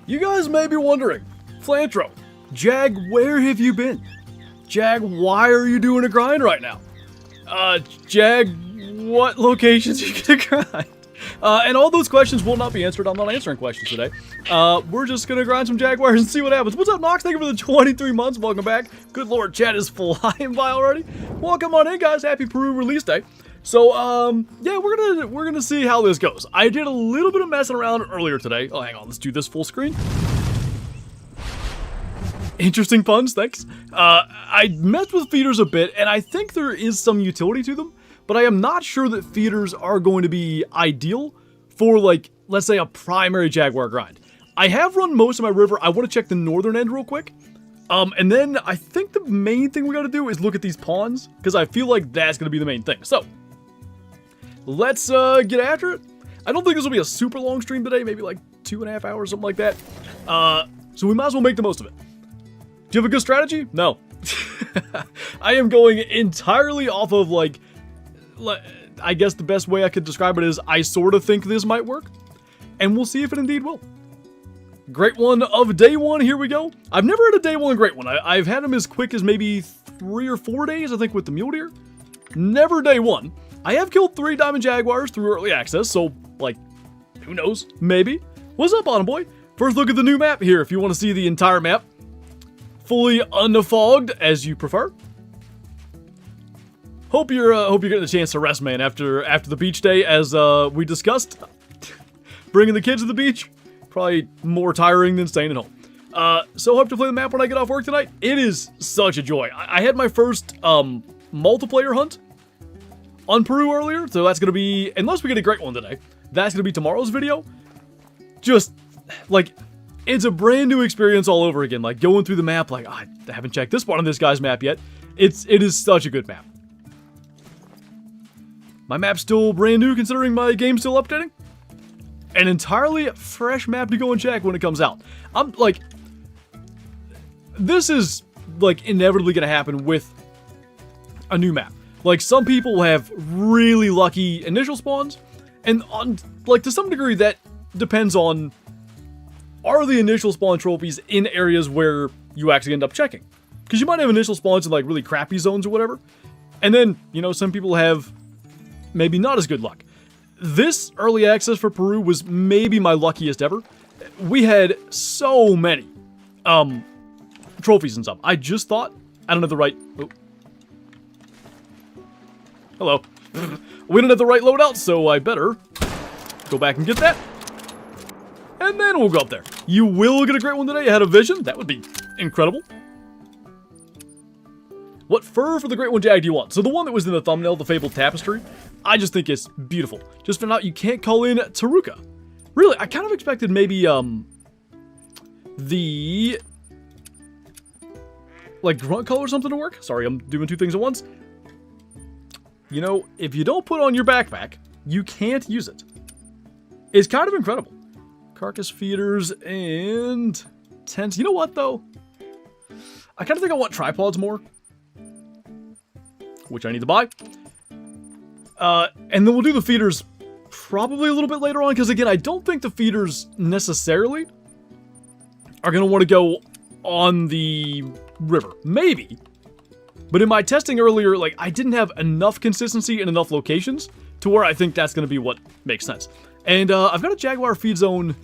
You guys may be wondering, Flinter, Jag, where have you been? Jag, why are you doing a grind right now? Jag, what locations are you gonna grind? And all those questions will not be answered. I'm not answering questions today. We're just gonna grind some Jaguars and see what happens. What's up, Nox? Thank you for the 23 months. Welcome back. Good lord, chat is flying by already. Welcome on in, guys. Happy Peru release day. So, yeah, we're gonna see how this goes. I did a little bit of messing around earlier today. Oh, hang on, let's do this full screen. Interesting puns, thanks. I messed with feeders a bit, and I think there is some utility to them, but I am not sure that feeders are going to be ideal for, like, let's say a primary Jaguar grind. I have run most of my river. I want to check the northern end real quick. And then I think the main thing we got to do is look at these pawns, because I feel like that's going to be the main thing. So, let's get after it. I don't think this will be a super long stream today, maybe like 2.5 hours, something like that. So we might as well make the most of it. Do you have a good strategy? No. I am going entirely off of, like, I guess the best way I could describe it is I sort of think this might work, and we'll see if it indeed will. Great one of day one, here we go. I've never had a day one great one. I've had them as quick as maybe 3 or 4 days, I think, with the mule deer. Never day one. I have killed 3 diamond jaguars through early access, so, like, who knows? Maybe. What's up, Autumn Boy? First look at the new map here, if you want to see the entire map. Fully unfogged, as you prefer. Hope you're getting a chance to rest, man, after the beach day, as we discussed. Bringing the kids to the beach, probably more tiring than staying at home. So hope to play the map when I get off work tonight. It is such a joy. I had my first multiplayer hunt on Peru earlier, so that's gonna be, unless we get a great one today, that's gonna be tomorrow's video. Just like, it's a brand new experience all over again. Like going through the map, like, I haven't checked this part on this guy's map yet. It is such a good map. My map's still brand new considering my game's still updating. An entirely fresh map to go and check when it comes out. I'm like, this is like inevitably gonna happen with a new map. Like, some people have really lucky initial spawns, and on, like, to some degree that depends on, are the initial spawn trophies in areas where you actually end up checking? Because you might have initial spawns in, like, really crappy zones or whatever, and then, you know, some people have maybe not as good luck. This early access for Peru was maybe my luckiest ever. We had so many trophies and stuff. I just thought, I don't have the right... Oh. Hello. We don't have the right loadout, so I better go back and get that. And then we'll go up there. You will get a great one today. You had a vision. That would be incredible. What fur for the great one, Jag, do you want? So the one that was in the thumbnail, the fabled tapestry, I just think it's beautiful. Just found out you can't call in Taruka. Really, I kind of expected maybe, the, like, grunt color or something to work. Sorry, I'm doing 2 things at once. You know, if you don't put on your backpack, you can't use it. It's kind of incredible. Carcass feeders and tents. You know what, though? I kind of think I want tripods more, which I need to buy. And then we'll do the feeders probably a little bit later on, because again, I don't think the feeders necessarily are going to want to go on the river. Maybe. But in my testing earlier, like, I didn't have enough consistency in enough locations to where I think that's going to be what makes sense. And I've got a Jaguar feed zone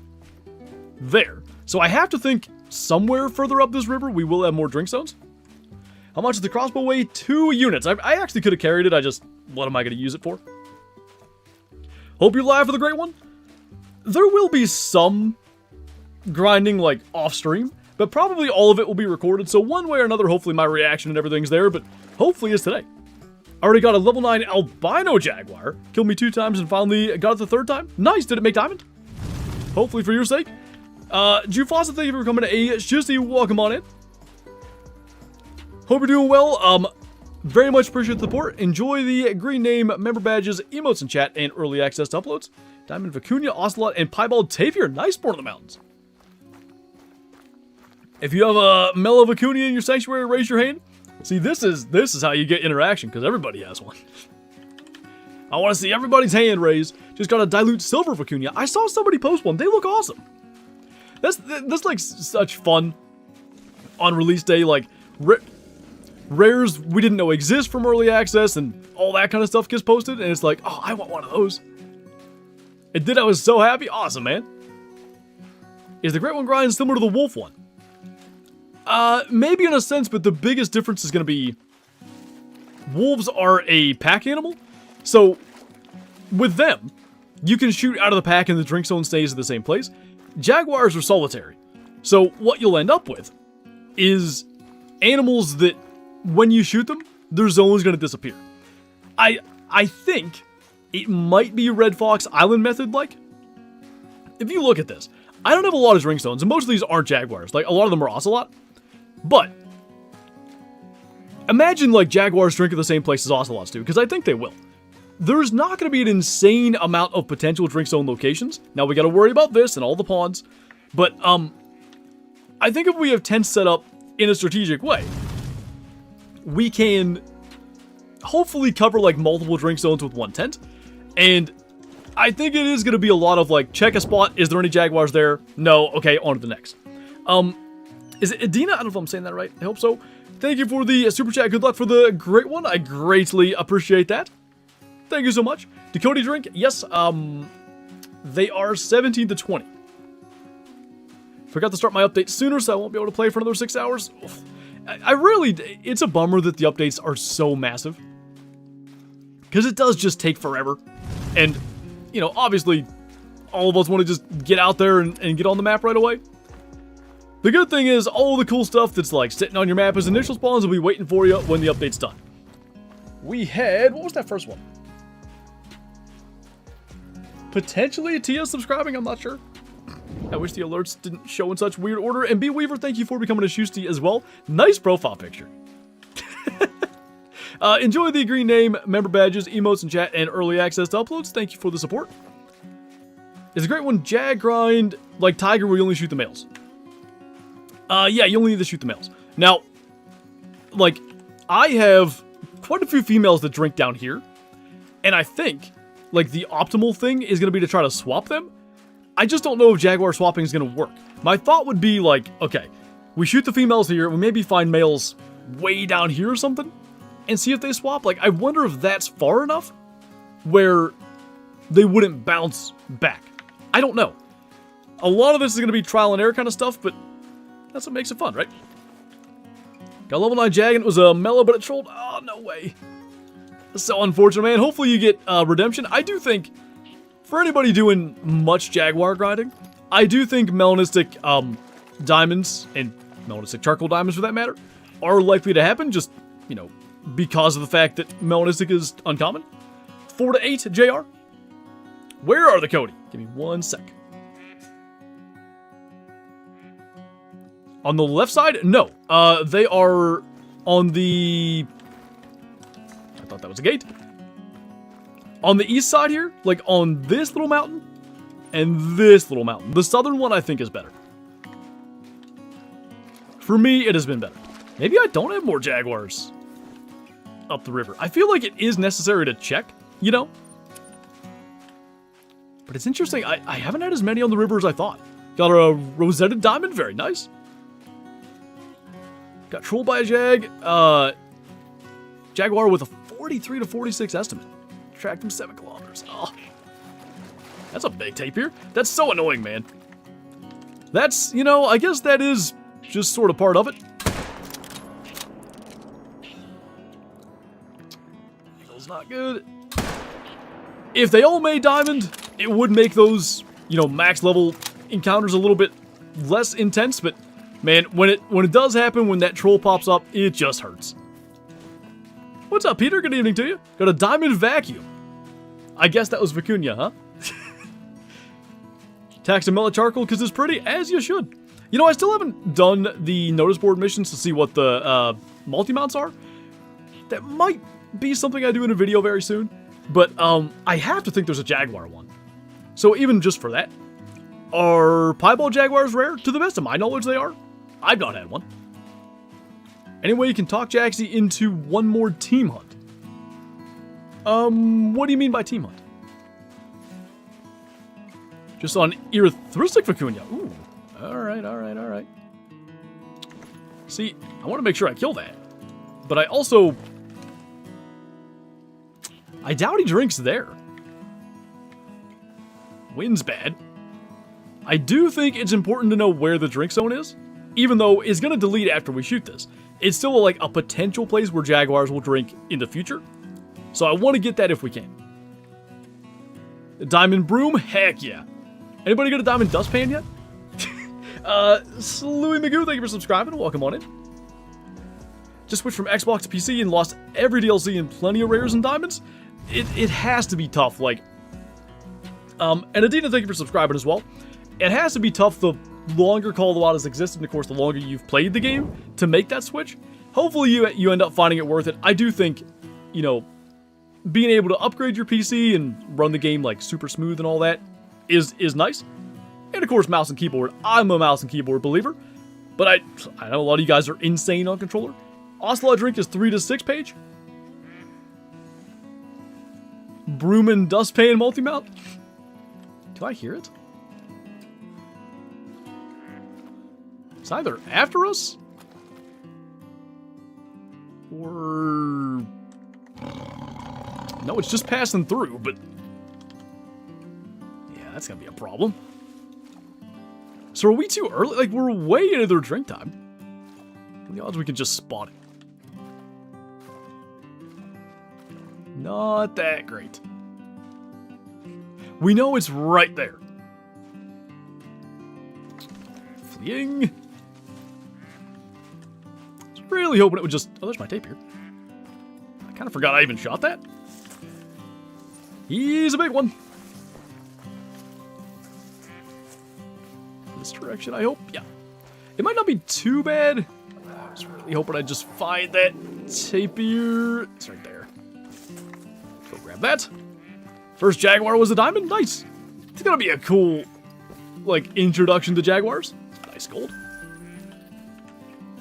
there. So I have to think somewhere further up this river, we will have more drink zones. How much does the crossbow weigh? 2 units. I actually could have carried it. I just, what am I going to use it for? Hope you're live for the great one. There will be some grinding, like, off stream, but probably all of it will be recorded. So one way or another, hopefully my reaction and everything's there, but hopefully it's today. I already got a level 9 albino jaguar. Killed me 2 times and finally got it the 3rd time. Nice. Did it make diamond? Hopefully for your sake. Jew Fawcett, thank you for coming to a Shizzy. Welcome on in. Hope you're doing well. Very much appreciate the support. Enjoy the green name, member badges, emotes in chat, and early access to uploads. Diamond Vicuña, Ocelot, and Piebald Tapir. Nice born in the mountains. If you have a Mellow Vicuña in your sanctuary, raise your hand. See, this is how you get interaction, because everybody has one. I want to see everybody's hand raised. Just got a dilute silver Vicuña. I saw somebody post one. They look awesome. That's like such fun on release day. Like rares we didn't know exist from early access and all that kind of stuff gets posted, and it's like, oh, I want one of those. It did. I was so happy. Awesome, man. Is the Great One grind similar to the Wolf one? Maybe in a sense, but the biggest difference is going to be wolves are a pack animal. So with them, you can shoot out of the pack and the drink zone stays at the same place. Jaguars are solitary. So what you'll end up with is animals that when you shoot them, their zone's going to disappear. I think it might be Red Fox Island method like. If you look at this, I don't have a lot of drink zones, and most of these aren't Jaguars. Like, a lot of them are Ocelot. But imagine, like, Jaguars drink at the same place as Ocelots do, because I think they will. There's not going to be an insane amount of potential drink zone locations. Now, we got to worry about this and all the pawns. But, I think if we have tents set up in a strategic way, we can hopefully cover, like, multiple drink zones with one tent. And I think it is going to be a lot of, like, check a spot. Is there any Jaguars there? No. Okay, on to the next. Is it Adina? I don't know if I'm saying that right. I hope so. Thank you for the super chat. Good luck for the great one. I greatly appreciate that. Thank you so much. Dakota Drink, yes, they are 17 to 20. Forgot to start my update sooner, so I won't be able to play for another 6 hours. Oof. I really, it's a bummer that the updates are so massive. Because it does just take forever. And, you know, obviously, all of us want to just get out there and get on the map right away. The good thing is, all the cool stuff that's like sitting on your map as initial spawns will be waiting for you when the update's done. We had, what was that first one? Potentially Tia subscribing, I'm not sure. I wish the alerts didn't show in such weird order. And B Weaver, thank you for becoming a Shoosty as well. Nice profile picture. Enjoy the green name, member badges, emotes in chat, and early access to uploads. Thank you for the support. It's a great one. Jag grind, like Tiger, where you only shoot the males. Yeah, you only need to shoot the males. Now, like, I have quite a few females that drink down here. And I think, like, the optimal thing is going to be to try to swap them. I just don't know if Jaguar swapping is going to work. My thought would be, like, okay, we shoot the females here, we maybe find males way down here or something, and see if they swap. Like, I wonder if that's far enough where they wouldn't bounce back. I don't know. A lot of this is going to be trial and error kind of stuff, but that's what makes it fun, right? Got level 9 Jag, and it was a mellow, but it trolled. Oh, no way. That's so unfortunate, man. Hopefully you get redemption. I do think, for anybody doing much Jaguar grinding, I do think melanistic diamonds, and melanistic charcoal diamonds for that matter, are likely to happen, just, you know, because of the fact that melanistic is uncommon. 4 to 8, JR. Where are the Cody? Give me 1 sec. On the left side? No. They are on the... I thought that was a gate. On the east side here, like on this little mountain, and this little mountain. The southern one I think is better. For me, it has been better. Maybe I don't have more Jaguars up the river. I feel like it is necessary to check, you know? But it's interesting, I haven't had as many on the river as I thought. Got a rosetted diamond, very nice. Got trolled by a Jag. Jaguar with a 43 to 46 estimate. Tracked him 7 kilometers. Oh, that's a big tape here. That's so annoying, man. That's, you know, I guess that is just sort of part of it. Angle's not good. If they all made diamond, it would make those, you know, max level encounters a little bit less intense, but man, when it does happen, when that troll pops up, it just hurts. What's up, Peter? Good evening to you. Got a diamond vacuum. I guess that was Vicuña, huh? Tax and mellow charcoal because it's pretty, as you should. You know, I still haven't done the notice board missions to see what the multi-mounts are. That might be something I do in a video very soon. But I have to think there's a Jaguar one. So even just for that, are piebald Jaguars rare? To the best of my knowledge, they are. I've not had one. Anyway, you can talk Jaxy into one more team hunt. What do you mean by team hunt? Just on erythristic Vicuña. Ooh, Alright, alright, alright. See, I want to make sure I kill that. But I also... I doubt he drinks there. Wind's bad. I do think it's important to know where the drink zone is, even though it's going to delete after we shoot this. It's still like a potential place where Jaguars will drink in the future. So I want to get that if we can. The Diamond Broom? Heck yeah. Anybody got a Diamond Dustpan yet? Louie Magoo, thank you for subscribing. Welcome on in. Just switched from Xbox to PC and lost every DLC and plenty of rares and diamonds. It has to be tough, like... and Adina, thank you for subscribing as well. It has to be tough the longer Call of the Wild has existed, and of course the longer you've played the game, to make that switch. Hopefully you end up finding it worth it. I do think, you know, being able to upgrade your PC and run the game like super smooth and all that is nice. And of course mouse and keyboard. I'm a mouse and keyboard believer. But I know a lot of you guys are insane on controller. Ocelot Drink is 3 to 6 page. Broom and Dustpan multi-mount. Do I hear it? It's either after us or... No, it's just passing through, but... Yeah, that's gonna be a problem. So are we too early? Like, we're way into their drink time. What are the odds we can just spot it? Not that great. We know it's right there. Fleeing. I was really hoping it would just... Oh, there's my tape here. I kind of forgot I even shot that. He's a big one. This direction, I hope. Yeah. It might not be too bad. I was really hoping I'd just find that tapier. It's right there. Go grab that. First Jaguar was a diamond. Nice. It's gonna be a cool, like, introduction to Jaguars. Nice gold.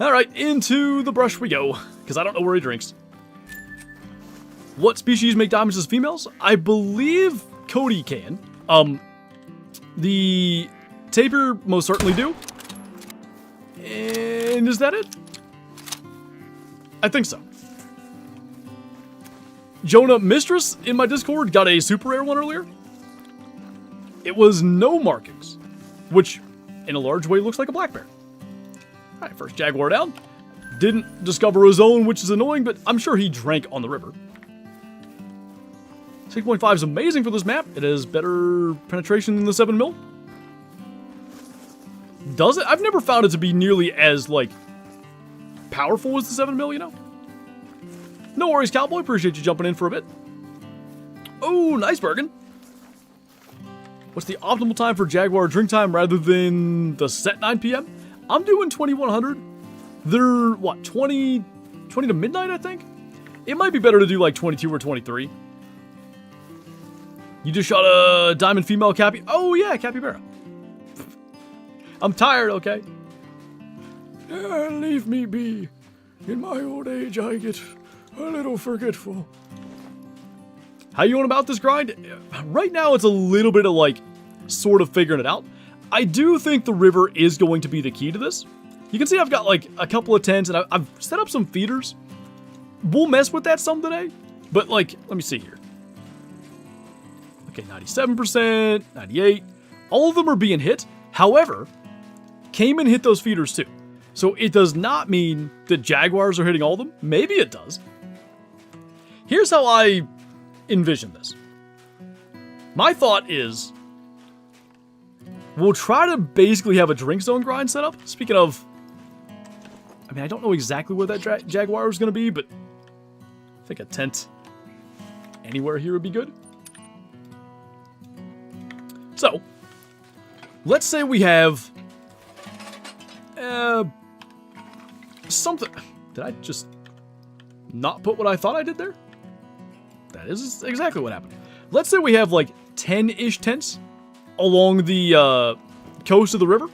Alright, into the brush we go. Because I don't know where he drinks. What species make diamonds as females? I believe Cody can. The tapir most certainly do. And is that it? I think so. Jonah Mistress in my Discord got a super rare one earlier. It was no markings, which in a large way looks like a black bear. Alright, first Jaguar down. Didn't discover his own, which is annoying, but I'm sure he drank on the river. 6.5 is amazing for this map. It has better penetration than the 7mm. Does it? I've never found it to be nearly as, like, powerful as the 7mm, you know? No worries, Cowboy. Appreciate you jumping in for a bit. Oh, nice Bergen. What's the optimal time for Jaguar drink time rather than the set 9 p.m.? I'm doing 2100. They're, what, 20 to midnight, I think? It might be better to do, like, 22 or 23. You just shot a diamond female Cappy. Oh, yeah, capybara. I'm tired, okay? Leave me be. In my old age, I get a little forgetful. How you going about this grind? Right now, it's a little bit of, like, sort of figuring it out. I do think the river is going to be the key to this. You can see I've got, like, a couple of tents, and I've set up some feeders. We'll mess with that some today. But, like, let me see here. Okay, 97%, 98. All of them are being hit. However, Kane hit those feeders too. So it does not mean that Jaguars are hitting all of them. Maybe it does. Here's how I envision this. My thought is, we'll try to basically have a drink zone grind set up. Speaking of, I mean, I don't know exactly where that Jaguar is going to be, but I think a tent anywhere here would be good. So, let's say we have something. Did I just not put what I thought I did there? That is exactly what happened. Let's say we have like 10-ish tents along the coast of the river.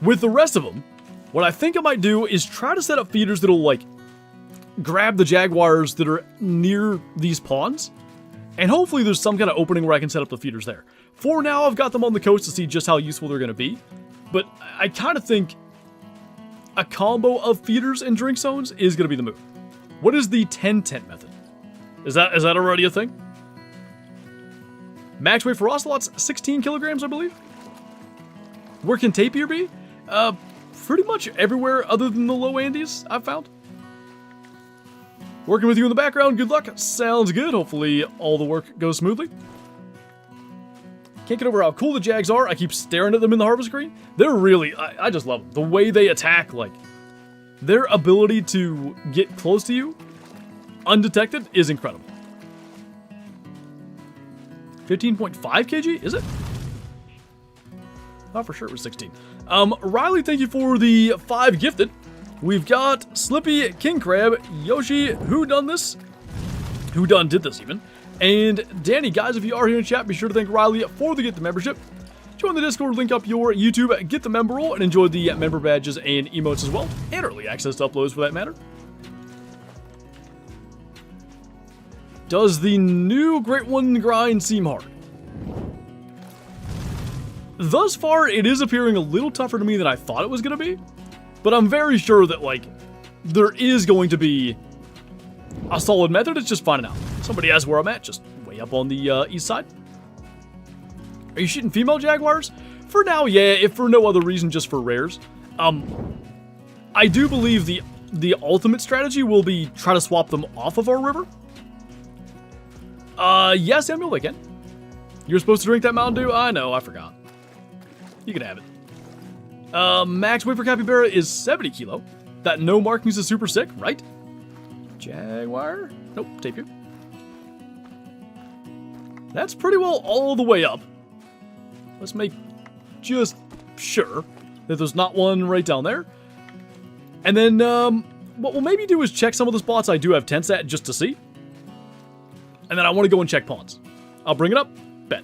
With the rest of them, what I think I might do is try to set up feeders that'll like grab the Jaguars that are near these ponds. And hopefully there's some kind of opening where I can set up the feeders there. For now, I've got them on the coast to see just how useful they're going to be. But I kind of think a combo of feeders and drink zones is going to be the move. What is the 10-tent method? Is that already a thing? Max weight for ocelots, 16 kilograms, I believe. Where can tapir be? Pretty much everywhere other than the low Andes, I've found. Working with you in the background, good luck. Sounds good. Hopefully all the work goes smoothly. Can't get over how cool the Jags are. I keep staring at them in the harvest screen. They're really, I just love them. The way they attack, like, their ability to get close to you undetected is incredible. 15.5 kg, is it? Thought for sure it was 16. Riley, thank you for the 5 gifted. We've got Slippy, King Crab, Yoshi, Who Done This? Who Done Did This even? And Danny. Guys, if you are here in chat, be sure to thank Riley for the Get the Membership. Join the Discord, link up your YouTube, Get the Member role, and enjoy the member badges and emotes as well, and early access to uploads for that matter. Does the new Great One grind seem hard? Thus far, it is appearing a little tougher to me than I thought it was going to be, but I'm very sure that, like, there is going to be a solid method. It's just finding out. Somebody asked where I'm at, just way up on the east side. Are you shooting female jaguars? For now, yeah, if for no other reason, just for rares. I do believe the ultimate strategy will be try to swap them off of our river. Yes, Samuel, they can. You're supposed to drink that Mountain Dew? I know, I forgot. You can have it. Max weight for capybara is 70 kilo. That no markings is super sick, right? Jaguar? Nope, tapir. That's pretty well all the way up. Let's make just sure that there's not one right down there. And then, what we'll maybe do is check some of the spots I do have tents at just to see. And then I want to go and check pawns. I'll bring it up. Bet.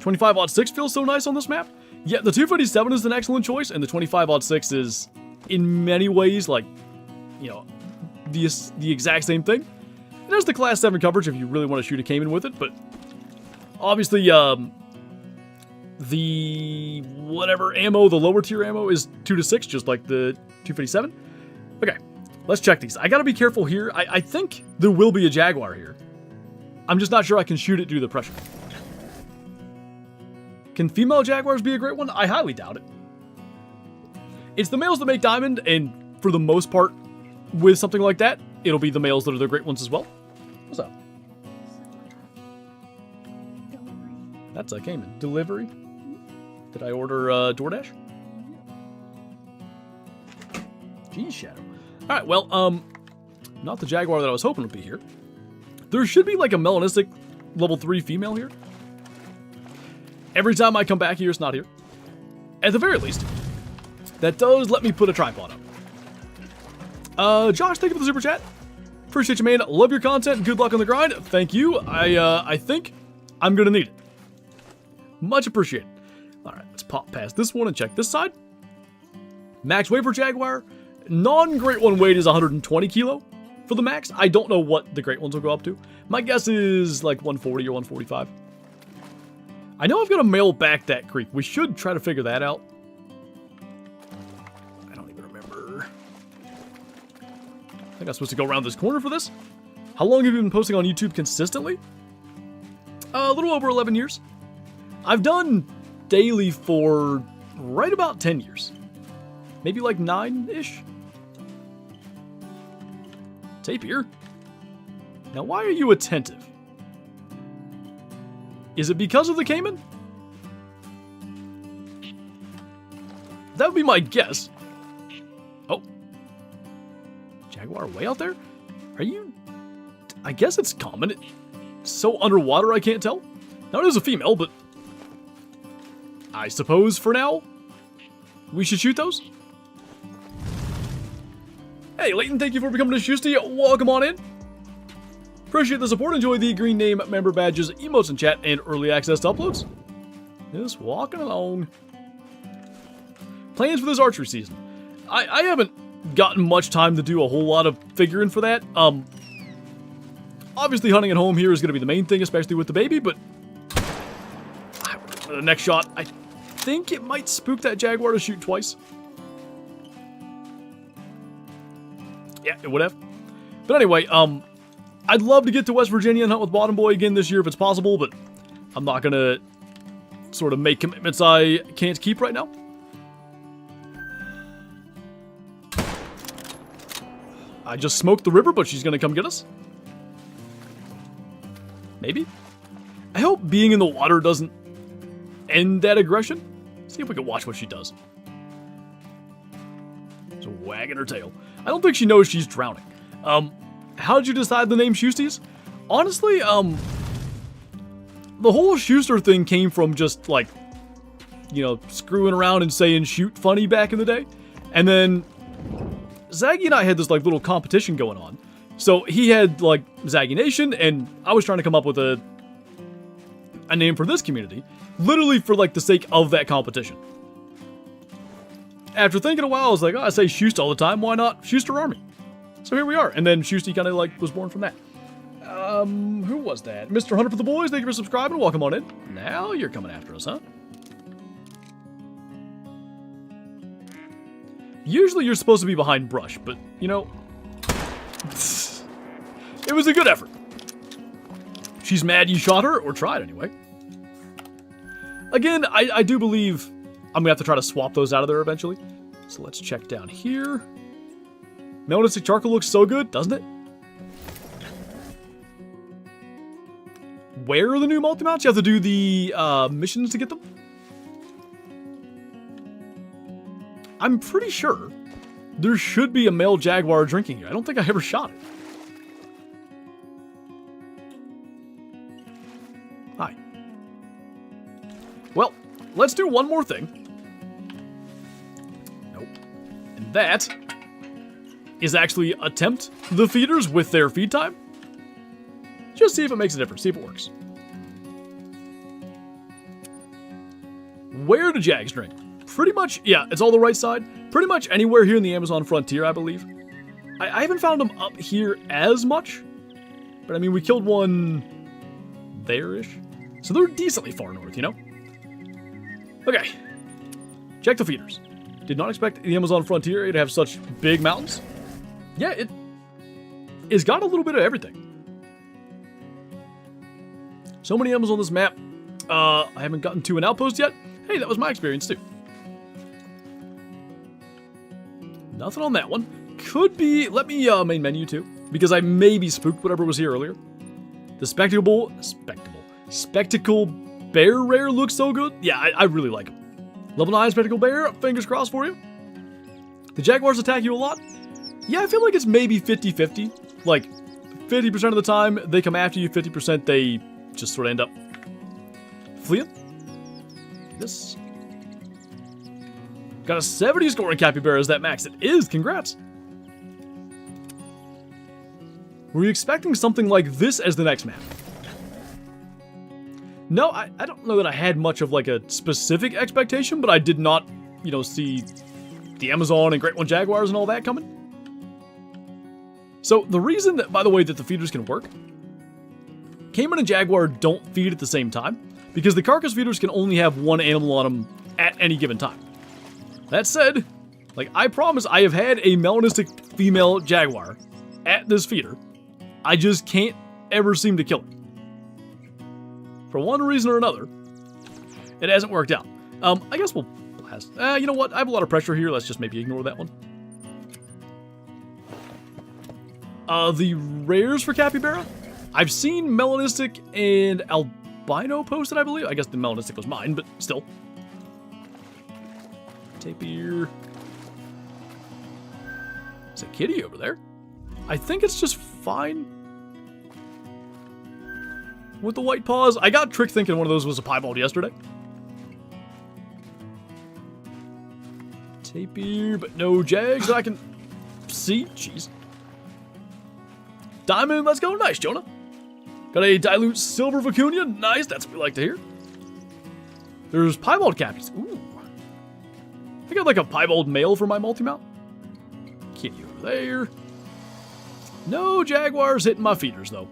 25-6 feels so nice on this map. Yeah, the 257 is an excellent choice, and the 25-6 is, in many ways, like, you know, the exact same thing. It has the class 7 coverage if you really want to shoot a Cayman with it, but obviously, the whatever ammo, the lower tier ammo is 2-6, just like the 257. Okay, let's check these. I gotta be careful here. I think there will be a Jaguar here. I'm just not sure I can shoot it due to the pressure. Can female Jaguars be a great one? I highly doubt it. It's the males that make diamond, and for the most part, with something like that, it'll be the males that are the great ones as well. What's up? That's a Cayman. Delivery? Did I order DoorDash? Geez, Shadow. Alright, well, not the Jaguar that I was hoping would be here. There should be like a melanistic level 3 female here. Every time I come back here, it's not here. At the very least, that does let me put a tripod up. Josh, thank you for the super chat. Appreciate you, man. Love your content. Good luck on the grind. Thank you. I think I'm gonna need it. Much appreciated. All right, let's pop past this one and check this side. Max weight for Jaguar. Non-Great One weight is 120 kilo for the max. I don't know what the Great Ones will go up to. My guess is like 140 or 145. I know I've got to mail back that creek. We should try to figure that out. I don't even remember. I think I'm supposed to go around this corner for this. How long have you been posting on YouTube consistently? A little over 11 years. I've done daily for right about 10 years. Maybe like 9-ish. Tapir. Now, why are you attentive? Is it because of the Cayman? That would be my guess. Oh. Jaguar way out there? Are you... I guess it's common. It's so underwater I can't tell. Now it is a female, but... I suppose for now, we should shoot those. Hey, Leighton, thank you for becoming a Shusty. Welcome on in. Appreciate the support. Enjoy the green name, member badges, emotes in chat, and early access to uploads. Just walking along. Plans for this archery season. I haven't gotten much time to do a whole lot of figuring for that. Obviously hunting at home here is going to be the main thing, especially with the baby, but The next shot, I think it might spook that Jaguar to shoot twice. Yeah, it would have. But anyway, I'd love to get to West Virginia and hunt with Bottom Boy again this year if it's possible, but I'm not going to sort of make commitments I can't keep right now. I just smoked the river, but she's going to come get us. Maybe? I hope being in the water doesn't end that aggression. See if we can watch what she does. She's wagging her tail. I don't think she knows she's drowning. How'd you decide the name Shoosties? Honestly, the whole Schuster thing came from just, like, you know, screwing around and saying shoot funny back in the day. And then Zaggy and I had this, like, little competition going on. So he had, like, Zaggy Nation, and I was trying to come up with a name for this community. Literally for, like, the sake of that competition. After thinking a while, I was like, oh, I say Schuster all the time, why not Schuster Army? So here we are, and then Shoosty kind of, like, was born from that. Who was that? Mr. Hunter for the boys, thank you for subscribing, welcome on in. Now you're coming after us, huh? Usually you're supposed to be behind brush, but, you know, it was a good effort. She's mad you shot her, or tried anyway. Again, I do believe I'm going to have to try to swap those out of there eventually. So let's check down here. Melanistic charcoal looks so good, doesn't it? Where are the new multi-mounts? You have to do the missions to get them? I'm pretty sure there should be a male Jaguar drinking here. I don't think I ever shot it. Hi. Well, let's do one more thing. Nope. And that is actually attempt the feeders with their feed time. Just see if it makes a difference. See if it works. Where do Jags drink? Pretty much, yeah, it's all the right side. Pretty much anywhere here in the Amazon frontier, I believe. I haven't found them up here as much. But I mean, we killed one there-ish. So they're decently far north, you know? Okay. Check the feeders. Did not expect the Amazon frontier to have such big mountains. Yeah, it's got a little bit of everything. So many M's on this map. I haven't gotten to an outpost yet. Hey, that was my experience too. Nothing on that one. Could be, let me main menu too, because I maybe spooked whatever was here earlier. The spectacle bear rare looks so good. Yeah, I really like him. Level 9 spectacle bear, fingers crossed for you. The Jaguars attack you a lot. Yeah, I feel like it's maybe 50-50. Like, 50% of the time they come after you, 50% they just sort of end up fleeing. This. Got a 70 score in capybaras, that max it is, congrats. Were you expecting something like this as the next map? No, I don't know that I had much of like a specific expectation, but I did not, you know, see the Amazon and Great One Jaguars and all that coming. So the reason that, by the way, that the feeders can work, Cayman and Jaguar don't feed at the same time, because the carcass feeders can only have one animal on them at any given time. That said, like, I promise I have had a melanistic female Jaguar at this feeder. I just can't ever seem to kill it. For one reason or another, it hasn't worked out. I guess we'll blast. You know what? I have a lot of pressure here. Let's just maybe ignore that one. The rares for capybara? I've seen melanistic and albino posted, I believe. I guess the melanistic was mine, but still. Tapir. There's a kitty over there. I think it's just fine with the white paws. I got tricked thinking one of those was a piebald yesterday. Tapir, but no Jags that I can see. Jeez. Diamond, let's go. Nice, Jonah. Got a dilute silver vicuña. Nice, that's what we like to hear. There's piebald cappies. Ooh. I think I'd like a piebald male for my multi-mount. Kitty over there. No Jaguars hitting my feeders, though.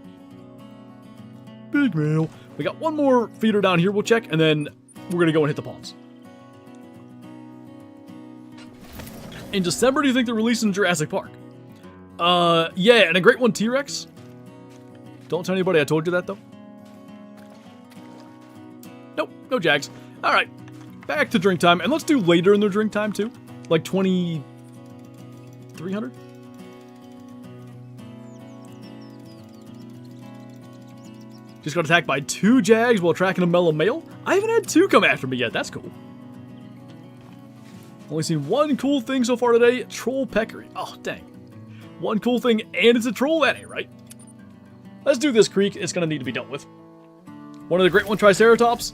Big male. We got one more feeder down here we'll check, and then we're going to go and hit the pawns. In December, do you think they're releasing Jurassic Park? Yeah, and a great one, T-Rex. Don't tell anybody I told you that, though. Nope, no Jags. All right, back to drink time. And let's do later in their drink time, too. Like 2,300? Just got attacked by 2 Jags while tracking a mellow male. I haven't had 2 come after me yet. That's cool. Only seen 1 cool thing so far today. Troll peccary. Oh, dang. 1 cool thing, and it's a troll. That ain't right. Let's do this creek. It's going to need to be dealt with. One of the great one, Triceratops.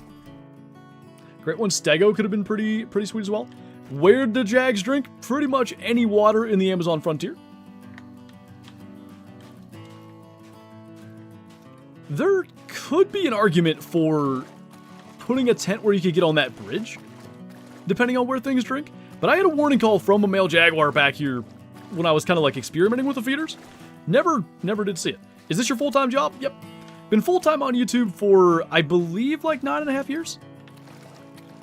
Great one, Stego could have been pretty sweet as well. Where do Jags drink? Pretty much any water in the Amazon frontier. There could be an argument for putting a tent where you could get on that bridge, depending on where things drink. But I had a warning call from a male jaguar back here when I was kind of like experimenting with the feeders. Never did see it. Is this your full-time job? Yep. Been full-time on YouTube for, I believe, like 9.5 years.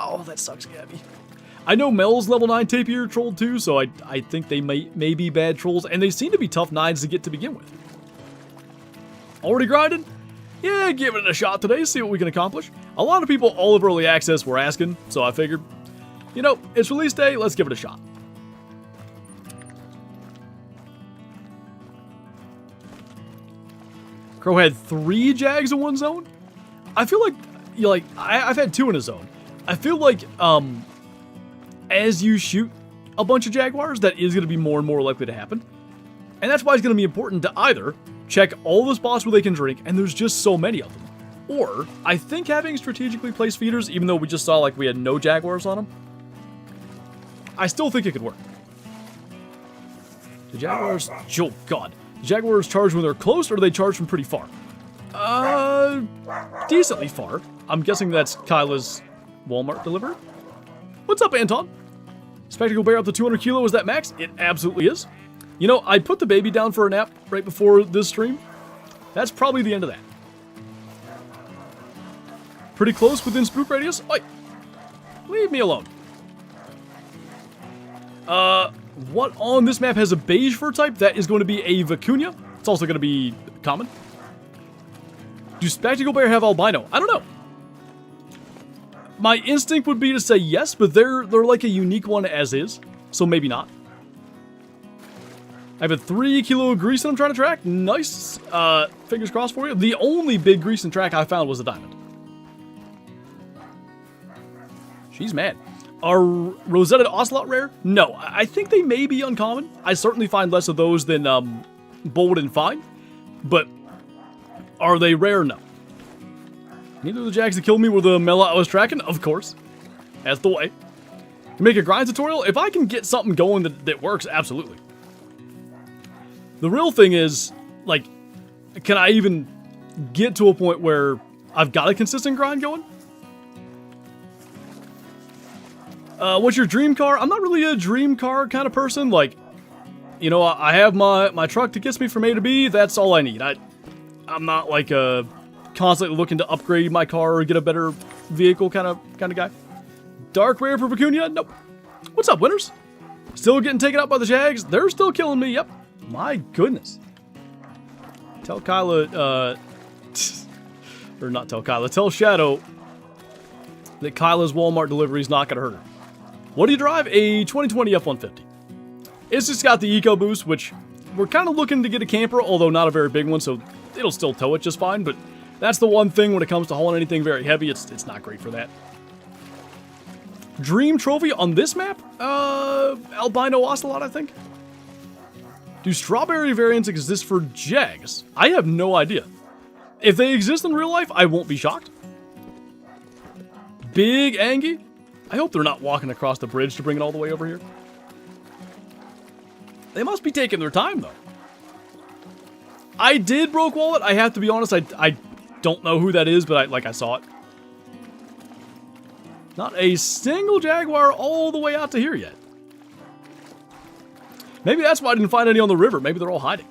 Oh, that sucks, Gabby. I know Mel's level 9 tapir trolled too, so I think they may be bad trolls, and they seem to be tough 9s to get to begin with. Already grinding? Yeah, give it a shot today, see what we can accomplish. A lot of people all over early access were asking, so I figured, you know, it's release day, let's give it a shot. Crow had 3 Jags in one zone? I feel like, I've had 2 in a zone. I feel like, as you shoot a bunch of Jaguars, that is going to be more and more likely to happen. And that's why it's going to be important to either check all the spots where they can drink, and there's just so many of them. Or, I think having strategically placed feeders, even though we just saw like we had no Jaguars on them, I still think it could work. The Jaguars, oh god. The Jaguars charge when they're close, or do they charge from pretty far? Decently far. I'm guessing that's Kyla's Walmart delivery. What's up, Anton? Spectacle Bear up to 200 kilo, is that max? It absolutely is. You know, I put the baby down for a nap right before this stream. That's probably the end of that. Pretty close within spook radius. Oi! Leave me alone. What on this map has a beige fur type? That is going to be a vicuña. It's also going to be common. Do Spectacle Bear have albino? I don't know. My instinct would be to say yes, but they're like a unique one as is, so maybe not. I have a 3 kilo grease that I'm trying to track. Nice. Fingers crossed for you. The only big grease and track I found was a diamond. She's mad. Are rosetted ocelot rare? No, I think they may be uncommon. I certainly find less of those than bold and fine. But are they rare? No. Neither of the Jags that killed me were the Mela I was tracking, of course. That's the way. Can make a grind tutorial? If I can get something going that works, absolutely. The real thing is, like, can I even get to a point where I've got a consistent grind going? What's your dream car? I'm not really a dream car kind of person. Like, you know, I have my truck that gets me from A to B. That's all I need. I'm not like constantly looking to upgrade my car or get a better vehicle kind of guy. Dark rare for Vicuña? Nope. What's up, winners? Still getting taken out by the Jags? They're still killing me. Yep. My goodness. Tell Kyla, or not tell Kyla, tell Shadow that Kyla's Walmart delivery is not going to hurt her. What do you drive? A 2020 F-150. It's just got the Eco Boost, which we're kind of looking to get a camper, although not a very big one, so it'll still tow it just fine, but that's the one thing when it comes to hauling anything very heavy, it's not great for that. Dream trophy on this map? Albino Ocelot, I think. Do strawberry variants exist for Jags? I have no idea. If they exist in real life, I won't be shocked. Big Angie? I hope they're not walking across the bridge to bring it all the way over here. They must be taking their time, though. I did broke wallet. I have to be honest. I don't know who that is, but I saw it. Not a single Jaguar all the way out to here yet. Maybe that's why I didn't find any on the river. Maybe they're all hiding.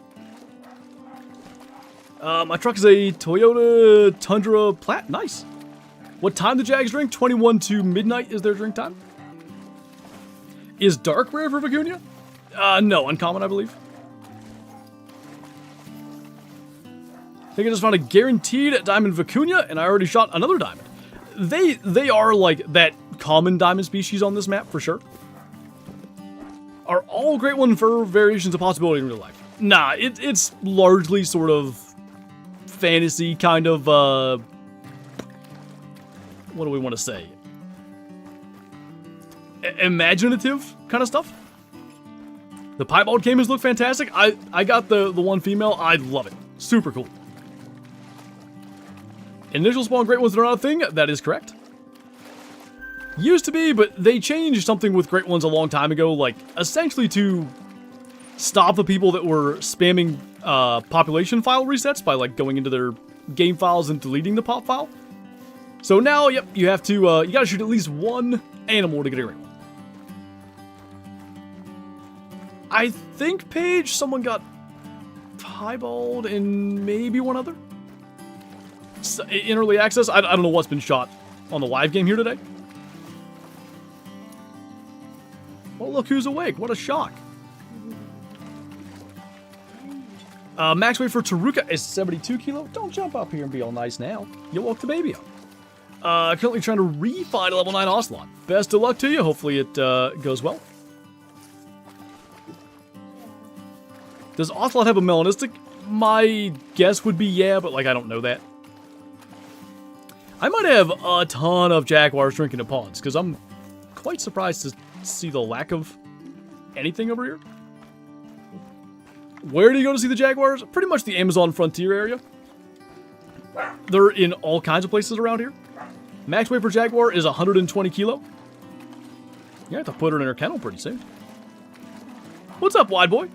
My truck is a Toyota Tundra Plaid. Nice. What time do Jags drink? 21 to midnight is their drink time. Is dark rare for Vicuña? No, uncommon, I believe. I think I just found a guaranteed diamond Vicuña, and I already shot another diamond. They are like that common diamond species on this map, for sure. Are all Great One Fur variations a possibility in real life? Nah, it's largely sort of fantasy kind of, what do we want to say? Imaginative kind of stuff. The piebald caimans look fantastic. I got the one female. I love it. Super cool. Initial spawn Great Ones are not a thing. That is correct. Used to be, but they changed something with Great Ones a long time ago, like essentially to stop the people that were spamming population file resets by like going into their game files and deleting the pop file. So now, yep, you have to you gotta shoot at least one animal to get a Great One. I think, Paige, someone got piebald and maybe one other in early access. I don't know what's been shot on the live game here today. Well, look who's awake. What a shock. Max weight for Taruka is 72 kilo. Don't jump up here and be all nice now. You'll woke the baby up. Currently trying to refine a level 9 Ocelot. Best of luck to you. Hopefully it goes well. Does Ocelot have a melanistic? My guess would be yeah, but like I don't know that. I might have a ton of Jaguars drinking at ponds, because I'm quite surprised to see the lack of anything over here. Where do you go to see the Jaguars? Pretty much the Amazon frontier area. They're in all kinds of places around here. Max weight for Jaguar is 120 kilo. You have to put her in her kennel pretty soon. What's up, wide boy?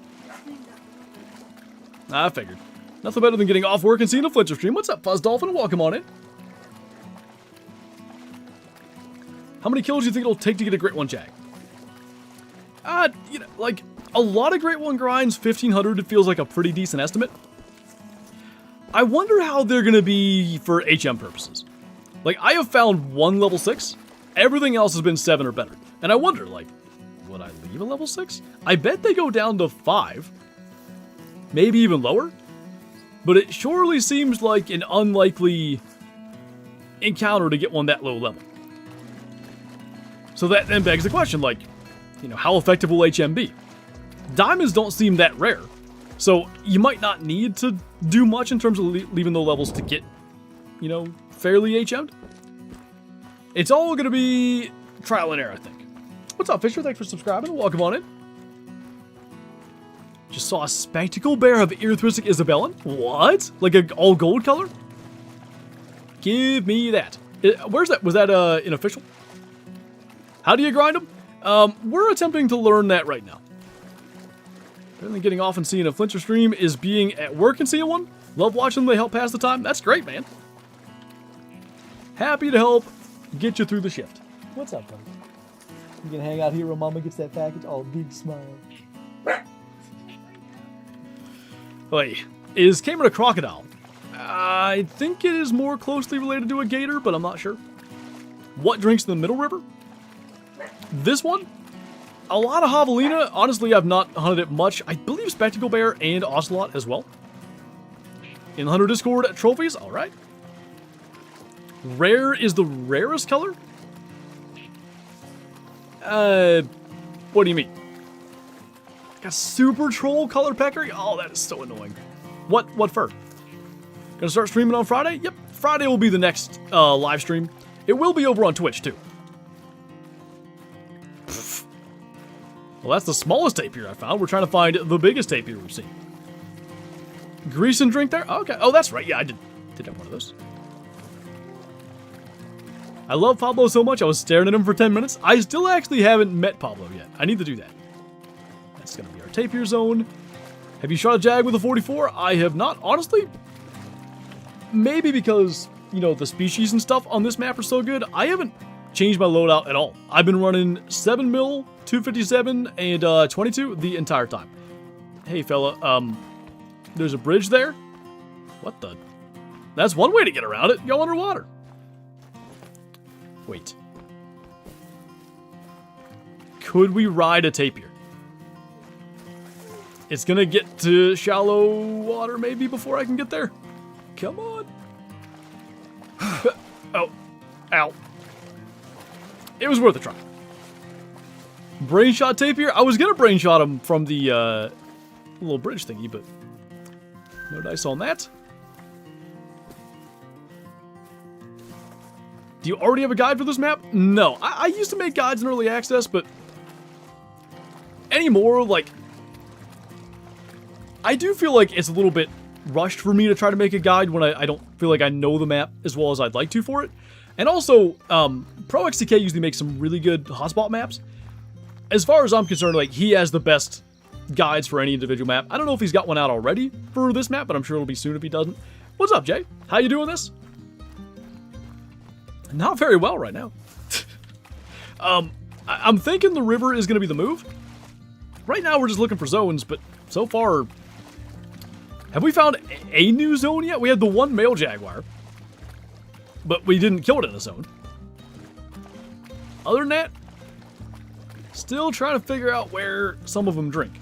I figured. Nothing better than getting off work and seeing a Flinter stream. What's up, Fuzz Dolphin? Welcome on in. How many kills do you think it'll take to get a Great One Jag? You know, like, a lot of Great One grinds, 1,500, it feels like a pretty decent estimate. I wonder how they're going to be for HM purposes. Like, I have found one level 6. Everything else has been 7 or better. And I wonder, like, would I leave a level 6? I bet they go down to 5. Maybe even lower. But it surely seems like an unlikely encounter to get one that low level. So that then begs the question, like, you know, how effective will HM be? Diamonds don't seem that rare. So you might not need to do much in terms of leaving low levels to get, you know, fairly HM'd. It's all going to be trial and error, I think. What's up, Fisher? Thanks for subscribing. Welcome on in. Just saw a spectacle bear of Erythristic Isabellan. What? Like a all gold color? Give me that. Where's that? Was that an official? How do you grind them? We're attempting to learn that right now. Apparently getting off and seeing a Flinter stream is being at work and seeing one. Love watching them, they help pass the time. That's great, man. Happy to help get you through the shift. What's up, buddy? You can hang out here while Mama gets that package. Oh, big smile. Wait, is Cayman a crocodile? I think it is more closely related to a gator, but I'm not sure. What drinks in the Middle River? This one? A lot of javelina. Honestly, I've not hunted it much. I believe spectacle bear and ocelot as well. In the Hunter Discord, trophies. All right. Rare is the rarest color? What do you mean? Like a super troll color pecker? Oh, that is so annoying. What fur? Gonna start streaming on Friday? Yep, Friday will be the next live stream. It will be over on Twitch too. Pfft. Well, that's the smallest tapir I found. We're trying to find the biggest tapir we've seen. Grease and drink there? Okay. Oh, that's right. Yeah, I did have one of those. I love Pablo so much, I was staring at him for 10 minutes. I still actually haven't met Pablo yet. I need to do that. That's going to be our tapir zone. Have you shot a jag with a 44? I have not. Honestly, maybe because, you know, the species and stuff on this map are so good, I haven't changed my loadout at all. I've been running 7mm, 257, and 22 the entire time. Hey, fella, there's a bridge there? What the? That's one way to get around it. Go underwater. Wait. Could we ride a tapir? It's gonna get to shallow water maybe before I can get there. Come on. Oh. Ow. It was worth a try. Brain shot tapir? I was gonna brain shot him from the little bridge thingy, but no dice on that. Do you already have a guide for this map? No. I used to make guides in early access, but anymore, like, I do feel like it's a little bit rushed for me to try to make a guide when I don't feel like I know the map as well as I'd like to for it. And also, Pro XTK usually makes some really good hotspot maps. As far as I'm concerned, like, he has the best guides for any individual map. I don't know if he's got one out already for this map, but I'm sure it'll be soon if he doesn't. What's up, Jay? How you doing this? Not very well right now. I'm thinking the river is going to be the move. Right now, we're just looking for zones, but so far, have we found a new zone yet? We had the one male Jaguar, but we didn't kill it in a zone. Other than that, still trying to figure out where some of them drink.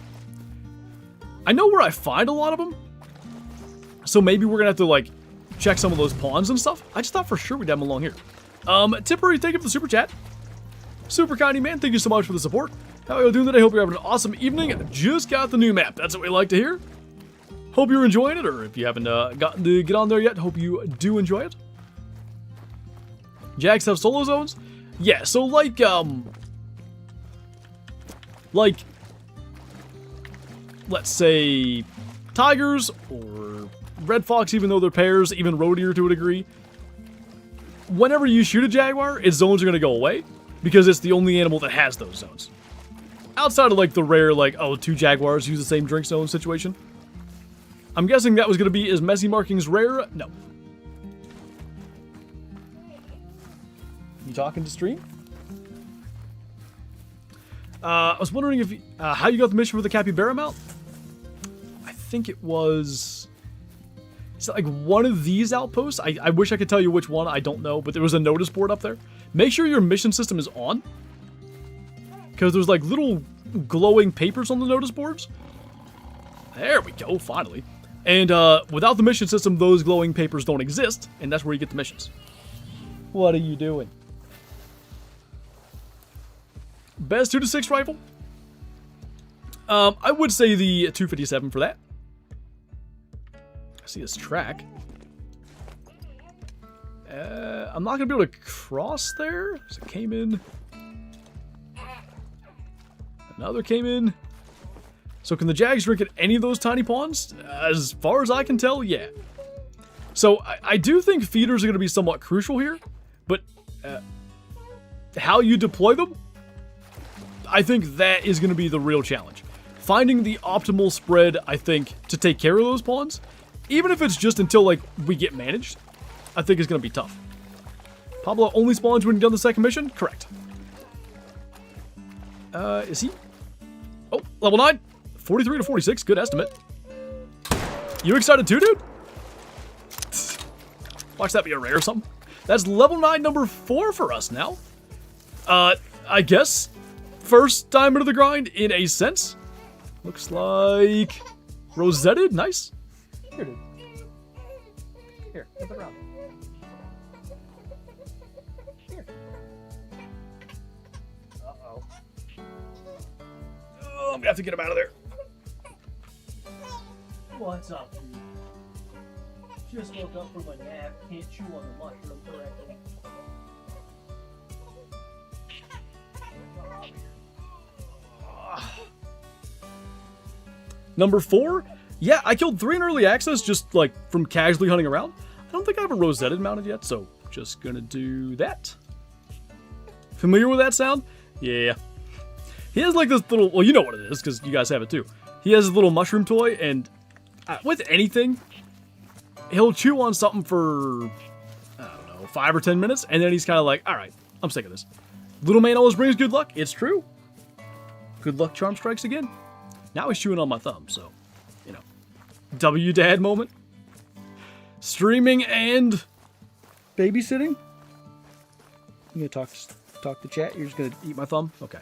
I know where I find a lot of them, so maybe we're going to have to, like, check some of those ponds and stuff. I just thought for sure we'd have them along here. Tippery, thank you for the super chat. Super kind man, thank you so much for the support. How are you doing today? Hope you're having an awesome evening. Just got the new map. That's what we like to hear. Hope you're enjoying it, or if you haven't gotten to get on there yet, hope you do enjoy it. Jags have solo zones? Yeah, so like, let's say tigers or red fox, even though they're pairs, even roe deer to a degree. Whenever you shoot a jaguar, its zones are going to go away because it's the only animal that has those zones. Outside of like the rare, like, oh, two jaguars use the same drink zone situation. I'm guessing that was going to be, is messy markings rare? No. You talking to stream? I was wondering if how you got the mission for the capybara mount. I think it was... Is it like one of these outposts? I wish I could tell you which one. I don't know, but there was a notice board up there. Make sure your mission system is on, because there's like little glowing papers on the notice boards. There we go, finally. And without the mission system, those glowing papers don't exist, and that's where you get the missions. What are you doing? Best 2-6 rifle? I would say the 257 for that. I see this track. I'm not going to be able to cross there. So it came in. Another came in. So can the Jags drink at any of those tiny ponds? As far as I can tell, yeah. So I do think feeders are going to be somewhat crucial here. But how you deploy them, I think that is going to be the real challenge. Finding the optimal spread, I think, to take care of those ponds, even if it's just until, like, we get managed, I think is going to be tough. Pablo only spawns when you've done the second mission? Correct. Is he? Oh, level 9. 43 to 46. Good estimate. You excited too, dude? Watch that be a rare or something. That's level 9 number 4 for us now. I guess first time into the grind in a sense. Looks like rosetted. Nice. Here, dude. Here, flip it around. Here. Uh-oh. Oh, I'm gonna have to get him out of there. What's up, dude? Just woke up from a nap. Can't chew on the mushroom correctly. Number 4? Yeah, I killed 3 in early access just, like, from casually hunting around. I don't think I have a rosetted mounted yet, so just gonna do that. Familiar with that sound? Yeah. He has, like, this little... Well, you know what it is, because you guys have it, too. He has his little mushroom toy, and with anything, he'll chew on something for, I don't know, 5 or 10 minutes, and then he's kind of like, all right, I'm sick of this. Little man always brings good luck. It's true. Good luck charm strikes again. Now he's chewing on my thumb, so, you know. W-dad moment. Streaming and babysitting. You gonna talk to chat? You're just gonna eat my thumb? Okay.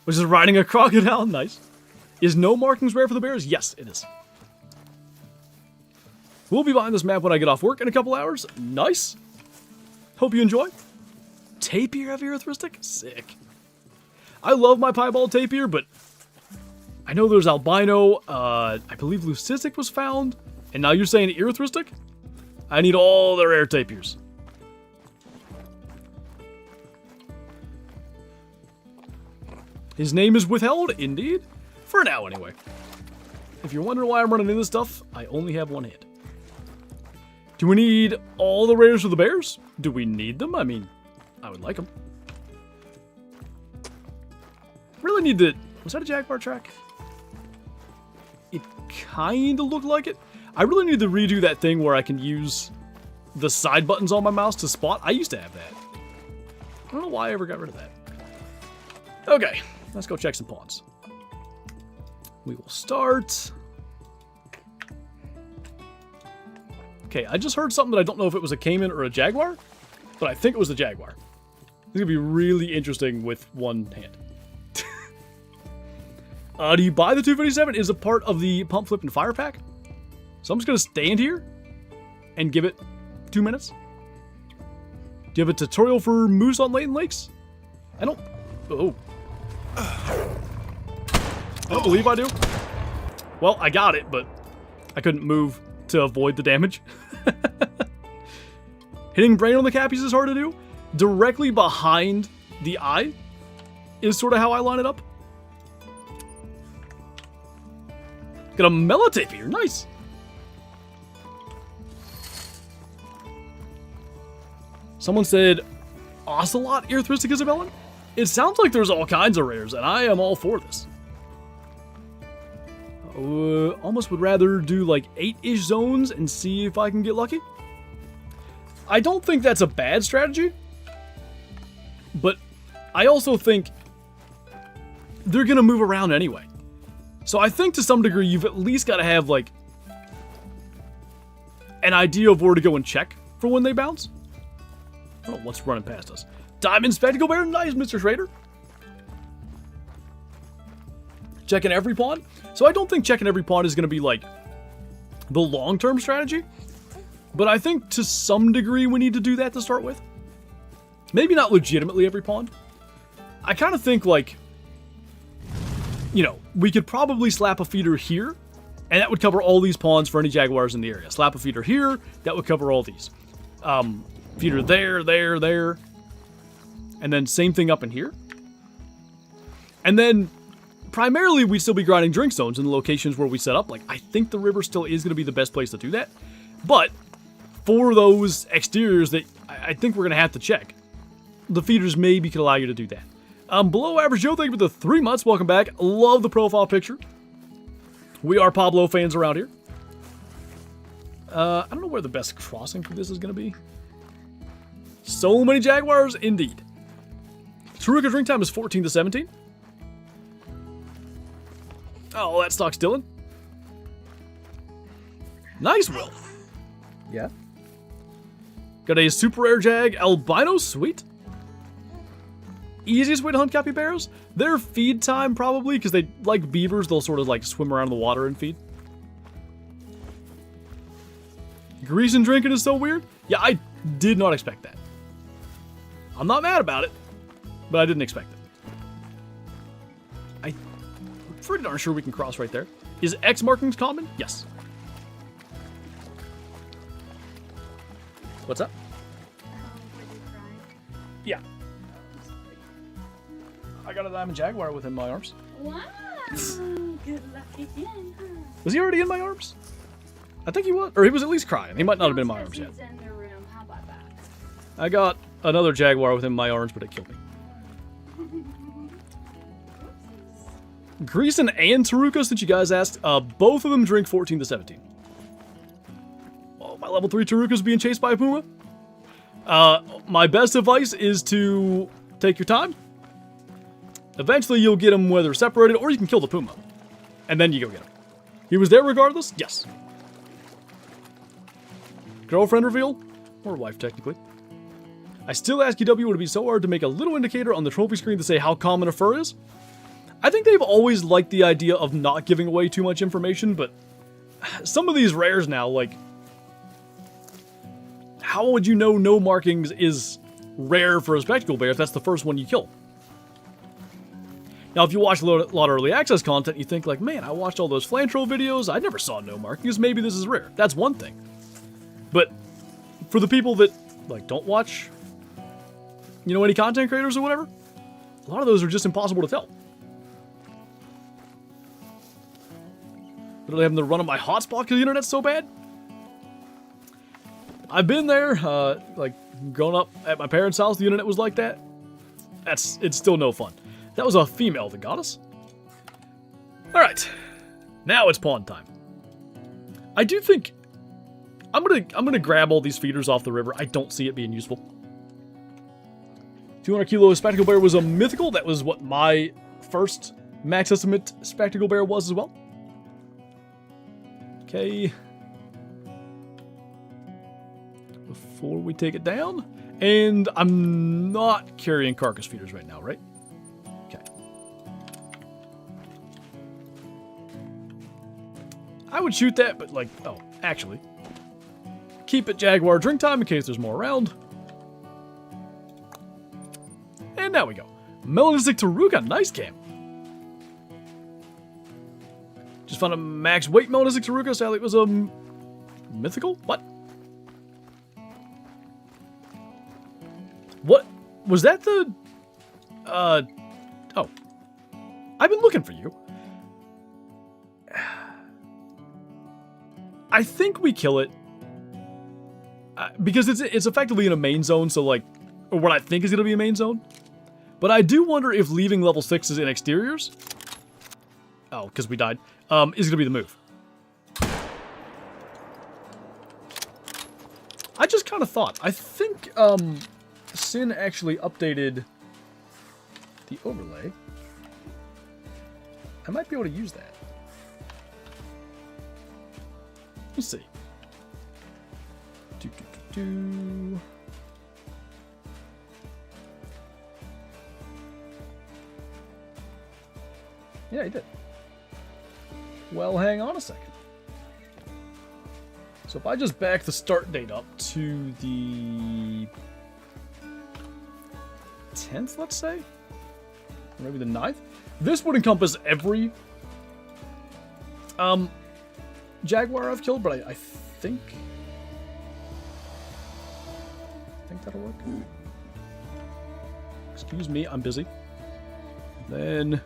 Which is riding a crocodile. Nice. Is no markings rare for the bears? Yes, it is. We'll be buying this map when I get off work in a couple hours. Nice. Hope you enjoy. Tapir of Erythristic? Sick. I love my piebald tapir, but I know there's albino. I believe leucistic was found. And now you're saying Erythristic? I need all the rare tapirs. His name is withheld, indeed. For now, anyway. If you're wondering why I'm running into this stuff, I only have one hand. Do we need all the rares for the bears? Do we need them? I mean, I would like them. Really need the... Was that a Jaguar track? It kind of looked like it. I really need to redo that thing where I can use the side buttons on my mouse to spot. I used to have that. I don't know why I ever got rid of that. Okay, let's go check some pawns. We will start... Okay, I just heard something that I don't know if it was a Cayman or a Jaguar, but I think it was the Jaguar. It's going to be really interesting with one hand. Do you buy the 257? Is a part of the Pump, Flip, and Fire pack. So I'm just going to stand here and give it 2 minutes. Do you have a tutorial for moose on Layton Lakes? I don't... Oh. I don't believe I do. Well, I got it, but I couldn't move to avoid the damage. Hitting brain on the cappies is hard to do. Directly behind the eye is sort of how I line it up. Got a mellotape here. Nice. Someone said Ocelot Erythristic is a melon. It sounds like there's all kinds of rares, and I am all for this. Almost would rather do like 8-ish zones and see if I can get lucky. I don't think that's a bad strategy, but I also think they're going to move around anyway. So I think to some degree you've at least got to have like an idea of where to go and check for when they bounce. Oh, what's running past us? Diamond Spectacle Bear, nice, Mr. Schrader. Checking every pawn. So I don't think checking every pawn is going to be like the long-term strategy. But I think to some degree we need to do that to start with. Maybe not legitimately every pawn. I kind of think like, you know, we could probably slap a feeder here. And that would cover all these pawns for any Jaguars in the area. Slap a feeder here. That would cover all these. Feeder there, there, there. And then same thing up in here. And then primarily we'd still be grinding drink zones in the locations where we set up. Like, I think the river still is going to be the best place to do that. But for those exteriors that I think we're going to have to check, the feeders maybe could allow you to do that. Below Average Joe, thank you for the 3 months. Welcome back. Love the profile picture. We are Pablo fans around here. I don't know where the best crossing for this is going to be. So many Jaguars, indeed. Taruka drink time is 14 to 17. Oh, that stock's Dylan. Nice, Will. Yeah. Got a super rare Jag albino, sweet. Easiest way to hunt capybaras? Their feed time, probably, because they, like beavers, they'll sort of like swim around in the water and feed. Grease and drinking is so weird? Yeah, I did not expect that. I'm not mad about it, but I didn't expect it. I'm pretty darn sure we can cross right there. Is X markings common? Yes. What's up? Yeah. I got a diamond Jaguar within my arms. Wow. Good luck again. Was he already in my arms? I think he was. Or he was at least crying. He might not have been in my arms yet. In the room. How about that? I got another Jaguar within my arms, but it killed me. Greason and Taruka, since you guys asked, both of them drink 14 to 17. Oh, my level 3 Taruka's being chased by a puma. My best advice is to take your time. Eventually, you'll get them whether separated, or you can kill the puma. And then you go get him. He was there regardless? Yes. Girlfriend reveal? Or wife, technically. I still ask EW, would it be so hard to make a little indicator on the trophy screen to say how common a fur is? I think they've always liked the idea of not giving away too much information, but some of these rares now, like, how would you know no markings is rare for a spectacle bear if that's the first one you kill? Now, if you watch a lot of early access content, you think like, man, I watched all those Flantro videos, I never saw no markings, maybe this is rare. That's one thing. But for the people that, like, don't watch, you know, any content creators or whatever, a lot of those are just impossible to tell. Literally having to run on my hotspot because the internet's so bad. I've been there, like, growing up at my parents' house, the internet was like that. It's still no fun. That was a female that got us. Alright, now it's pawn time. I do think I'm gonna grab all these feeders off the river. I don't see it being useful. 200 kilo spectacle bear was a mythical. That was what my first max estimate spectacle bear was as well. Okay. Before we take it down, and I'm not carrying carcass feeders right now, right? Okay. I would shoot that, but like, oh, actually. Keep it Jaguar drink time in case there's more around. And now we go. Melanistic Taruga, nice cam. Just found a max weight Melanistic Taruga, sadly it was a mythical? What? What? Was that the... oh. I've been looking for you. I think we kill it. Because it's effectively in a main zone, so like... Or what I think is going to be a main zone. But I do wonder if leaving level 6s in exteriors... Oh, because we died. Is going to be the move. I just kind of thought. I think, Sin actually updated the overlay. I might be able to use that. Let's see. Yeah, he did. Well, hang on a second. So if I just back the start date up to the 10th, let's say? Or maybe the 9th? This would encompass every Jaguar I've killed, but I think that'll work. Excuse me, I'm busy. Then...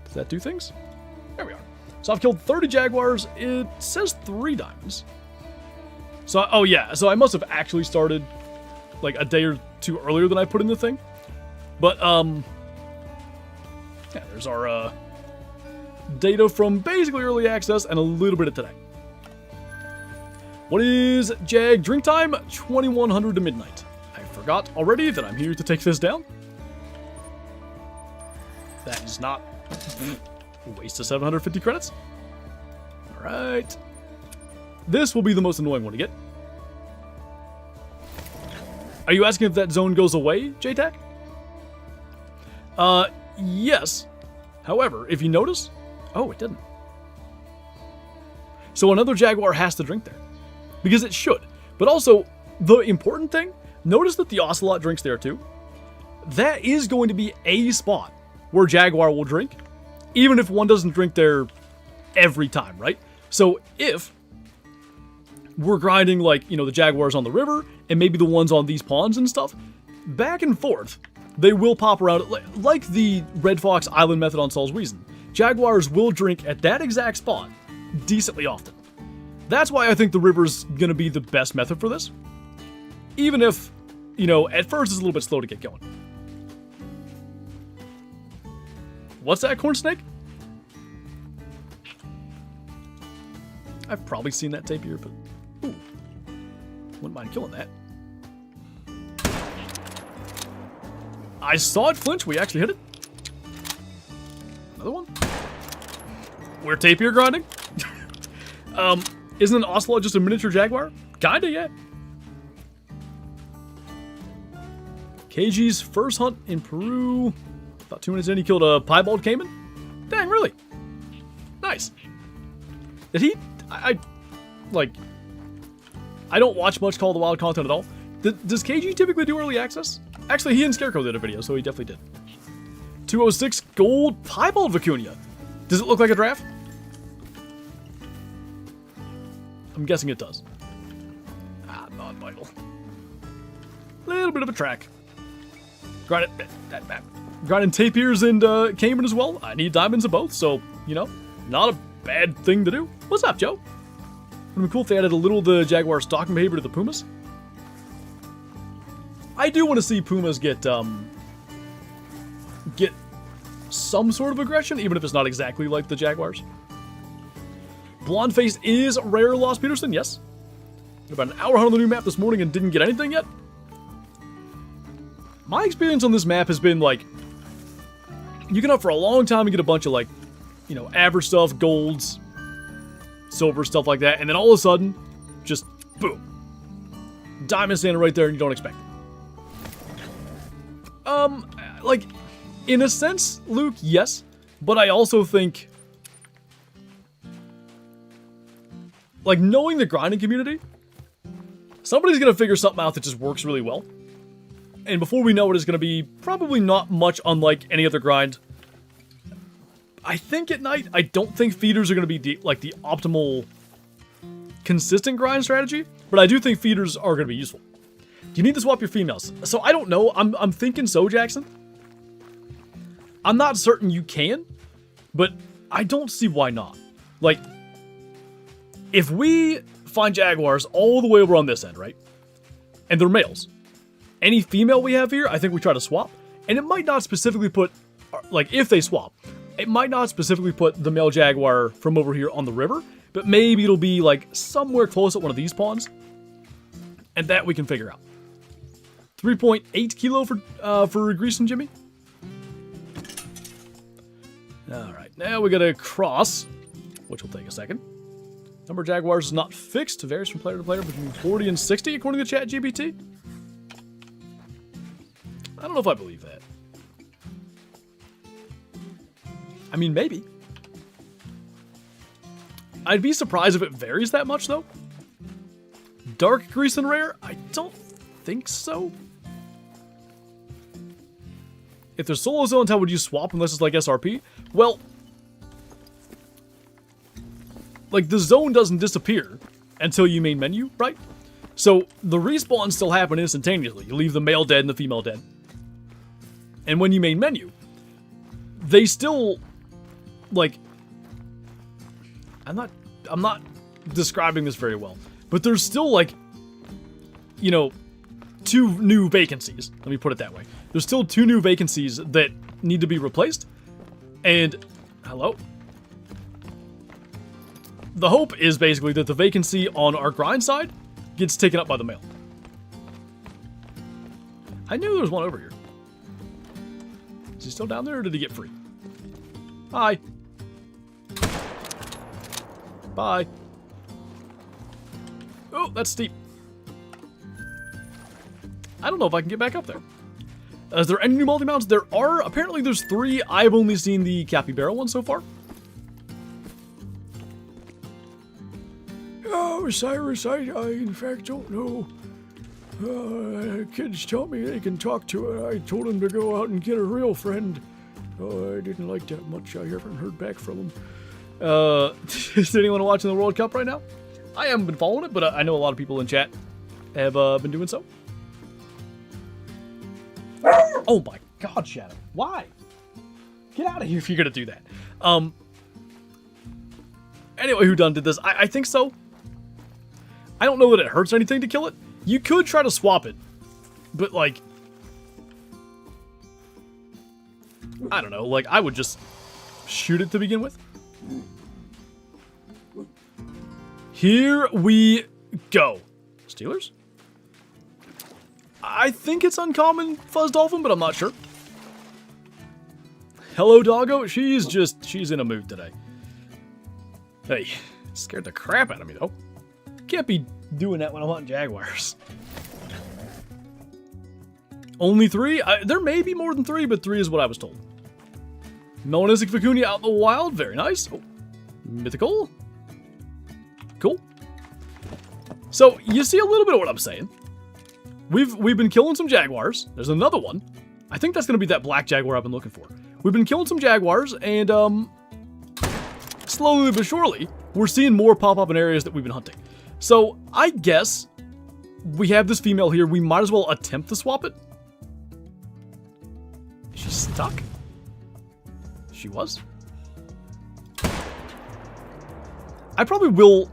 Does that do things? There we are. So I've killed 30 Jaguars. It says 3 diamonds. So, oh yeah, so I must have actually started like a day or two earlier than I put in the thing. But, yeah, there's our, data from basically early access and a little bit of today. What is Jag drink time? 2100 to midnight. I forgot already that I'm here to take this down. That is not a waste of 750 credits. Alright. This will be the most annoying one to get. Are you asking if that zone goes away, JTAC? Yes. However, if you notice... Oh, it didn't. So another Jaguar has to drink there. Because it should. But also, the important thing, notice that the Ocelot drinks there too. That is going to be a spot where Jaguar will drink, even if one doesn't drink there every time, right? So if we're grinding, like, you know, the Jaguars on the river, and maybe the ones on these ponds and stuff, back and forth, they will pop around, like the Red Fox Island method on Sol's Reason. Jaguars will drink at that exact spot decently often. That's why I think the river's going to be the best method for this. Even if, you know, at first it's a little bit slow to get going. What's that, corn snake? I've probably seen that tapir, but ooh, wouldn't mind killing that. I saw it flinch. We actually hit it. Another one. We're tapir grinding. Isn't an Ocelot just a miniature Jaguar? Kinda, yeah. KG's first hunt in Peru. About 2 minutes in, he killed a piebald caiman. Dang, really? Nice. Did he? I don't watch much Call of the Wild content at all. Does KG typically do early access? Actually, he and Scarecrow did a video, so he definitely did. 206 gold piebald vicuña. Does it look like a draft? I'm guessing it does. Ah, not vital. Little bit of a track. Grinding tapirs and caiman as well. I need diamonds of both, so, you know, not a bad thing to do. What's up, Joe? Would have been cool if they added a little of the Jaguar stalking behavior to the pumas. I do want to see pumas get some sort of aggression, even if it's not exactly like the Jaguars. Blonde face is rare, Lost Peterson, yes. About an hour hunt on the new map this morning and didn't get anything yet. My experience on this map has been like, you can hunt for a long time and get a bunch of like, you know, average stuff, golds, silver, stuff like that, and then all of a sudden, just boom. Diamond standing right there and you don't expect it. Like, in a sense, Luke, yes, but I also think, like, knowing the grinding community, somebody's gonna figure something out that just works really well. And before we know it, it's gonna be probably not much unlike any other grind. I think at night, I don't think feeders are gonna be the optimal, consistent grind strategy, but I do think feeders are gonna be useful. Do you need to swap your females? So I don't know. I'm thinking so, Jackson. I'm not certain you can, but I don't see why not. Like, if we find Jaguars all the way over on this end, right? And they're males. Any female we have here, I think we try to swap. And it might not specifically put, like, if they swap, it might not specifically put the male Jaguar from over here on the river, but maybe it'll be, like, somewhere close at one of these pawns. And that we can figure out. 3.8 kilo for Grease and Jimmy. Alright, now we gotta cross, which will take a second. Number of Jaguars is not fixed, varies from player to player between 40 and 60, according to ChatGPT. I don't know if I believe that. I mean, maybe. I'd be surprised if it varies that much, though. Dark, Grease, and Rare? I don't think so. If there's solo zones, how would you swap unless it's like SRP? Well, like the zone doesn't disappear until you main menu, right? So the respawns still happen instantaneously. You leave the male dead and the female dead. And when you main menu, they still, like, I'm not describing this very well, but there's still, like, you know, 2 new vacancies. Let me put it that way. There's still 2 new vacancies that need to be replaced. And, hello? The hope is basically that the vacancy on our grind side gets taken up by the male. I knew there was one over here. Is he still down there or did he get free? Hi. Bye. Oh, that's steep. I don't know if I can get back up there. Is there any new multi-mounts? There are. Apparently there's 3. I've only seen the capybara one so far. Oh, Cyrus, I in fact don't know. Kids tell me they can talk to her. I told him to go out and get a real friend. Oh, I didn't like that much. I haven't heard back from him. Is anyone watching the World Cup right now? I haven't been following it, but I know a lot of people in chat have been doing so. Oh my God, Shadow. Why? Get out of here if you're going to do that. Anyway, who done did this? I think so. I don't know that it hurts anything to kill it. You could try to swap it, but like, I don't know. Like, I would just shoot it to begin with. Here we go. Steelers? I think it's uncommon Fuzz Dolphin, but I'm not sure. Hello, doggo. She's in a mood today. Hey, scared the crap out of me, though. Can't be doing that when I'm hunting Jaguars. Only 3? There may be more than 3, but 3 is what I was told. Melanistic Vicuña out in the wild. Very nice. Oh, mythical. Cool. So, you see a little bit of what I'm saying. We've been killing some Jaguars. There's another one. I think that's going to be that black Jaguar I've been looking for. We've been killing some Jaguars, and slowly but surely, we're seeing more pop up in areas that we've been hunting. So, I guess we have this female here. We might as well attempt to swap it. Is she stuck? She was. I probably will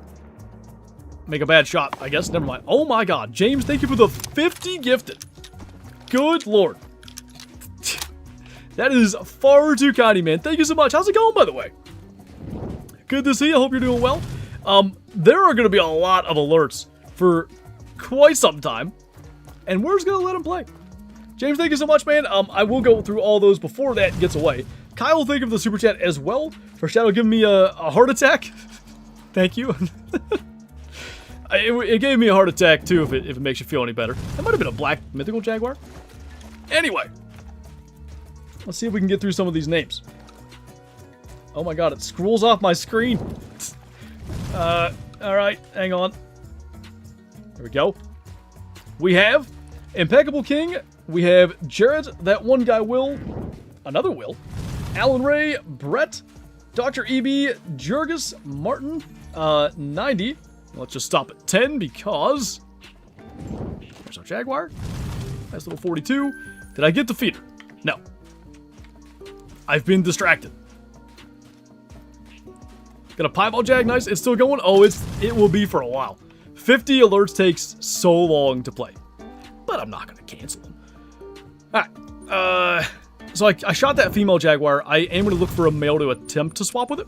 make a bad shot, I guess. Never mind. Oh my god. James, thank you for the 50 gifted. Good lord. That is far too kind, man. Thank you so much. How's it going, by the way? Good to see you. I hope you're doing well. There are going to be a lot of alerts for quite some time, and we're just going to let them play. James, thank you so much, man. I will go through all those before that gets away. Kyle, thank you for the super chat as well. For Shadow giving me a heart attack. Thank you. It gave me a heart attack, too, if it makes you feel any better. That might have been a black mythical Jaguar. Anyway. Let's see if we can get through some of these names. Oh my god, it scrolls off my screen. Alright, hang on. There we go. We have Impeccable King. We have Jared, that one guy Will. Another Will. Alan Ray, Brett, Dr. EB, Jurgis, Martin, 90. Let's just stop at 10 because... There's our Jaguar. Nice little 42. Did I get the feeder? No. I've been distracted. Got a Piebald Jag, nice. It's still going? Oh, it will be for a while. 50 alerts takes so long to play. But I'm not going to cancel them. Alright. So I shot that female Jaguar. I am going to look for a male to attempt to swap with it.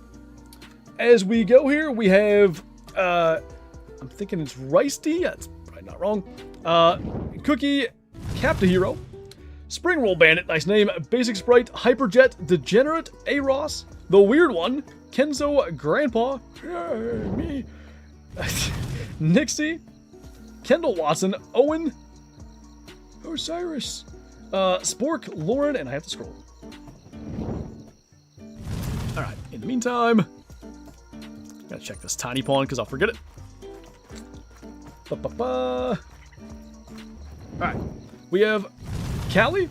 As we go here, we have... I'm thinking it's Ricey. That's probably not wrong. Cookie, Capta Hero. Spring Roll Bandit, nice name. Basic Sprite, Hyperjet, Degenerate, A-Ross, The Weird One, Kenzo, Grandpa, me, Nixie, Kendall Watson, Owen, Osiris, Spork, Lauren, and I have to scroll. Alright, in the meantime, gotta check this tiny pawn because I'll forget it. Alright, we have Callie,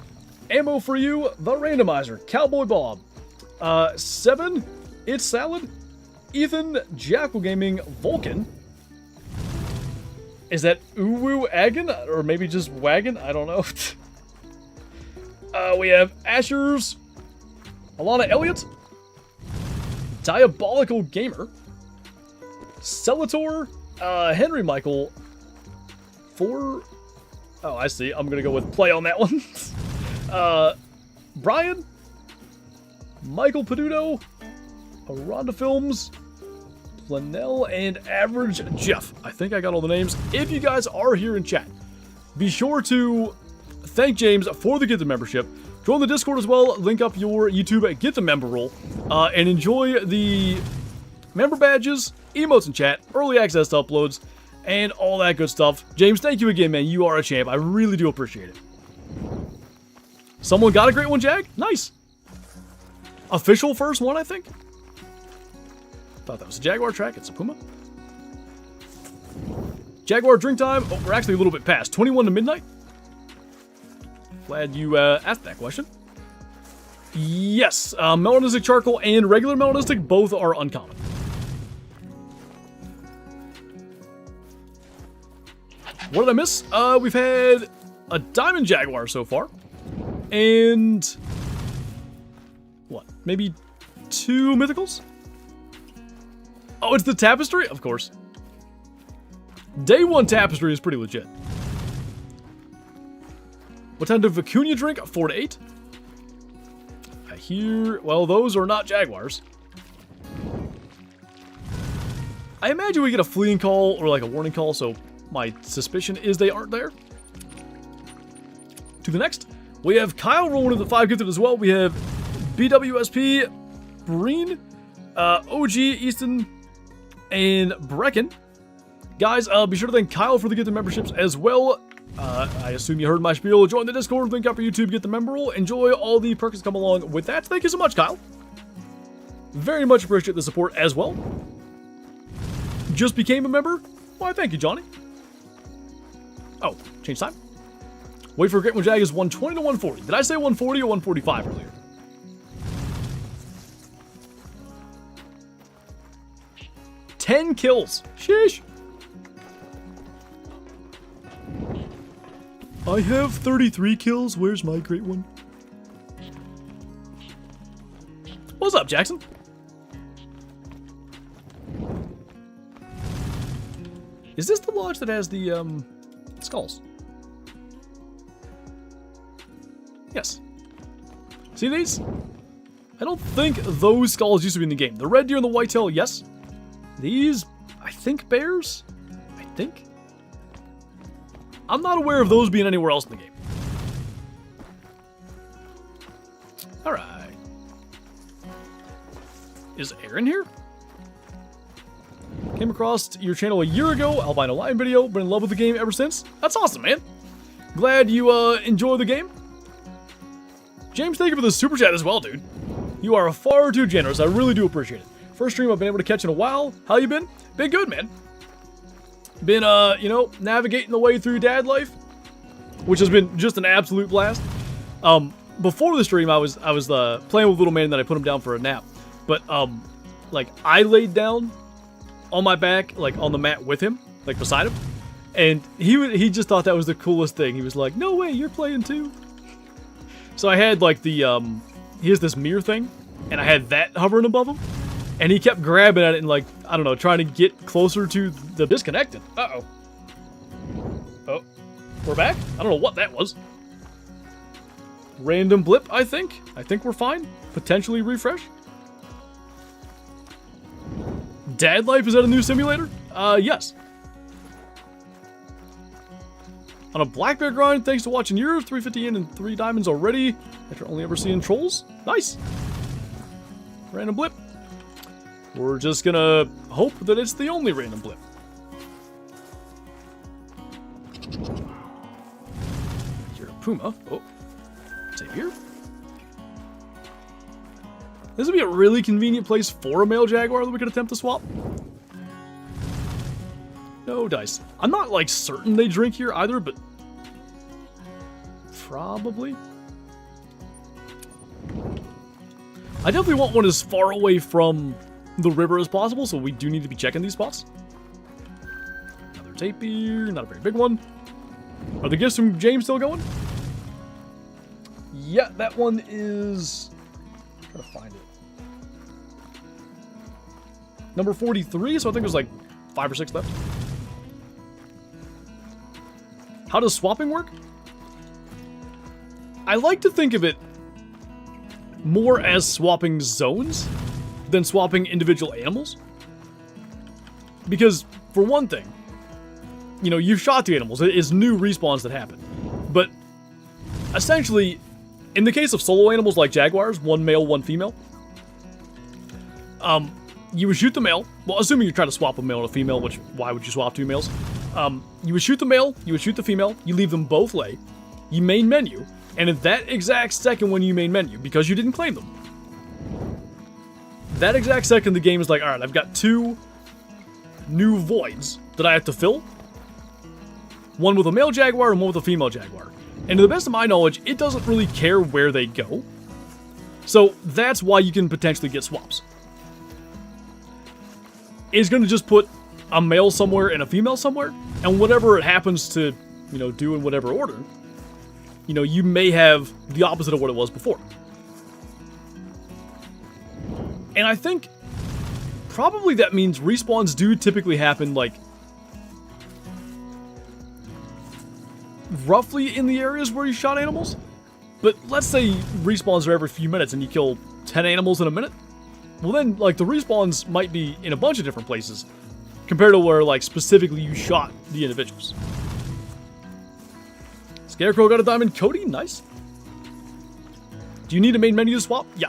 Ammo for You, The Randomizer, Cowboy Bob, 7, It's Salad, Ethan, Jackal Gaming, Vulcan. Is that Uwu Agan? Or maybe just Wagon? I don't know. We have Asher's, Alana Elliott, Diabolical Gamer, Celator, Henry Michael, 4... Oh, I see. I'm going to go with play on that one. Brian, Michael Peduto, Aranda Films, Planell, and Average Jeff. I think I got all the names. If you guys are here in chat, be sure to thank James for the Get the Membership. Join the Discord as well. Link up your YouTube at Get the Member role. And enjoy the member badges, emotes in chat, early access to uploads, and all that good stuff. James, thank you again, man. You are a champ. I really do appreciate it. Someone got a great one, Jag? Nice. Official first one, I think. Thought that was a Jaguar track. It's a Puma. Jaguar drink time. Oh, we're actually a little bit past. 21 to midnight. Glad you asked that question. Yes. Melanistic Charcoal and regular Melanistic both are uncommon. What did I miss? We've had a Diamond Jaguar so far. And... what? Maybe 2 Mythicals? Oh, it's the Tapestry? Of course. Day 1 Tapestry is pretty legit. What time did Vicuña drink? 4 to 8. I hear... well, those are not Jaguars. I imagine we get a fleeing call or like a warning call, so... my suspicion is they aren't there. To the next, we have Kyle rolling in the 5 gifted as well. We have BWSP, Breen, OG, Easton, and Brecken. Guys, be sure to thank Kyle for the gifted memberships as well. I assume you heard my spiel. Join the Discord, link up for YouTube, get the member role. Enjoy all the perks that come along with that. Thank you so much, Kyle. Very much appreciate the support as well. Just became a member? Why, thank you, Johnny. Oh, change time. Wait for a great when Jag is 120 to 140. Did I say 140 or 145 earlier? $10 kills. Sheesh. I have 33 kills. Where's my great one? What's up, Jackson? Is this the lodge that has the, skulls? Yes. See these? I don't think those skulls used to be in the game. The red deer and the whitetail, yes. These, I think bears? I think? I'm not aware of those being anywhere else in the game. Alright. Is Aaron here? Came across your channel a year ago, albino lion video, been in love with the game ever since. That's awesome, man. Glad you enjoy the game. James, thank you for the super chat as well, dude. You are far too generous. I really do appreciate it. First stream I've been able to catch in a while. How you been? Been good, man. Been, you know, navigating the way through dad life, which has been just an absolute blast. Before the stream, I was playing with little man, and then I put him down for a nap. But, like, I laid down on my back, like, on the mat with him, like, beside him. And he just thought that was the coolest thing. He was like, no way, you're playing too. So I had, like, the, he has this mirror thing, and I had that hovering above him. And he kept grabbing at it and, like, I don't know, trying to get closer to the disconnected. Uh-oh. Oh, we're back? I don't know what that was. Random blip, I think. I think we're fine. Potentially refresh. Dad Life, is that a new simulator? Yes. On a black bear grind, thanks to watching yours, 350 in and 3 diamonds already. After only ever seeing trolls. Nice. Random blip. We're just gonna hope that it's the only random blip. You're a puma. Oh. Save here. This would be a really convenient place for a male jaguar that we could attempt to swap. No dice. I'm not, like, certain they drink here either, but probably. I definitely want one as far away from the river as possible, so we do need to be checking these spots. Another tapir, not a very big one. Are the gifts from James still going? Yeah, that one is... I'm trying to find it. Number 43, so I think there's like 5 or 6 left. How does swapping work? I like to think of it more as swapping zones than swapping individual animals. Because, for one thing, you know, you've shot the animals. It is new respawns that happen. But, essentially, in the case of solo animals like jaguars, one male, one female, you would shoot the male. Well, assuming you're trying to swap a male and a female, which, why would you swap 2 males? You would shoot the male, you would shoot the female, you leave them both lay, you main menu, and at that exact second when you main menu, because you didn't claim them, that exact second the game is like, alright, I've got 2 new voids that I have to fill. One with a male jaguar and one with a female jaguar. And to the best of my knowledge, it doesn't really care where they go. So that's why you can potentially get swaps. It's going to just put a male somewhere and a female somewhere, and whatever it happens to, you know, do in whatever order, you know, you may have the opposite of what it was before. And I think probably that means respawns do typically happen, like, roughly in the areas where you shot animals. But let's say respawns are every few minutes and you kill 10 animals in a minute. Well then, like, the respawns might be in a bunch of different places compared to where, like, specifically you shot the individuals. Scarecrow got a diamond. Cody, nice. Do you need a main menu to swap? Yeah.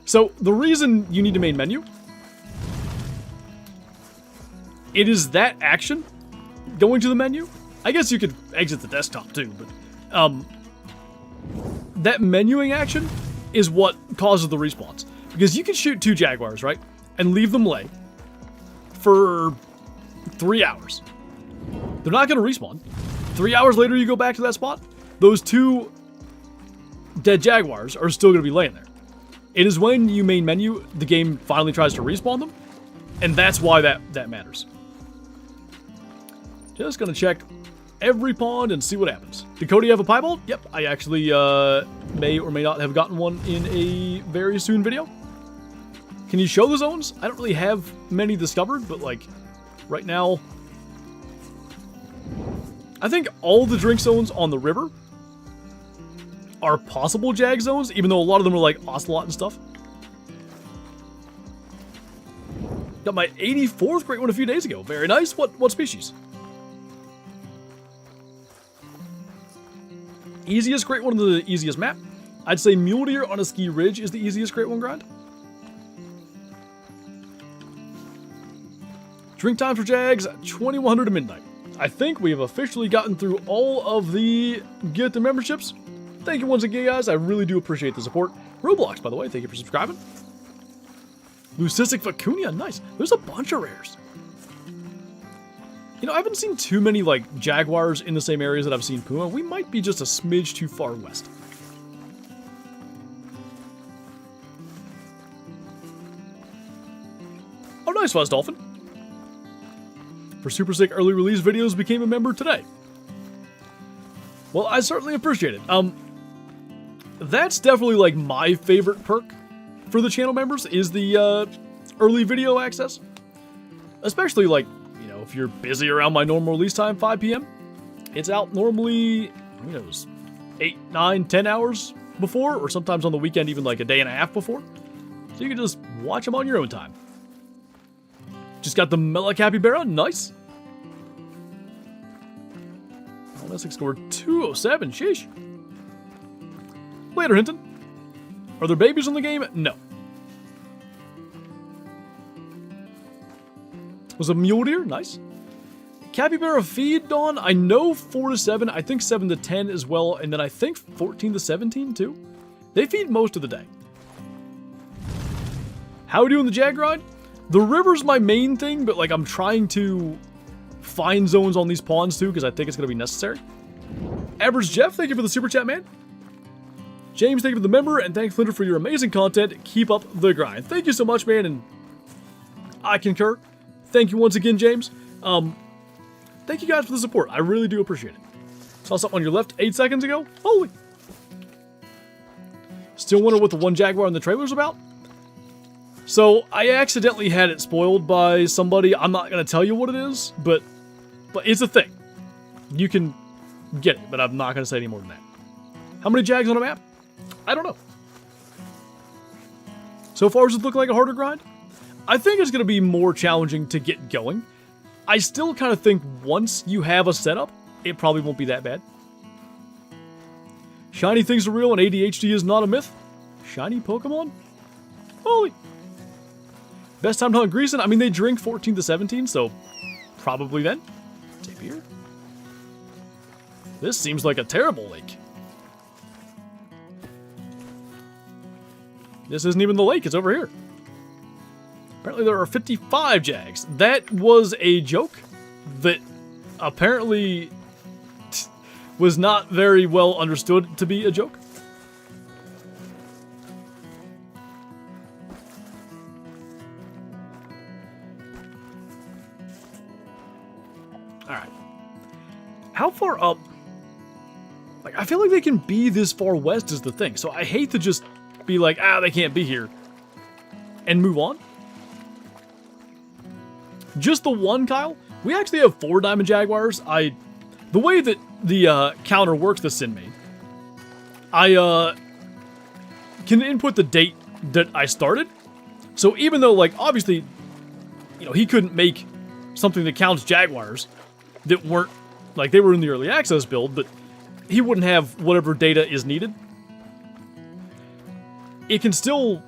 So, the reason you need a main menu, it is that action, going to the menu. I guess you could exit the desktop too, but that menuing action is what causes the respawns. Because you can shoot 2 Jaguars, right? And leave them lay for 3 hours. They're not going to respawn. 3 hours later, you go back to that spot. Those 2 dead Jaguars are still going to be laying there. It is when you main menu, the game finally tries to respawn them. And that's why that matters. Just going to check every pond and see what happens. Did Cody have a piebald? Yep, I actually may or may not have gotten one in a very soon video. Can you show the zones? I don't really have many discovered, but like right now, I think all the drink zones on the river are possible Jag zones, even though a lot of them are like Ocelot and stuff. Got my 84th great one a few days ago. Very nice. What species? Easiest great one of the easiest map. I'd say Mule Deer on a ski ridge is the easiest great one grind. Drink time for Jags, 2100 to midnight. I think we have officially gotten through all of the get the memberships. Thank you once again, guys. I really do appreciate the support. Roblox, by the way, thank you for subscribing. Leucistic Vicuña, nice. There's a bunch of rares. You know, I haven't seen too many, like, Jaguars in the same areas that I've seen Puma. We might be just a smidge too far west. Oh, nice, Fuzz Dolphin. For Super Sick early release videos, became a member today. Well, I certainly appreciate it. That's definitely, like, my favorite perk for the channel members is the, early video access. Especially, like, you know, if you're busy around my normal release time, 5 p.m., it's out normally, who knows, 8, 9, 10 hours before, or sometimes on the weekend even like a day and a half before. So you can just watch them on your own time. Just got the Malek capybara, nice. Malek scored 207, sheesh. Later, Hinton. Are there babies in the game? No. Was a mule deer? Nice. Capybara feed, Dawn? I know 4 to 7. I think 7 to 10 as well. And then I think 14 to 17 too. They feed most of the day. How are we doing the Jag ride? The river's my main thing, but like I'm trying to find zones on these ponds too because I think it's going to be necessary. Average Jeff, thank you for the super chat, man. James, thank you for the member, and thanks, Flinter, for your amazing content. Keep up the grind. Thank you so much, man, and I concur. Thank you once again, James. Thank you guys for the support. I really do appreciate it. Saw something on your left 8 seconds ago. Holy. Still wonder what the one Jaguar in the trailer's about? So, I accidentally had it spoiled by somebody. I'm not going to tell you what it is, but it's a thing. You can get it, but I'm not going to say any more than that. How many Jags on a map? I don't know. So far, does it look like a harder grind? I think it's going to be more challenging to get going. I still kind of think once you have a setup, it probably won't be that bad. Shiny things are real and ADHD is not a myth. Shiny Pokemon? Holy. Best time to hunt Greason? I mean, they drink 14 to 17, so probably then. JaxyBeard. This seems like a terrible lake. This isn't even the lake, it's over here. Apparently there are 55 Jags. That was a joke that apparently was not very well understood to be a joke. Alright. How far up? Like, I feel like they can be this far west is the thing. So I hate to just be like, they can't be here. And move on. Just the one, Kyle? We actually have 4 Diamond Jaguars. The way that the counter works, the Sin Maid, I can input the date that I started. So even though, like, obviously, you know, he couldn't make something that counts Jaguars that weren't, like, they were in the early access build, but he wouldn't have whatever data is needed. It can still,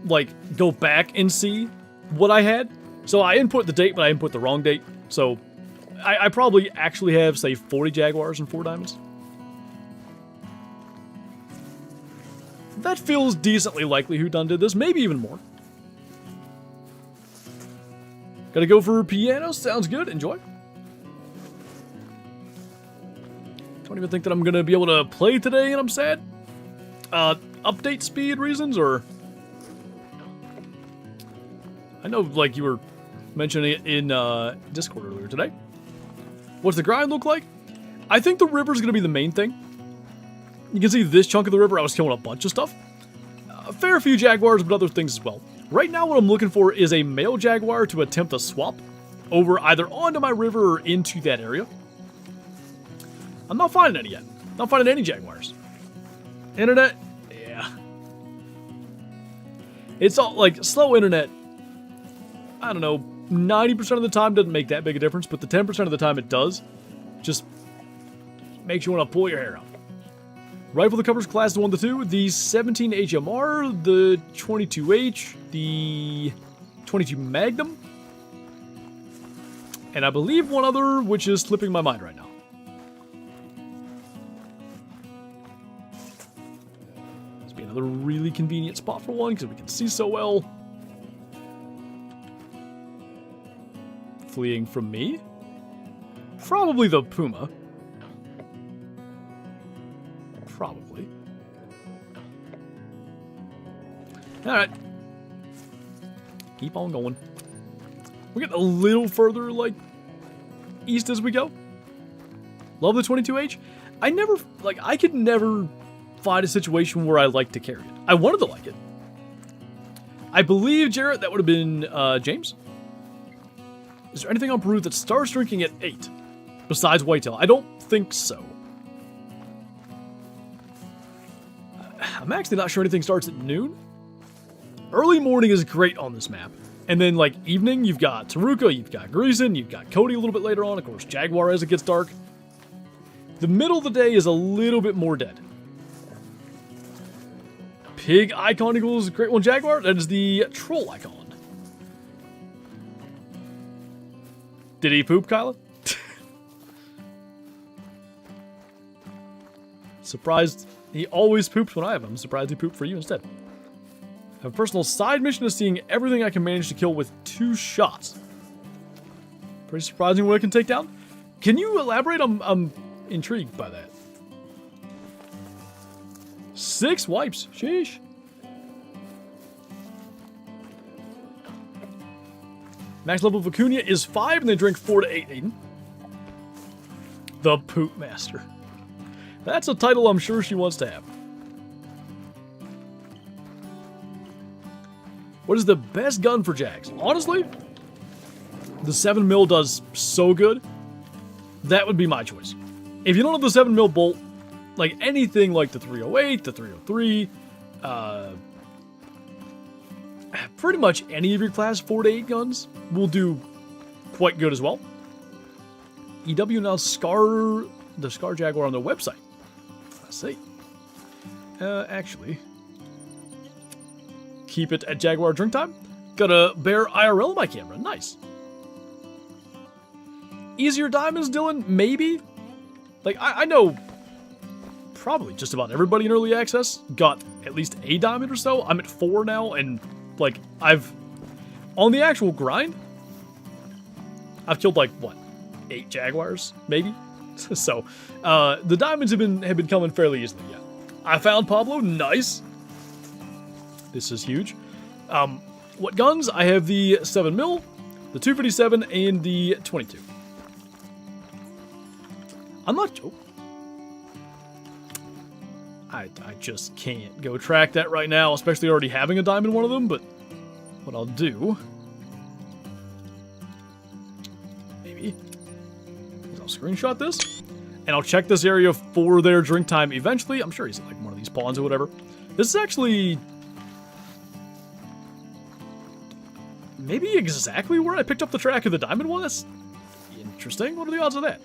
like, go back and see what I had. So I input the date, but I input the wrong date. So I probably actually have, say, 40 Jaguars and 4 diamonds. That feels decently likely who done did this, maybe even more. Gotta go for piano, sounds good, enjoy. Don't even think that I'm gonna be able to play today and I'm sad. Update speed reasons, or... I know, like, you were mentioning it in Discord earlier today. What's the grind look like? I think the river's gonna be the main thing. You can see this chunk of the river, I was killing a bunch of stuff. A fair few Jaguars, but other things as well. Right now, what I'm looking for is a male Jaguar to attempt a swap over either onto my river or into that area. I'm not finding any yet. Not finding any Jaguars. Internet? Yeah. It's all, like, slow internet. I don't know, 90% of the time doesn't make that big a difference, but the 10% of the time it does. Just makes you want to pull your hair out. Rifle that covers class 1 to 2, the 17 HMR, the 22H, the 22 Magnum, and I believe one other, which is slipping my mind right now. This be another really convenient spot for one, because we can see so well. Fleeing from me? Probably the Puma. Probably. Alright. Keep on going. We get a little further, like, east as we go. Love the 22H. I could never find a situation where I like to carry it. I wanted to like it. I believe, Jarrett, that would have been, James. Is there anything on Peru that starts drinking at 8? Besides whitetail? I don't think so. I'm actually not sure anything starts at noon. Early morning is great on this map. And then, like, evening, you've got Taruka, you've got Greason, you've got Cody a little bit later on, of course, Jaguar as it gets dark. The middle of the day is a little bit more dead. Pig icon equals Great One Jaguar. That is the troll icon. Did he poop, Kyla? Surprised he always poops when I have him. Surprised he pooped for you instead. I have a personal side mission of seeing everything I can manage to kill with 2 shots. Pretty surprising what I can take down. Can you elaborate? I'm intrigued by that. 6 wipes. Sheesh. Max level of Acuna is 5, and they drink 4 to 8, Aiden. The Poop Master. That's a title I'm sure she wants to have. What is the best gun for Jags? Honestly, the 7mm does so good. That would be my choice. If you don't have the 7mm bolt, like anything like the 308, the 303, pretty much any of your class 4 to 8 guns will do quite good as well. EW now the Scar Jaguar on their website. Let's see. Actually, keep it at Jaguar drink time. Got a Bear IRL on my camera. Nice. Easier diamonds, Dylan? Maybe. Like, I know probably just about everybody in early access got at least a diamond or so. I'm at 4 now, and, like, on the actual grind, I've killed, like, what, 8 Jaguars, maybe? So, the diamonds have been coming fairly easily, yeah. I found Pablo. Nice. This is huge. What guns? I have the 7mm, the 257, and the 22. I'm not... Oh. I just can't go track that right now, especially already having a diamond in one of them, but what I'll do... maybe... is I'll screenshot this, and I'll check this area for their drink time eventually. I'm sure he's in, like, one of these pawns or whatever. This is actually... maybe exactly where I picked up the track of the diamond one? That's interesting. What are the odds of that?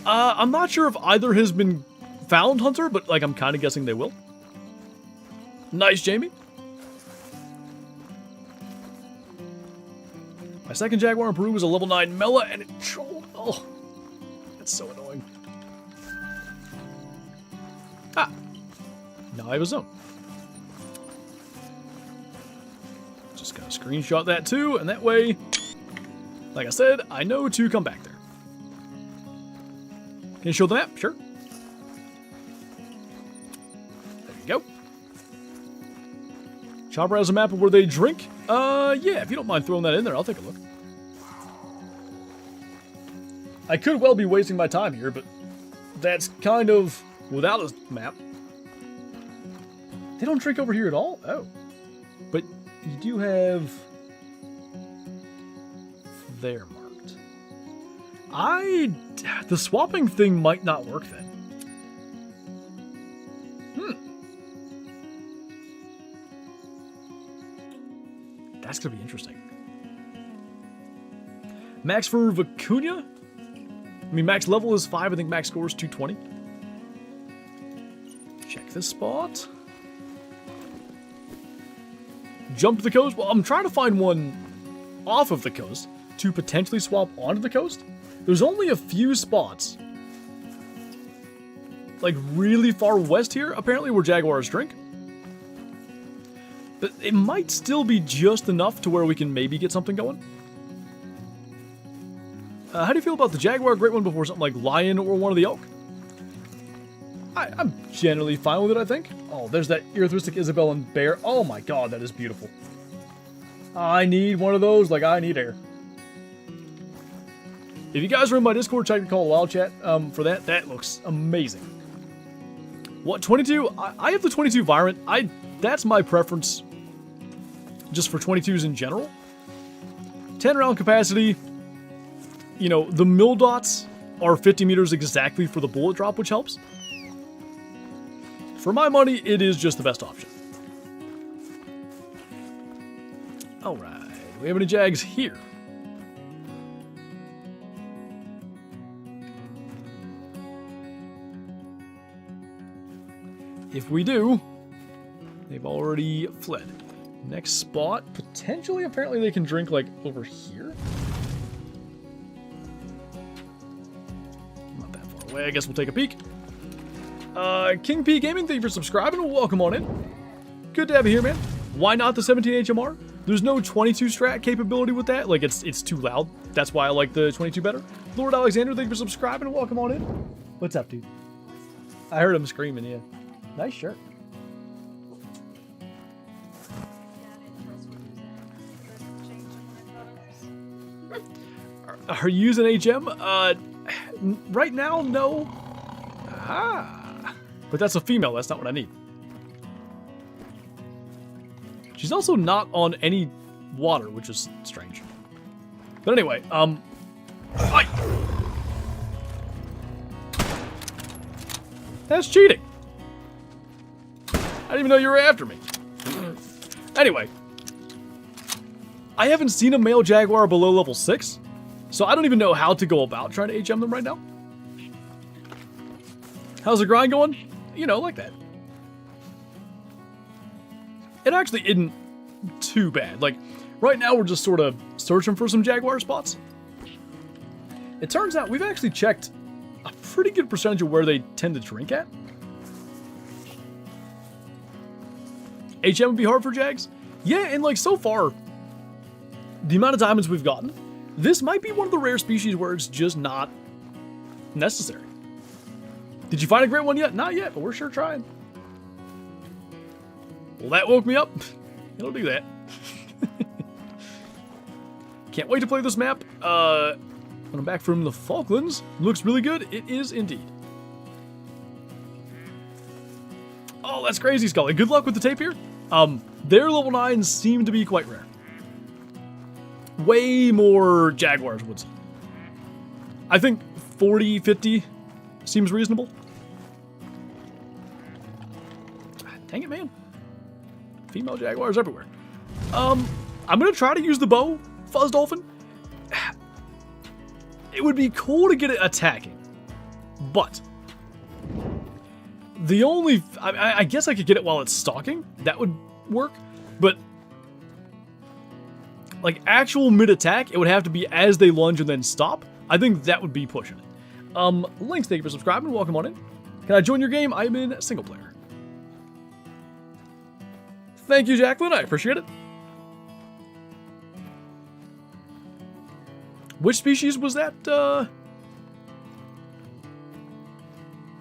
I'm not sure if either has been found, Hunter, but, like, I'm kind of guessing they will. Nice, Jamie. My second Jaguar in Peru was a level 9 Mela, and it trolled. Oh, that's so annoying. Ah, now I have a zone. Just gonna screenshot that too, and that way, like I said, I know to come back there. Can you show the map? Sure. There you go. Chopper has a map of where they drink. Yeah, if you don't mind throwing that in there, I'll take a look. I could well be wasting my time here, but that's kind of without a map. They don't drink over here at all? Oh. But you do have there marked. The swapping thing might not work then. That's gonna be interesting. Max for Vicuña? I mean, max level is 5. I think max score is 220. Check this spot. Jump to the coast. Well, I'm trying to find one off of the coast to potentially swap onto the coast. There's only a few spots, like really far west here, apparently, where Jaguars drink. But it might still be just enough to where we can maybe get something going. How do you feel about the Jaguar? Great one before something like Lion or one of the Elk. I'm generally fine with it, I think. Oh, there's that Earthristic Isabel and Bear. Oh my god, that is beautiful. I need one of those like I need air. If you guys are in my Discord, check the Call Wild Chat for that. That looks amazing. What, 22? I have the 22 Virant. That's my preference just for 22s in general. 10 round capacity. You know, the mill dots are 50 meters exactly for the bullet drop, which helps. For my money, it is just the best option. Alright, do we have any Jags here? If we do, they've already fled. Next spot, potentially, apparently they can drink, like, over here. Not that far away, I guess we'll take a peek. King P Gaming, thank you for subscribing. Welcome on in. Good to have you here, man. Why not the 17 HMR? There's no 22 strat capability with that. Like, it's too loud. That's why I like the 22 better. Lord Alexander, thank you for subscribing. Welcome on in. What's up, dude? I heard him screaming, yeah. Nice shirt. Are you using HM? Right now, no. Ah. But that's a female, that's not what I need. She's also not on any water, which is strange. But anyway, that's cheating. I didn't even know you were after me. Anyway, I haven't seen a male Jaguar below level 6, so I don't even know how to go about trying to HM them right now. How's the grind going? You know, like that. It actually isn't too bad. Like, right now we're just sort of searching for some Jaguar spots. It turns out we've actually checked a pretty good percentage of where they tend to drink at. HM would be hard for Jags? Yeah, and like so far, the amount of diamonds we've gotten, this might be one of the rare species where it's just not necessary. Did you find a great one yet? Not yet, but we're sure trying. Well, that woke me up. It'll do that. Can't wait to play this map. When I'm back from the Falklands, looks really good. It is indeed. Oh, that's crazy, Scully. Good luck with the tape here. Their level 9s seem to be quite rare. Way more Jaguars would. I think 40, 50 seems reasonable. Dang it, man. Female Jaguars everywhere. I'm gonna try to use the bow, Fuzz Dolphin. It would be cool to get it attacking, but the only... I guess I could get it while it's stalking. That would work, but like actual mid-attack, it would have to be as they lunge and then stop. I think that would be pushing it. Links, thank you for subscribing. Welcome on in. Can I join your game? I'm in single player. Thank you, Jacqueline. I appreciate it. Which species was that?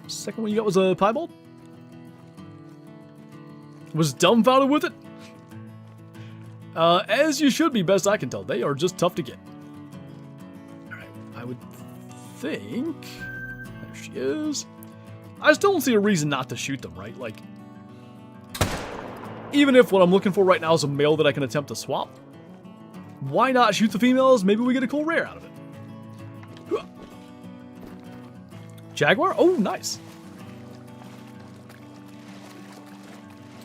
Second one you got was a piebald? Was dumbfounded with it? As you should be, best I can tell. They are just tough to get. Alright, I would think... There she is. I still don't see a reason not to shoot them, right? Like, even if what I'm looking for right now is a male that I can attempt to swap, why not shoot the females? Maybe we get a cool rare out of it. Jaguar? Oh, nice.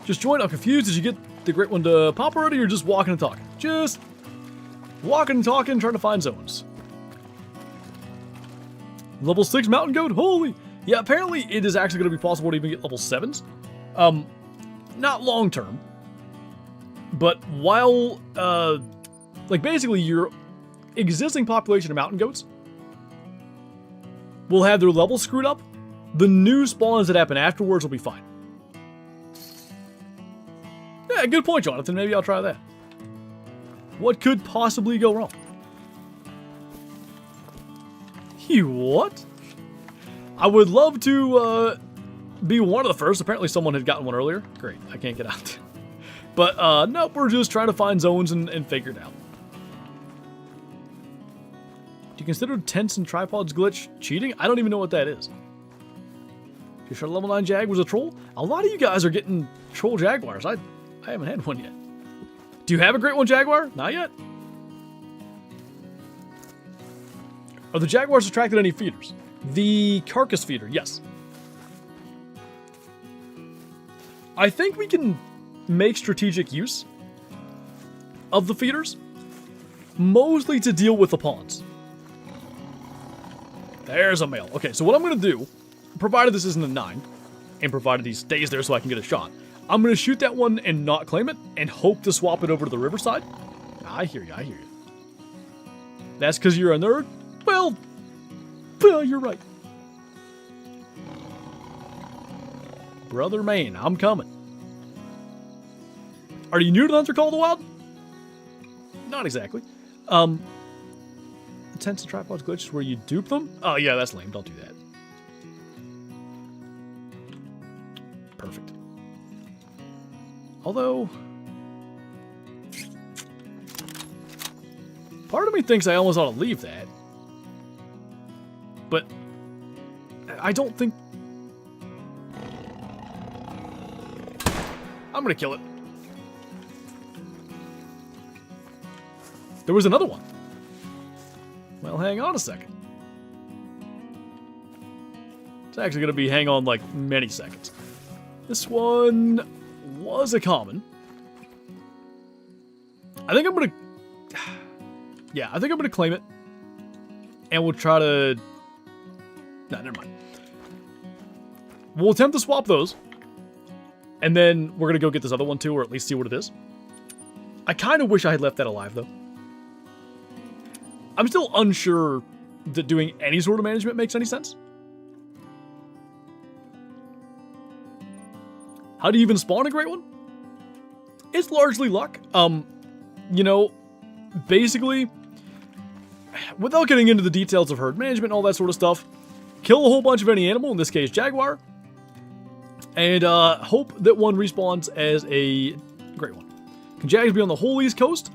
Just joined. I'm confused. Did you get the great one to pop already, or just walking and talking? Just walking and talking, trying to find zones. Level 6 mountain goat? Holy! Yeah, apparently it is actually going to be possible to even get level 7s. Not long term. But while, like basically your existing population of mountain goats will have their levels screwed up, the new spawns that happen afterwards will be fine. Yeah, good point, Jonathan. Maybe I'll try that. What could possibly go wrong? You what? I would love to be one of the first. Apparently someone had gotten one earlier. Great, I can't get out. But nope, we're just trying to find zones and figure it out. Do you consider tents and tripods glitch cheating? I don't even know what that is. You sure level 9 Jag was a troll? A lot of you guys are getting troll Jaguars. I haven't had one yet. Do you have a great one, Jaguar? Not yet. Are the Jaguars attracted to any feeders? The carcass feeder, yes. I think we can make strategic use of the feeders, mostly to deal with the pawns. There's a male. Okay, so what I'm going to do, provided this isn't a 9, and provided he stays there so I can get a shot, I'm going to shoot that one and not claim it, and hope to swap it over to the riverside. I hear you, I hear you. That's because you're a nerd? Well, you're right. Brother Maine, I'm coming. Are you new to the Hunter Call of the Wild? Not exactly. Tents and tripods glitches where you dupe them? Oh yeah, that's lame. Don't do that. Perfect. Although, part of me thinks I almost ought to leave that. But I don't think... I'm gonna kill it. There was another one. Well, hang on a second. It's actually going to be hang on like many seconds. This one was a common. I think I'm going to... Yeah, I think I'm going to claim it. And we'll try to... No, never mind. We'll attempt to swap those. And then we're going to go get this other one too, or at least see what it is. I kind of wish I had left that alive, though. I'm still unsure that doing any sort of management makes any sense. How do you even spawn a great one? It's largely luck. You know, basically, without getting into the details of herd management and all that sort of stuff, kill a whole bunch of any animal, in this case Jaguar, and hope that one respawns as a great one. Can Jags be on the whole East Coast?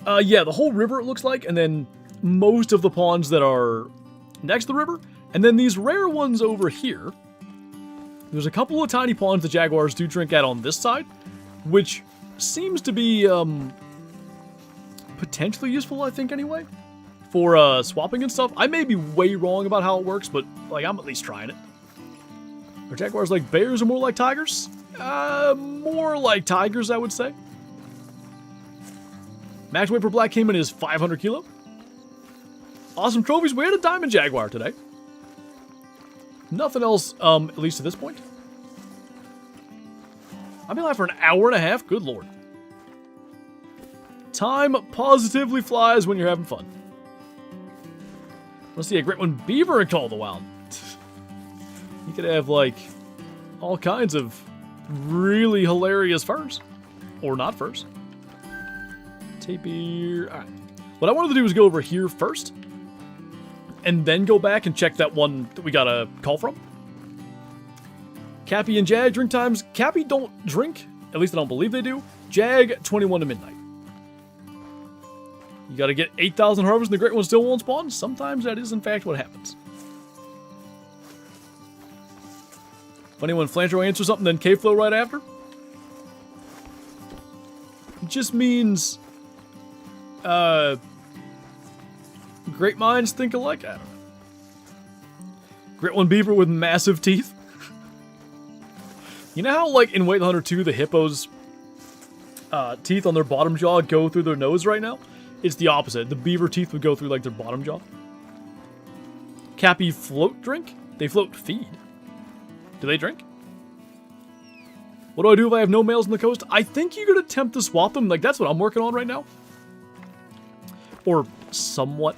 Yeah, the whole river it looks like, and then most of the ponds that are next to the river, and then these rare ones over here. There's a couple of tiny ponds the Jaguars do drink at on this side, which seems to be potentially useful, I think, anyway, for swapping and stuff. I may be way wrong about how it works, but like I'm at least trying it. Are Jaguars like bears or more like tigers? More like tigers, I would say. Max weight for Black Cayman is 500 kilo. Awesome trophies. We had a diamond Jaguar today. Nothing else, at least at this point. I've been live for an hour and a half. Good lord. Time positively flies when you're having fun. Let's see a great one beaver in Call of the Wild. You could have, like, all kinds of really hilarious furs. Or not furs. Tapir. Alright. What I wanted to do was go over here first. And then go back and check that one that we got a call from. Cappy and Jag drink times. Cappy don't drink. At least I don't believe they do. Jag, 21 to midnight. You gotta get 8,000 harvests and the great one still won't spawn. Sometimes that is in fact what happens. Funny when Flinter answers something then K-Flow right after. It just means great minds think alike. I don't know. Great one beaver with massive teeth. You know how, like, in Weight Hunter 2, the hippos' teeth on their bottom jaw go through their nose right now? It's the opposite. The beaver teeth would go through, like, their bottom jaw. Cappy float drink? They float feed. Do they drink? What do I do if I have no males on the coast? I think you could attempt to swap them. Like, that's what I'm working on right now. Or somewhat.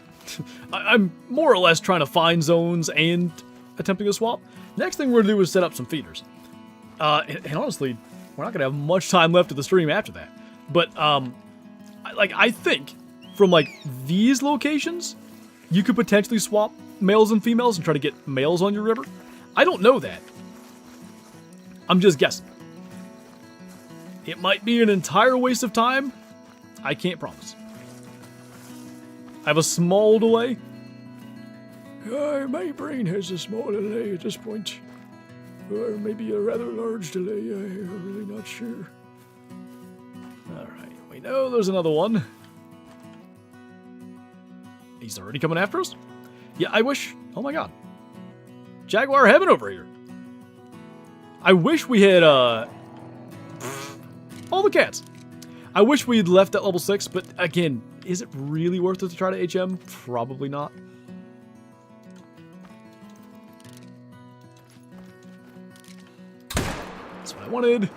I'm more or less trying to find zones and attempting to swap. Next thing we're going to do is set up some feeders. And honestly, we're not going to have much time left of the stream after that. But, I think from, like, these locations, you could potentially swap males and females and try to get males on your river. I don't know that. I'm just guessing. It might be an entire waste of time. I can't promise. I have a small delay. My brain has a small delay at this point. Or maybe a rather large delay. I'm really not sure. Alright, we know there's another one. He's already coming after us? Yeah, I wish... Oh my god. Jaguar heaven over here. I wish we had, all the cats. I wish we had left at level 6, but again, is it really worth it to try to HM? Probably not. That's what I wanted.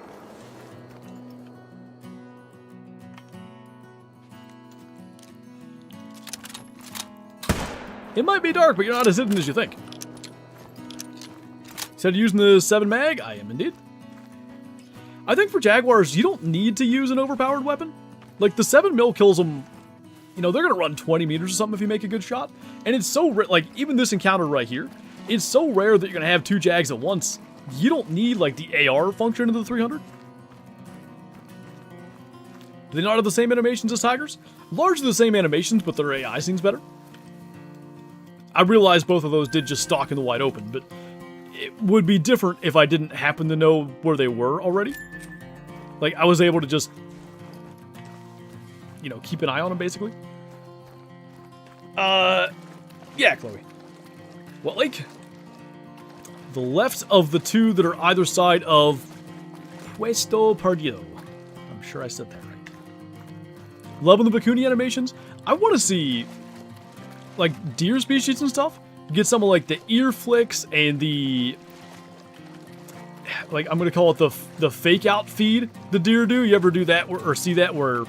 It might be dark, but you're not as hidden as you think. Instead of using the 7 mag, I am indeed. I think for Jaguars, you don't need to use an overpowered weapon. Like, the 7 mil kills them, you know, they're going to run 20 meters or something if you make a good shot. And it's so rare, like, even this encounter right here, it's so rare that you're going to have 2 Jags at once. You don't need, like, the AR function of the 300. Do they not have the same animations as Tigers? Largely the same animations, but their AI seems better. I realize both of those did just stalk in the wide open, but it would be different if I didn't happen to know where they were already. Like, I was able to just, you know, keep an eye on them, basically. Yeah, Chloe. What lake? The left of the 2 that are either side of Puesto Perdido. I'm sure I said that right. Loving the Bikuni animations. I want to see, like, deer species and stuff. Get some of, like, the ear flicks and the, like, I'm going to call it the fake out feed the deer do. You ever do that or see that where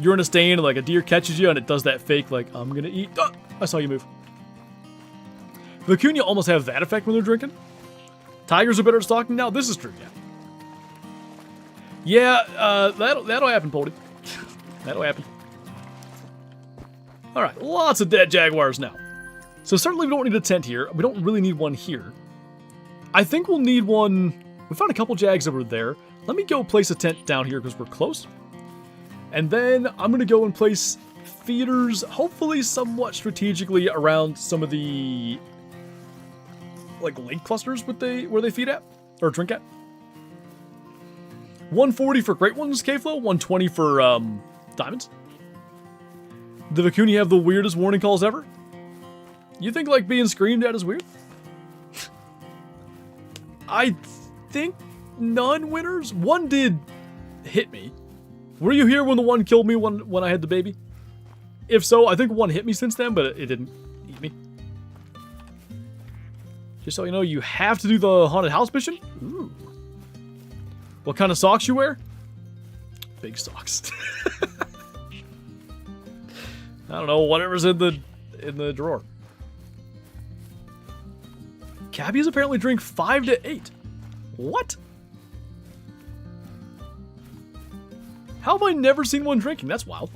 you're in a stand and, like, a deer catches you and it does that fake, like, I'm going to eat. Oh, I saw you move. Vicuña almost have that effect when they're drinking. Tigers are better at stalking now. This is true, yeah. Yeah, that'll happen, Poldy. That'll happen. Alright, lots of dead Jaguars now. So certainly we don't need a tent here. We don't really need one here. I think we'll need one... We found a couple Jags over there. Let me go place a tent down here because we're close. And then I'm going to go and place feeders, hopefully somewhat strategically around some of the, like, lake clusters where they feed at, or drink at. 140 for great ones, K-Flow. 120 for diamonds. The Vicuña have the weirdest warning calls ever. You think, like, being screamed at is weird? I think none winners. One did hit me. Were you here when the one killed me when I had the baby? If so, I think one hit me since then, but it didn't eat me. Just so you know, you have to do the haunted house mission. Ooh. What kind of socks you wear? Big socks. I don't know, whatever's in the drawer. Cabbies apparently drink 5 to 8. What? How have I never seen one drinking? That's wild.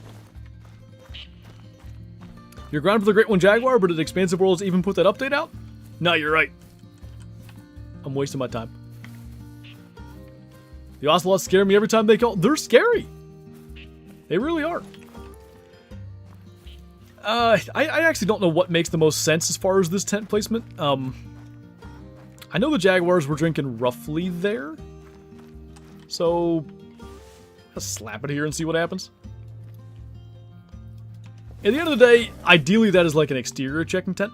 You're grounded for the Great One Jaguar, but did Expansive Worlds even put that update out? No, you're right. I'm wasting my time. The Ocelots scare me every time they call. They're scary. They really are. I actually don't know what makes the most sense as far as this tent placement. I know the Jaguars were drinking roughly there. So, let's slap it here and see what happens. At the end of the day, ideally that is like an exterior checking tent.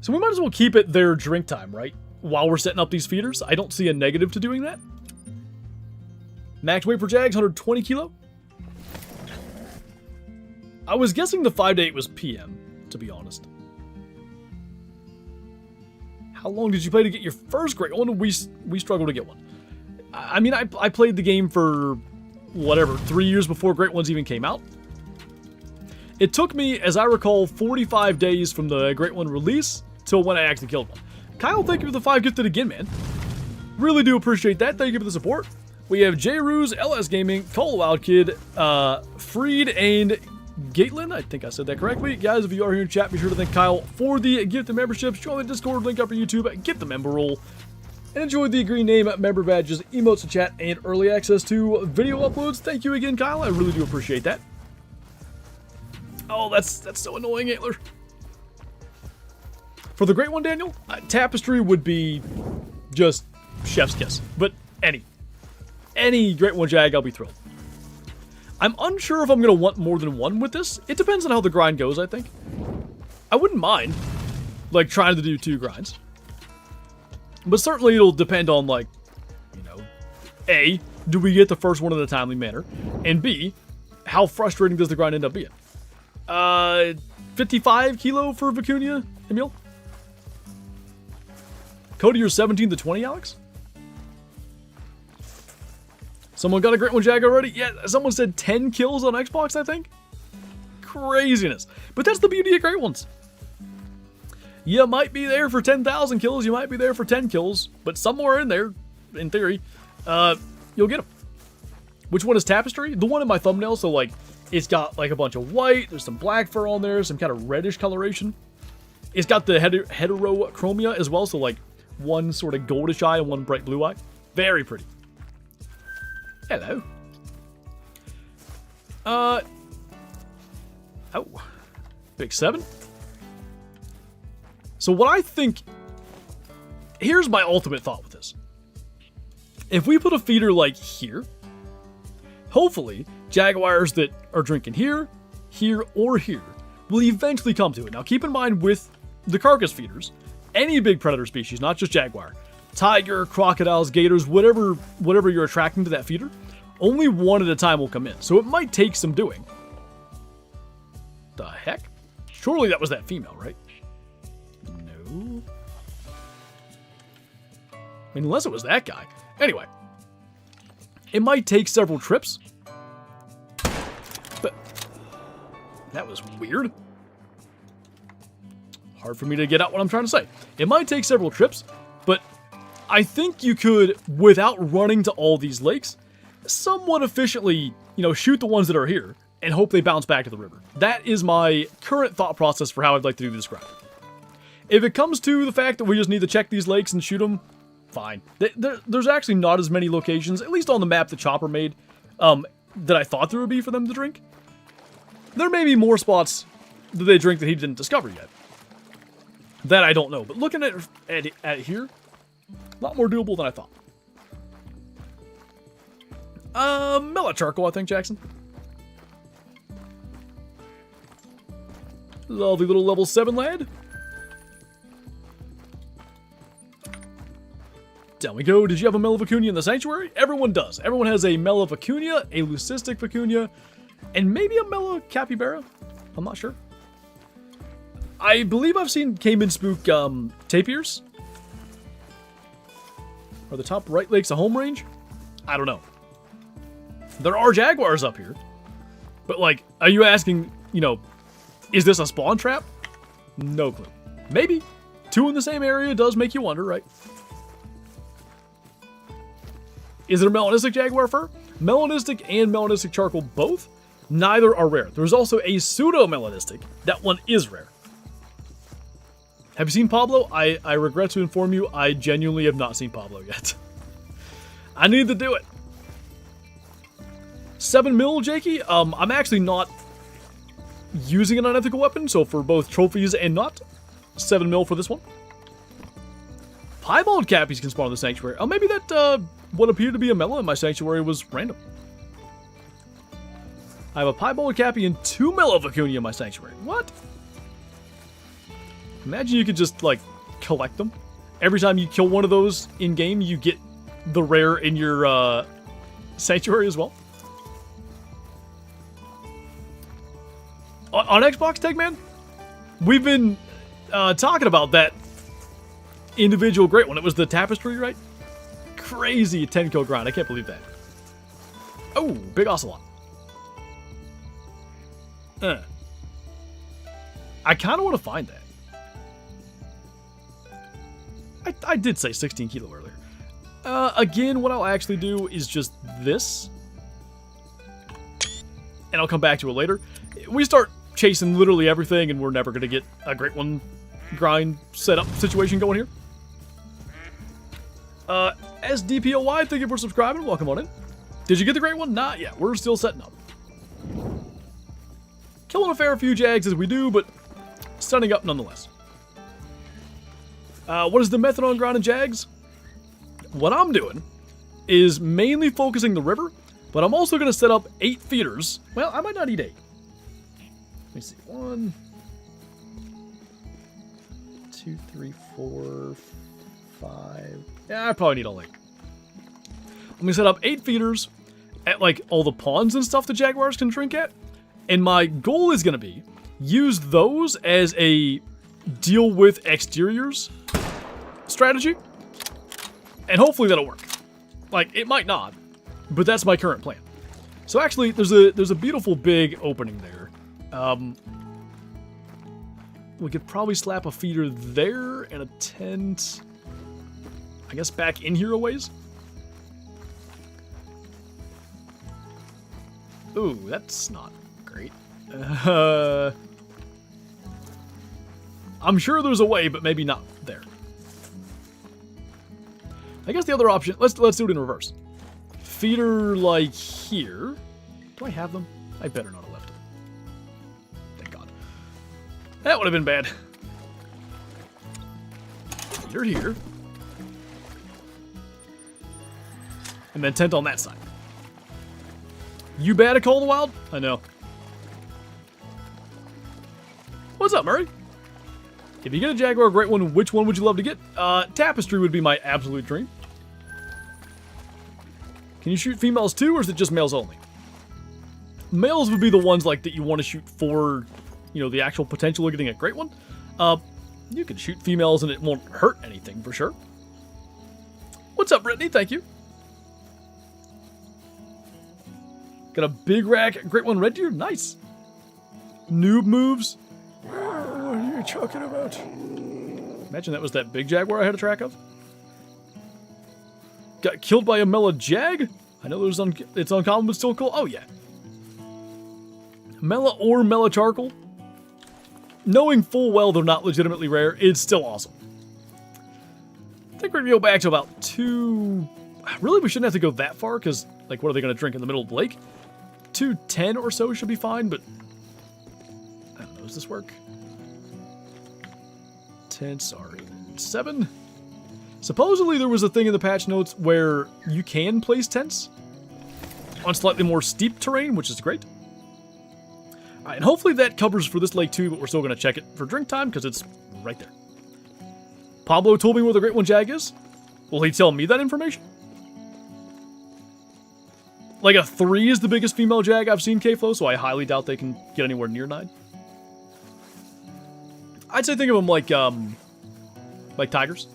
So we might as well keep it their drink time, right? While we're setting up these feeders. I don't see a negative to doing that. Max weight for Jags, 120 kilo. I was guessing the 5 to 8 was PM, to be honest. How long did you play to get your first Great One? We struggled to get one. I mean, I played the game for, whatever, 3 years before Great Ones even came out. It took me, as I recall, 45 days from the Great One release till when I actually killed one. Kyle, thank you for the 5 gifted again, man. Really do appreciate that. Thank you for the support. We have J. Ruse, LS Gaming, Cole Wild Kid, Freed, and Gatelin. I think I said that correctly. Guys, if you are here in chat, be sure to thank Kyle for the gifted memberships. Join the Discord, link up on YouTube, get the member role, and enjoy the green name, member badges, emotes to chat, and early access to video uploads. Thank you again, Kyle. I really do appreciate that. Oh, that's so annoying, Antler. For the Great One, Daniel, Tapestry would be just chef's kiss. But any Great One Jag, I'll be thrilled. I'm unsure if I'm going to want more than one with this. It depends on how the grind goes, I think. I wouldn't mind, like, trying to do 2 grinds. But certainly it'll depend on, like, you know, A, do we get the first one in a timely manner? And B, how frustrating does the grind end up being? 55 kilo for Vicuña, Emil? Cody, you're 17 to 20, Alex? Someone got a Great One Jag already? Yeah, someone said 10 kills on Xbox, I think? Craziness. But that's the beauty of Great Ones. You might be there for 10,000 kills, you might be there for 10 kills, but somewhere in there, in theory, you'll get them. Which one is Tapestry? The one in my thumbnail, so like, it's got like a bunch of white, there's some black fur on there, some kind of reddish coloration. It's got the heterochromia as well, so like one sort of goldish eye and one bright blue eye. Very pretty. Hello. Oh. Big 7. So what I think, here's my ultimate thought with this. If we put a feeder like here, hopefully Jaguars that are drinking here, here, or here will eventually come to it. Now keep in mind with the carcass feeders, any big predator species, not just Jaguar, tiger, crocodiles, gators, whatever you're attracting to that feeder, only one at a time will come in. So it might take some doing. The heck? Surely that was that female, right? No. I mean, unless it was that guy. Anyway. It might take several trips. But that was weird. Hard for me to get out what I'm trying to say. It might take several trips, but I think you could, without running to all these lakes, somewhat efficiently, you know, shoot the ones that are here and hope they bounce back to the river. That is my current thought process for how I'd like to do this grind. If it comes to the fact that we just need to check these lakes and shoot them, fine. There's actually not as many locations, at least on the map that Chopper made, that I thought there would be for them to drink. There may be more spots that they drink that he didn't discover yet. That I don't know, but looking at it here, a lot more doable than I thought. Mellow charcoal, I think, Jackson. Lovely little level 7 lad. Down we go. Did you have a Mellow Vicuña in the Sanctuary? Everyone does. Everyone has a Mellow Vicuña, a Leucistic Vicuña, and maybe a Mellow Capybara. I'm not sure. I believe I've seen Cayman spook tapirs. Are the top right lakes a home range? I don't know. There are Jaguars up here. But like, are you asking, you know, Is this a spawn trap? No clue. Maybe. 2 in the same area does make you wonder, right? Is it a melanistic jaguar fur? Melanistic and melanistic charcoal both? Neither are rare. There's also a pseudo-melanistic. That one is rare. Have you seen Pablo? I regret to inform you, I genuinely have not seen Pablo yet. I need to do it. 7 mil, Jakey? I'm actually not using an unethical weapon, so for both trophies and not, 7 mil for this one. Piebald cappies can spawn in the sanctuary. Oh, maybe that, what appeared to be a mela in my sanctuary was random. I have a piebald cappy and 2 mela vicuña in my sanctuary. What? Imagine you could just, like, collect them. Every time you kill one of those in-game, you get the rare in your, sanctuary as well. On Xbox, Tegman, we've been, talking about that individual great one. It was the tapestry, right? Crazy 10-kill grind. I can't believe that. Oh, big ocelot. I kind of want to find that. I did say 16 kilo earlier. Again, what I'll actually do is just this. And I'll come back to it later. We start chasing literally everything, and we're never going to get a great one grind setup situation going here. SDPOY, thank you for subscribing. Welcome on in. Did you get the great one? Not yet. We're still setting up. Killing a fair few jags as we do, but stunning up nonetheless. What is the method on grinding jags? What I'm doing is mainly focusing the river, but I'm also going to set up 8 feeders. Well, I might not need 8. Let me see. 1, 2, 3, 4, 5. Yeah, I probably need all 8. I'm going to set up 8 feeders at, like, all the ponds and stuff the jaguars can drink at. And my goal is going to be use those as a deal with exteriors strategy. And hopefully that'll work. Like, it might not, but that's my current plan. So actually, there's a beautiful big opening there. We could probably slap a feeder there and a tent, I guess, back in here a ways. Ooh, that's not great. I'm sure there's a way, but maybe not there. I guess the other option, let's do it in reverse. Feeder like here. Do I have them? I better not have left them. Thank God. That would have been bad. Feeder here. And then tent on that side. You bad at Call of the Wild? I know. What's up, Murray? If you get a Jaguar great one, which one would you love to get? Tapestry would be my absolute dream. Can you shoot females too, or is it just males only? Males would be the ones like that you want to shoot for, you know, the actual potential of getting a great one. You can shoot females and it won't hurt anything for sure. What's up, Brittany? Thank you. Got a big rack, great one, red deer. Nice. Noob moves. What are you talking about? Imagine that was that big jaguar I had a track of. Got killed by a Mela Jag? I know it's uncommon, but still cool. Oh, yeah. Mela or Mela Charcoal. Knowing full well they're not legitimately rare, it's still awesome. I think we're going to go back to about 2... Really, we shouldn't have to go that far, because, like, what are they going to drink in the middle of the lake? 210 or so should be fine, but... I don't know, does this work? Tents are 7. Supposedly there was a thing in the patch notes where you can place tents on slightly more steep terrain, which is great. Alright, and hopefully that covers for this lake too, but we're still going to check it for drink time because it's right there. Pablo told me where the Great One Jag is. Will he tell me that information? Like a 3 is the biggest female jag I've seen, K-Flow, so I highly doubt they can get anywhere near 9. I'd say think of them like tigers.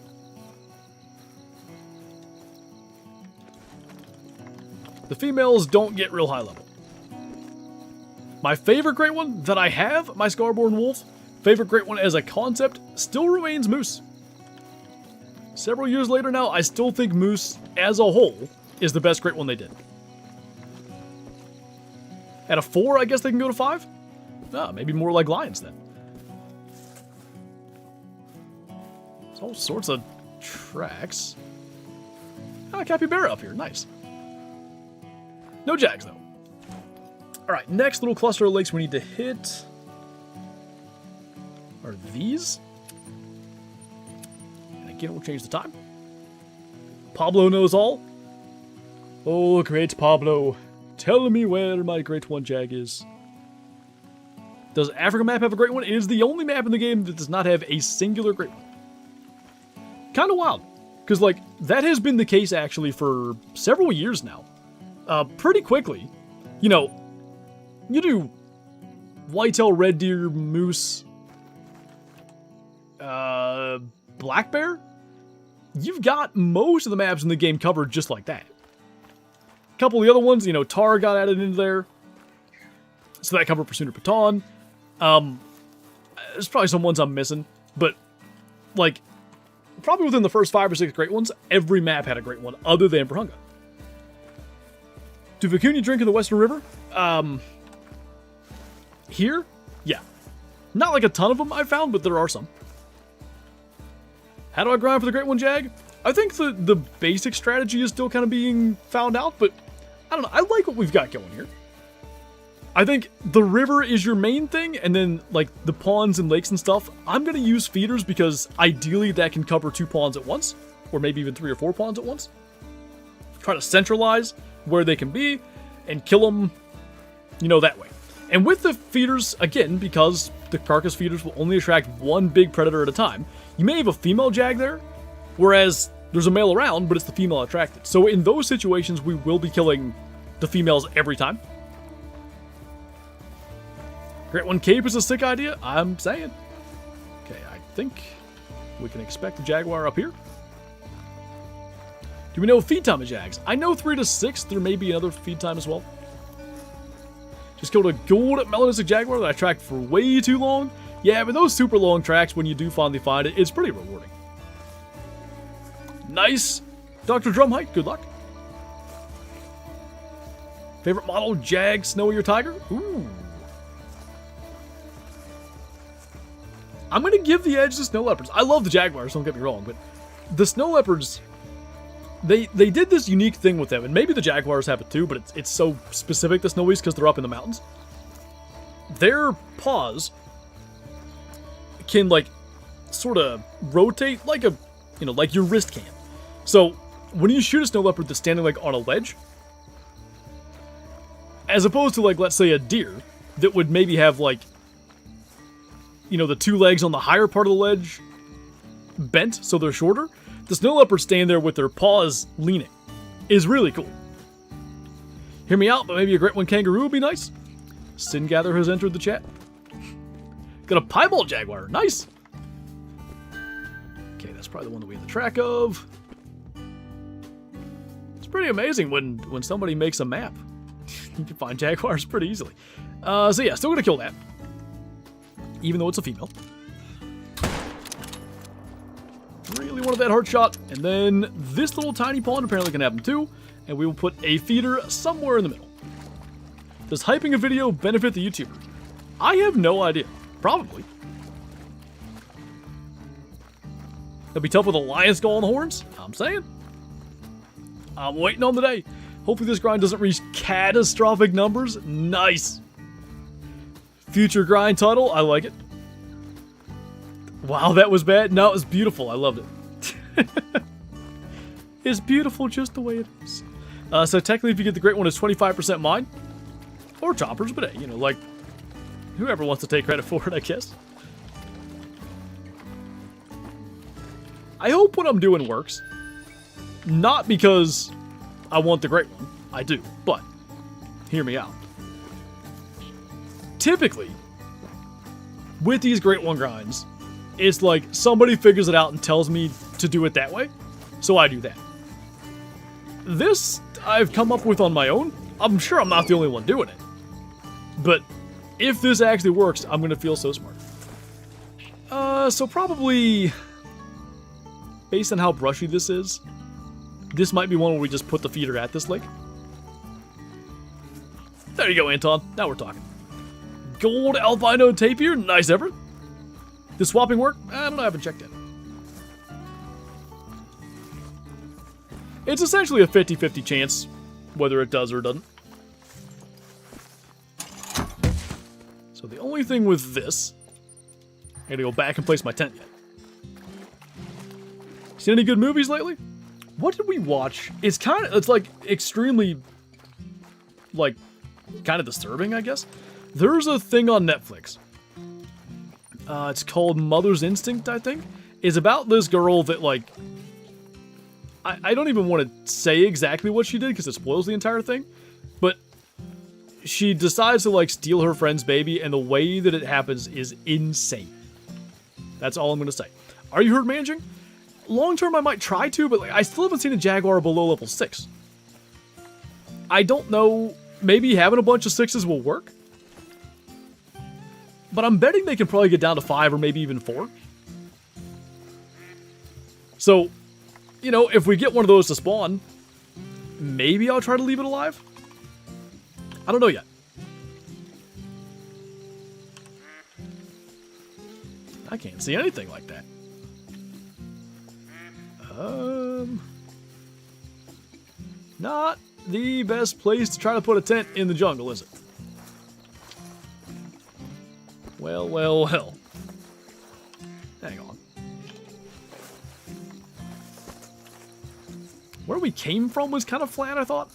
The females don't get real high level. My favorite great one that I have, my Scarborn Wolf, favorite great one as a concept, still remains Moose. Several years later now, I still think Moose, as a whole, is the best great one they did. At a 4, I guess they can go to 5? Ah, maybe more like Lions then. There's all sorts of tracks. Ah, Capybara up here, nice. No Jags though. Alright, next little cluster of lakes we need to hit are these. And again, we'll change the time. Pablo knows all. Oh, great Pablo. Tell me where my great one Jag is. Does Africa map have a great one? It is the only map in the game that does not have a singular great one. Kind of wild. Because, like, that has been the case, actually, for several years now. Pretty quickly. You know, you do whitetail, red deer, moose, black bear. You've got most of the maps in the game covered just like that. A couple of the other ones, you know, Tar got added into there. So that covered Pursuit Baton. There's probably some ones I'm missing. But, like, probably within the first 5 or 6 great ones, every map had a great one other than Brahunga. Do Vicuña drink in the Western River? Here? Yeah. Not like a ton of them I found, but there are some. How do I grind for the Great One Jag? I think the basic strategy is still kind of being found out, but I don't know. I like what we've got going here. I think the river is your main thing, and then, like, the ponds and lakes and stuff, I'm going to use feeders because ideally that can cover 2 ponds at once, or maybe even 3 or 4 ponds at once. Try to centralize where they can be and kill them, you know, that way. And with the feeders, again, because the carcass feeders will only attract one big predator at a time, you may have a female Jag there, whereas there's a male around, but it's the female attracted. So in those situations, we will be killing the females every time. Great One Cape is a sick idea, I'm saying. Okay, I think we can expect the Jaguar up here. Do we know feed time of Jags? I know 3 to 6. There may be another feed time as well. Just killed a gold melanistic Jaguar that I tracked for way too long. Yeah, but those super long tracks, when you do finally find it, it's pretty rewarding. Nice. Dr. Drumhite, good luck. Favorite model, Jag, Snowy, or Tiger? Ooh. I'm going to give the edge to Snow Leopards. I love the Jaguars, don't get me wrong, but the Snow Leopards, they did this unique thing with them, and maybe the Jaguars have it too, but it's so specific to Snowies because they're up in the mountains. Their paws can, like, sort of rotate like a, you know, like your wrist can. So when you shoot a Snow Leopard that's standing, like, on a ledge, as opposed to, like, let's say a deer that would maybe have, like, you know, the 2 legs on the higher part of the ledge bent so they're shorter, the Snow Leopard staying there with their paws leaning is really cool. Hear me out, but maybe a Great One Kangaroo would be nice. Sin Gather has entered the chat. Got a Piebald Jaguar, nice. Okay, that's probably the one that we have the track of. It's pretty amazing when somebody makes a map. You can find Jaguars pretty easily. So yeah, still gonna kill that. Even though it's a female. Really wanted that heart shot. And then this little tiny pond apparently can happen too. And we will put a feeder somewhere in the middle. Does hyping a video benefit the YouTuber? I have no idea. Probably. It'll be tough with a lion skull and horns. I'm saying. I'm waiting on the day. Hopefully this grind doesn't reach catastrophic numbers. Nice. Future grind title, I like it. Wow, that was bad. No, it was beautiful. I loved it. It's beautiful just the way it is. So technically, if you get the Great One, it's 25% mine. Or Chopper's, but hey, you know, like, whoever wants to take credit for it, I guess. I hope what I'm doing works. Not because I want the Great One. I do, but hear me out. Typically, with these Great One grinds, it's like somebody figures it out and tells me to do it that way, so I do that. This I've come up with on my own. I'm sure I'm not the only one doing it, but if this actually works, I'm going to feel so smart. So probably, based on how brushy this is, this might be one where we just put the feeder at this lake. There you go, Anton. Now we're talking. Gold albino tapir. Nice effort. Does swapping work? I don't know. I haven't checked it. It's essentially a 50-50 chance whether it does or doesn't. So the only thing with this, I gotta go back and place my tent yet. Seen any good movies lately? What did we watch? It's like extremely, like, kind of disturbing, I guess. There's a thing on Netflix. It's called Mother's Instinct, I think. It's about this girl that, like, I don't even want to say exactly what she did because it spoils the entire thing. But she decides to, like, steal her friend's baby, and the way that it happens is insane. That's all I'm going to say. Are you herd managing? Long term, I might try to, but like, I still haven't seen a Jaguar below level 6. I don't know. Maybe having a bunch of 6s will work. But I'm betting they can probably get down to 5 or maybe even 4. So, you know, if we get one of those to spawn, maybe I'll try to leave it alive. I don't know yet. I can't see anything like that. Not the best place to try to put a tent in the jungle, is it? Well, well, well. Hang on. Where we came from was kind of flat, I thought.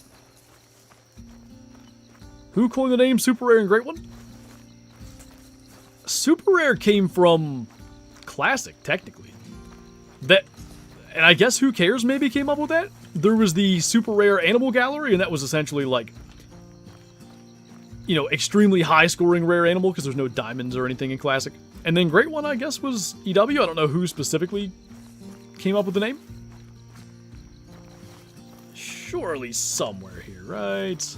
Who coined the name Super Rare and Great One? Super Rare came from Classic, technically. And I guess Who Cares maybe came up with that? There was the Super Rare Animal Gallery, and that was essentially like, you know, extremely high scoring rare animal because there's no diamonds or anything in Classic. And then Great One, I guess, was EW. I don't know who specifically came up with the name. Surely somewhere here, right?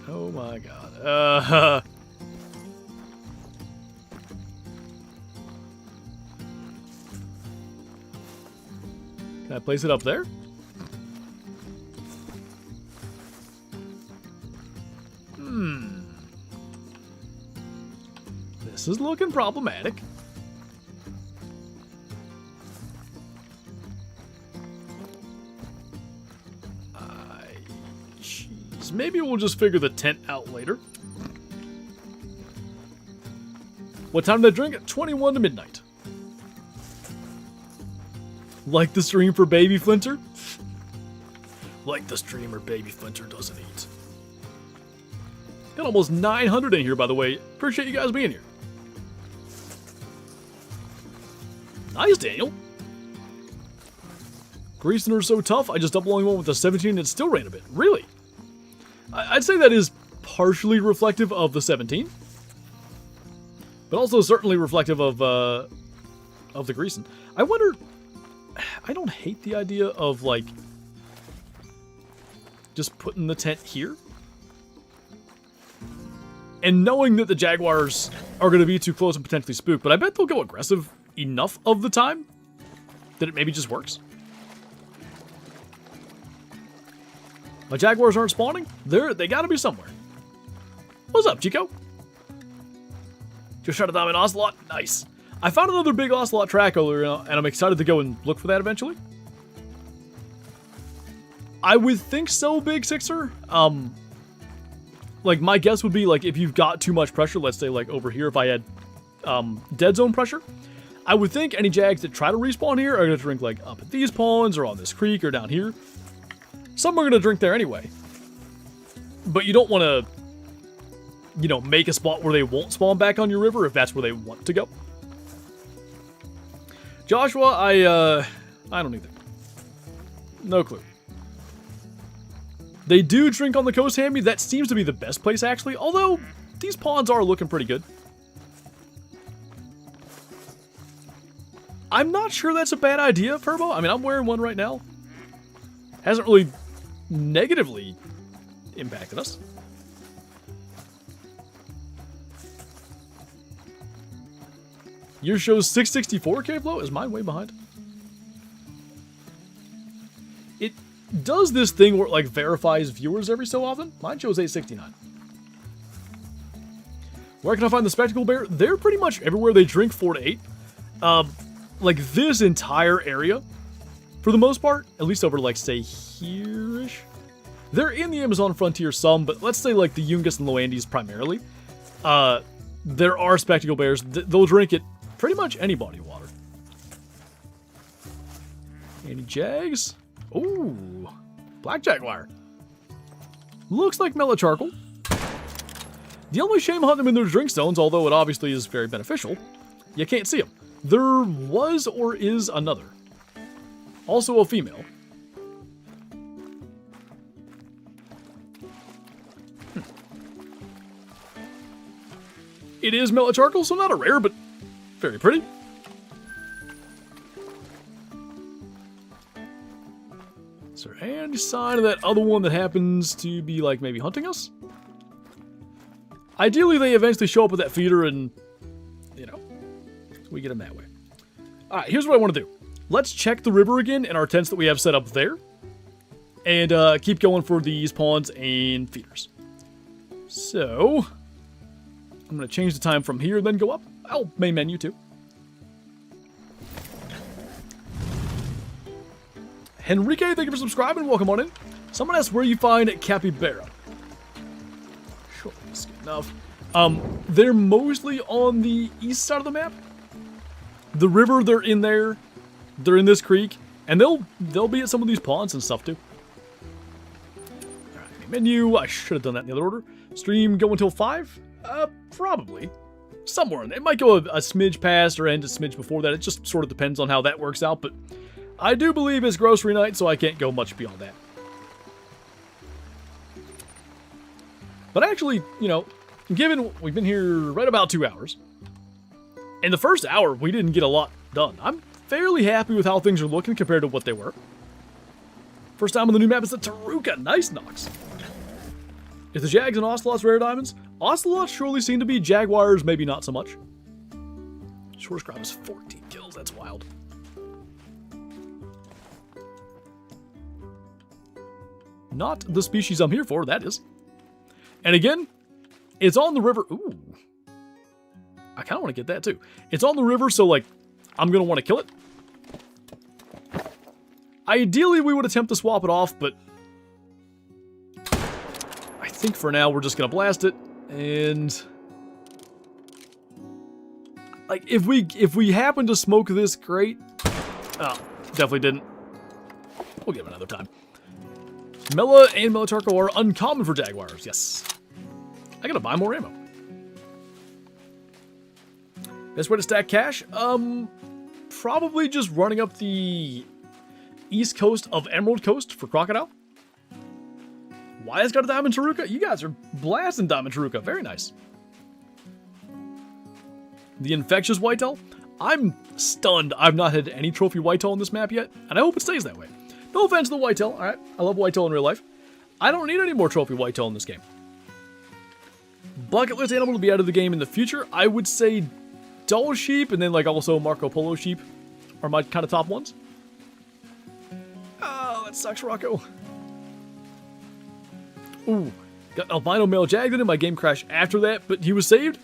Oh my god. Can I place it up there? This is looking problematic. Jeez. Maybe we'll just figure the tent out later. What time did I drink? At 21 to midnight. Like the stream for Baby Flinter? Like the streamer Baby Flinter doesn't eat. Got almost 900 in here, by the way. Appreciate you guys being here. Nice, Daniel. Greasing are so tough, I just double only one with the 17 and it still ran a bit. Really? I'd say that is partially reflective of the 17. But also certainly reflective of the greasing. I wonder... I don't hate the idea of, like, just putting the tent here. And knowing that the Jaguars are going to be too close and potentially spook, but I bet they'll go aggressive enough of the time that it maybe just works. My Jaguars aren't spawning? They got to be somewhere. What's up, Chico? Just shot a diamond ocelot? Nice. I found another big ocelot track earlier, and I'm excited to go and look for that eventually. I would think so, Big Sixer. Like, my guess would be, like, if you've got too much pressure, let's say, like, over here, if I had dead zone pressure, I would think any Jags that try to respawn here are going to drink, like, up at these ponds, or on this creek, or down here. Some are going to drink there anyway. But you don't want to, you know, make a spot where they won't spawn back on your river if that's where they want to go. Joshua, I don't either. No clue. They do drink on the coast, Hammy. That seems to be the best place, actually. Although, these ponds are looking pretty good. I'm not sure that's a bad idea, Furbo. I mean, I'm wearing one right now. Hasn't really negatively impacted us. Yours shows 664k flow. Is mine way behind? It does this thing where it like verifies viewers every so often. Mine shows 869. Where can I find the spectacle bear? They're pretty much everywhere. They drink 4 to 8. Like this entire area, for the most part, at least over like say here-ish. They're in the Amazon frontier some, but let's say like the Yungas and Loandes primarily. There are spectacle bears. They'll drink it pretty much any body of water. Any Jags? Ooh, Black Jaguar. Looks like mellow charcoal. The only shame hunting them in their drink zones, although it obviously is very beneficial, you can't see them. There was or is another. Also a female. It is mellow charcoal, so not a rare, but very pretty. Is there any sign of that other one that happens to be like maybe hunting us? Ideally, they eventually show up with that feeder and, you know, we get them that way. All right, here's what I want to do. Let's check the river again in our tents that we have set up there. And keep going for these ponds and feeders. So, I'm going to change the time from here, then go up. Oh, main menu too. Henrique, thank you for subscribing. Welcome on in. Someone asked where you find capybara. Sure, that's good enough. They're mostly on the east side of the map. The river, they're in there. They're in this creek, and they'll be at some of these ponds and stuff too. All right, menu. I should have done that in the other order. Stream go until 5. Probably somewhere in there. It might go a smidge past or end a smidge before that. It just sort of depends on how that works out. But I do believe it's grocery night, so I can't go much beyond that. But actually, you know, given we've been here right about 2 hours, in the first hour, we didn't get a lot done. I'm fairly happy with how things are looking compared to what they were. First time on the new map is the Taruka. Nice knocks. Is the Jags and Ocelots rare diamonds? Ocelots surely seem to be. Jaguars, maybe not so much. Short scribe is 14 kills. That's wild. Not the species I'm here for, that is. And again, it's on the river. Ooh. I kind of want to get that too. It's on the river, so like, I'm going to want to kill it. Ideally, we would attempt to swap it off, but I think for now, we're just going to blast it. And like, if we happen to smoke this, great. Oh, definitely didn't. We'll give it another time. Mela and Melitarco are uncommon for Jaguars, yes. I gotta buy more ammo. Best way to stack cash? Probably just running up the east coast of Emerald Coast for Crocodile. Why has got a Diamond Taruka? You guys are blasting Diamond Taruka. Very nice. The Infectious Whitetail? I'm stunned I've not had any trophy whitetail on this map yet, and I hope it stays that way. No offense to the whitetail, alright? I love whitetail in real life. I don't need any more trophy whitetail in this game. Bucket list animal to be out of the game in the future? I would say Dull Sheep, and then like also Marco Polo Sheep are my kind of top ones. Oh, that sucks, Rocco. Ooh, got albino male jag in my game crashed after that, but he was saved.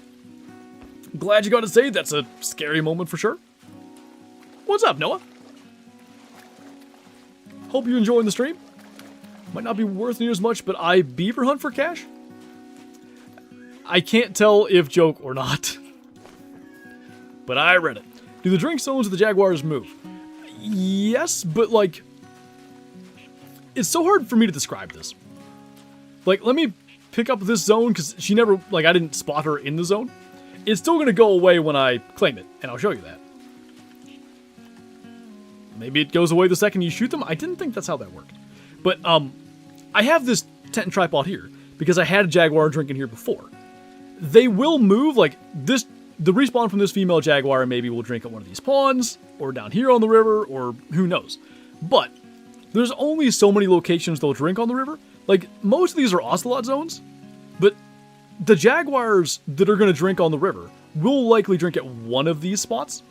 Glad you got it saved. That's a scary moment for sure. What's up, Noah? Hope you're enjoying the stream. Might not be worth near as much, but I beaver hunt for cash. I can't tell if joke or not. But I read it. Do the drink zones of the Jaguars move? Yes, but like, it's so hard for me to describe this. Like, let me pick up this zone, because she never, like, I didn't spot her in the zone. It's still going to go away when I claim it, and I'll show you that. Maybe it goes away the second you shoot them. I didn't think that's how that worked. But, I have this tent and tripod here, because I had a Jaguar drinking here before. They will move, like, this, the respawn from this female Jaguar maybe will drink at one of these ponds, or down here on the river, or who knows. But, there's only so many locations they'll drink on the river. Like, most of these are ocelot zones, but the Jaguars that are going to drink on the river will likely drink at one of these spots.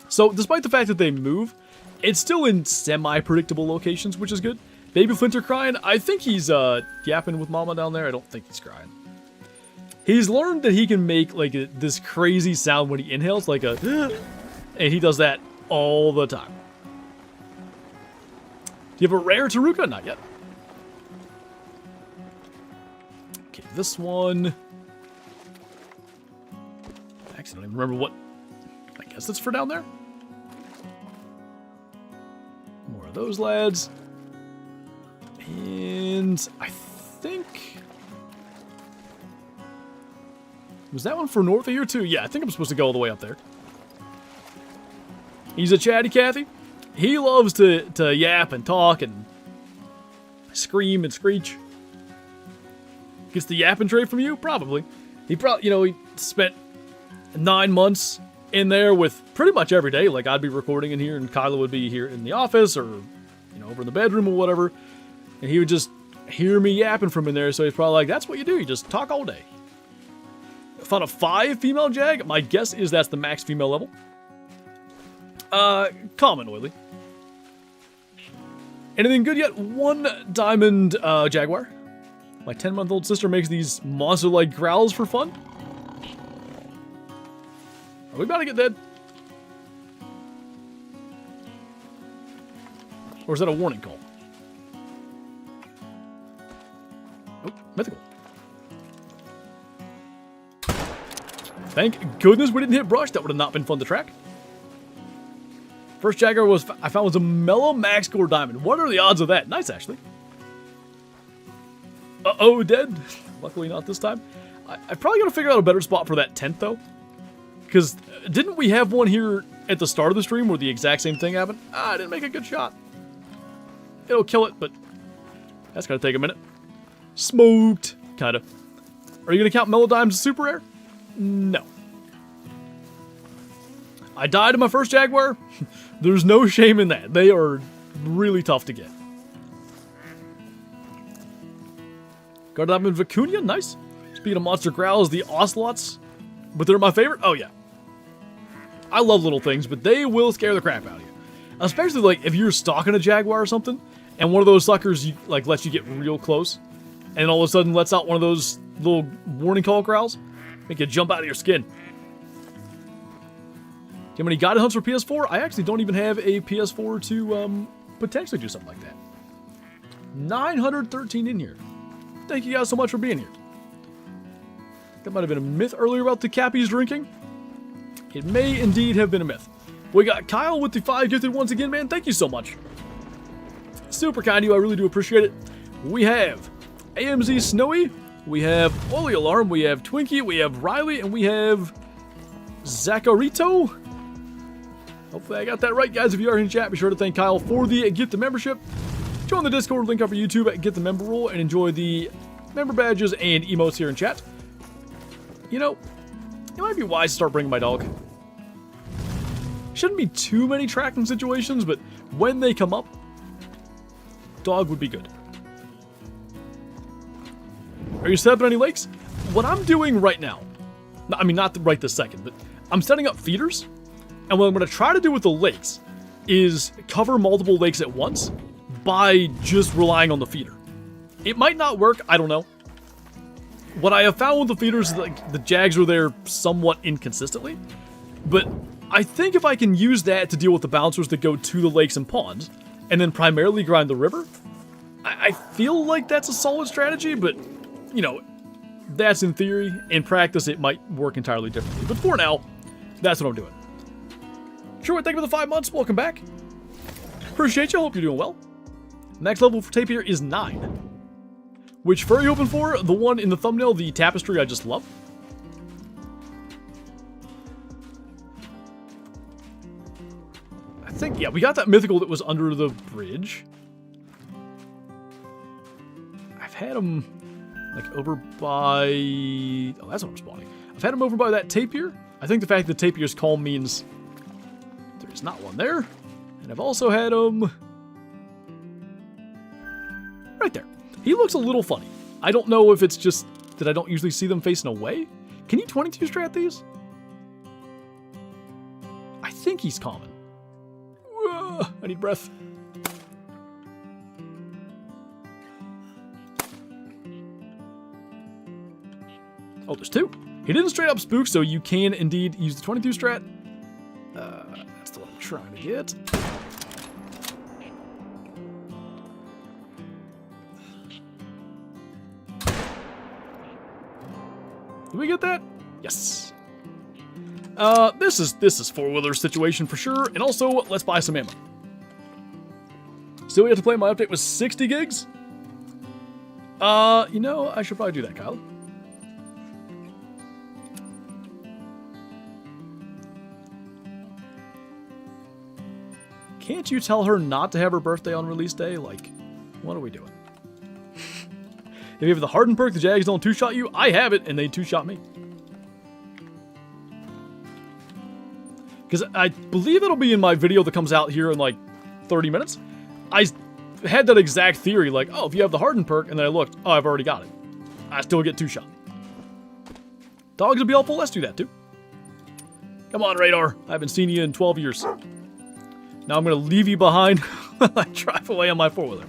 So despite the fact that they move, it's still in semi-predictable locations, which is good. Baby Flinter crying. I think he's yapping with Mama down there. I don't think he's crying. He's learned that he can make like this crazy sound when he inhales, like a, and he does that all the time. Do you have a rare Taruka? Not yet. Okay, this one. Actually, I don't even remember what. I guess it's for down there. More of those lads. And I think... Was that one for north of here too? Yeah, I think I'm supposed to go all the way up there. He's a chatty Cathy. He loves to yap and talk and scream and screech. Gets the yapping trait from you? Probably. He probably, you know, he spent 9 months in there with pretty much every day. Like, I'd be recording in here and Kyla would be here in the office or, you know, over in the bedroom or whatever. And he would just hear me yapping from in there. So he's probably like, that's what you do. You just talk all day. Found a 5 female Jag. My guess is that's the max female level. Common oily. Anything good yet? 1 diamond Jaguar. My 10-month-old sister makes these monster-like growls for fun. Are we about to get dead? Or is that a warning call? Oh, mythical. Thank goodness we didn't hit brush. That would have not been fun to track. First Jaguar I found was a mellow max core diamond. What are the odds of that? Nice, actually. Uh-oh, dead. Luckily not this time. I probably got to figure out a better spot for that tent, though. Because didn't we have one here at the start of the stream where the exact same thing happened? I didn't make a good shot. It'll kill it, but that's going to take a minute. Smoked. Kind of. Are you going to count Mellow Dimes as super rare? No. I died in my first Jaguar. There's no shame in that. They are really tough to get. Got that in Vicuña. Nice. Speaking of monster growls, the ocelots. But they're my favorite? Oh, yeah. I love little things, but they will scare the crap out of you. Especially, like, if you're stalking a Jaguar or something, and one of those suckers, like, lets you get real close, and all of a sudden lets out one of those little warning call growls, make you jump out of your skin. Do you have any guided hunts for PS4? I actually don't even have a PS4 to potentially do something like that. 913 in here. Thank you guys so much for being here. That might have been a myth earlier about the Cappies drinking. It may indeed have been a myth. We got Kyle with the 5 gifted once again, man. Thank you so much. Super kind of you. I really do appreciate it. We have AMZ Snowy. We have Oli Alarm. We have Twinkie. We have Riley. And we have Zacharito. Hopefully I got that right, guys. If you are in chat, be sure to thank Kyle for the gift of membership. Join the Discord, link up for YouTube at Get the Member Rule, and enjoy the member badges and emotes here in chat. You know, it might be wise to start bringing my dog. Shouldn't be too many tracking situations, but when they come up, dog would be good. Are you set up at any lakes? What I'm doing right now, I mean, not right this second, but I'm setting up feeders. And what I'm going to try to do with the lakes is cover multiple lakes at once by just relying on the feeder. It might not work, I don't know. What I have found with the feeders is like the Jags are there somewhat inconsistently, but I think if I can use that to deal with the bouncers that go to the lakes and ponds, and then primarily grind the river, I feel like that's a solid strategy, but, you know, that's in theory. In practice, it might work entirely differently. But for now, that's what I'm doing. Sure, thank you for the 5 months. Welcome back. Appreciate you. Hope you're doing well. Next level for tape here is 9. Which fur are you hoping for? The one in the thumbnail, the tapestry I just love. I think, yeah, we got that mythical that was under the bridge. I've had him, like, over by... Oh, that's what I'm spawning. I've had him over by that tapir. I think the fact that tapir's calm means there's not one there. And I've also had him... right there. He looks a little funny. I don't know if it's just that I don't usually see them facing away. Can you 22 strat these? think he's common. I need breath. Oh, there's 2. He didn't straight up spook, so you can indeed use the 22 strat. That's the one I'm trying to get. Did we get that? Yes. This is four-wheeler situation for sure, and also let's buy some ammo. Still, we have to play my update with 60 gigs. You know, I should probably do that, Kyle. Can't you tell her not to have her birthday on release day? Like, what are we doing? If you have the hardened perk, the Jags don't two-shot you. I have it, and they two-shot me. Because I believe it'll be in my video that comes out here in like 30 minutes. I had that exact theory, like, oh, if you have the hardened perk, and then I looked, oh, I've already got it. I still get two-shot. Dogs will be helpful. Let's do that, too. Come on, Radar. I haven't seen you in 12 years. Now I'm going to leave you behind while I drive away on my four-wheeler.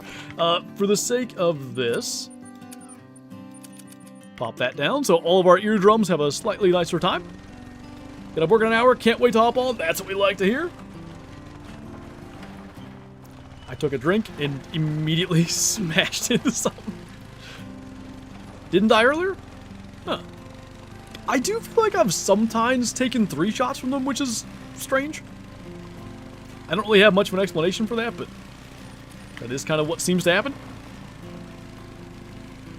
For the sake of this, pop that down so all of our eardrums have a slightly nicer time. Get up working an hour. Can't wait to hop on. That's what we like to hear. I took a drink and immediately smashed into something. Didn't die earlier? Huh. I do feel like I've sometimes taken 3 shots from them, which is strange. I don't really have much of an explanation for that, but that is kind of what seems to happen.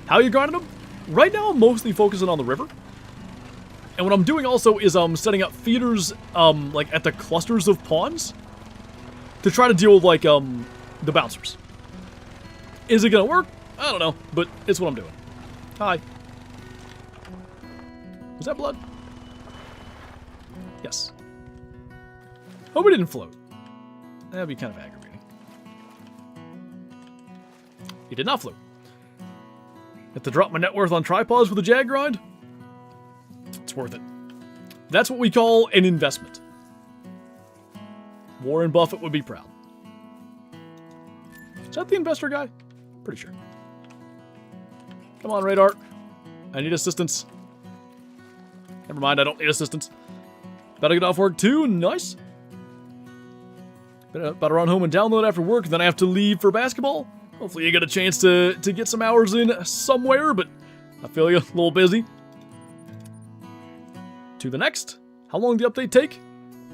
How are you grinding them? Right now, I'm mostly focusing on the river. And what I'm doing also is setting up feeders like at the clusters of pawns to try to deal with like the bouncers. Is it gonna work? I don't know, but it's what I'm doing. Hi. Was that blood? Yes. Hope it didn't float. That'd be kind of aggravating. He did not float. Have to drop my net worth on tripods with a jag grind? It's worth it. That's what we call an investment. Warren Buffett would be proud. Is that the investor guy? Pretty sure. Come on, Radar. I need assistance. Never mind, I don't need assistance. About to get off work too. Nice. About to run home and download after work, then I have to leave for basketball. Hopefully you get a chance to get some hours in somewhere, but I feel you a little busy. To the next. How long did the update take?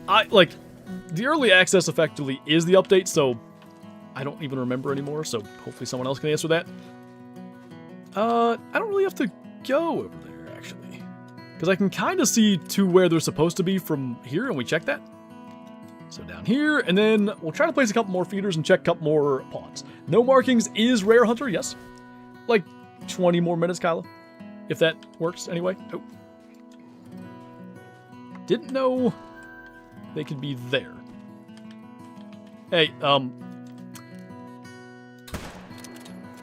The early access effectively is the update, so I don't even remember anymore, so hopefully someone else can answer that. I don't really have to go over there, actually. Because I can kind of see to where they're supposed to be from here, and we check that. So down here, and then we'll try to place a couple more feeders and check a couple more pawns. No markings is Rare Hunter, yes. Like 20 more minutes, Kyla. If that works, anyway. Oh. Didn't know they could be there. Hey,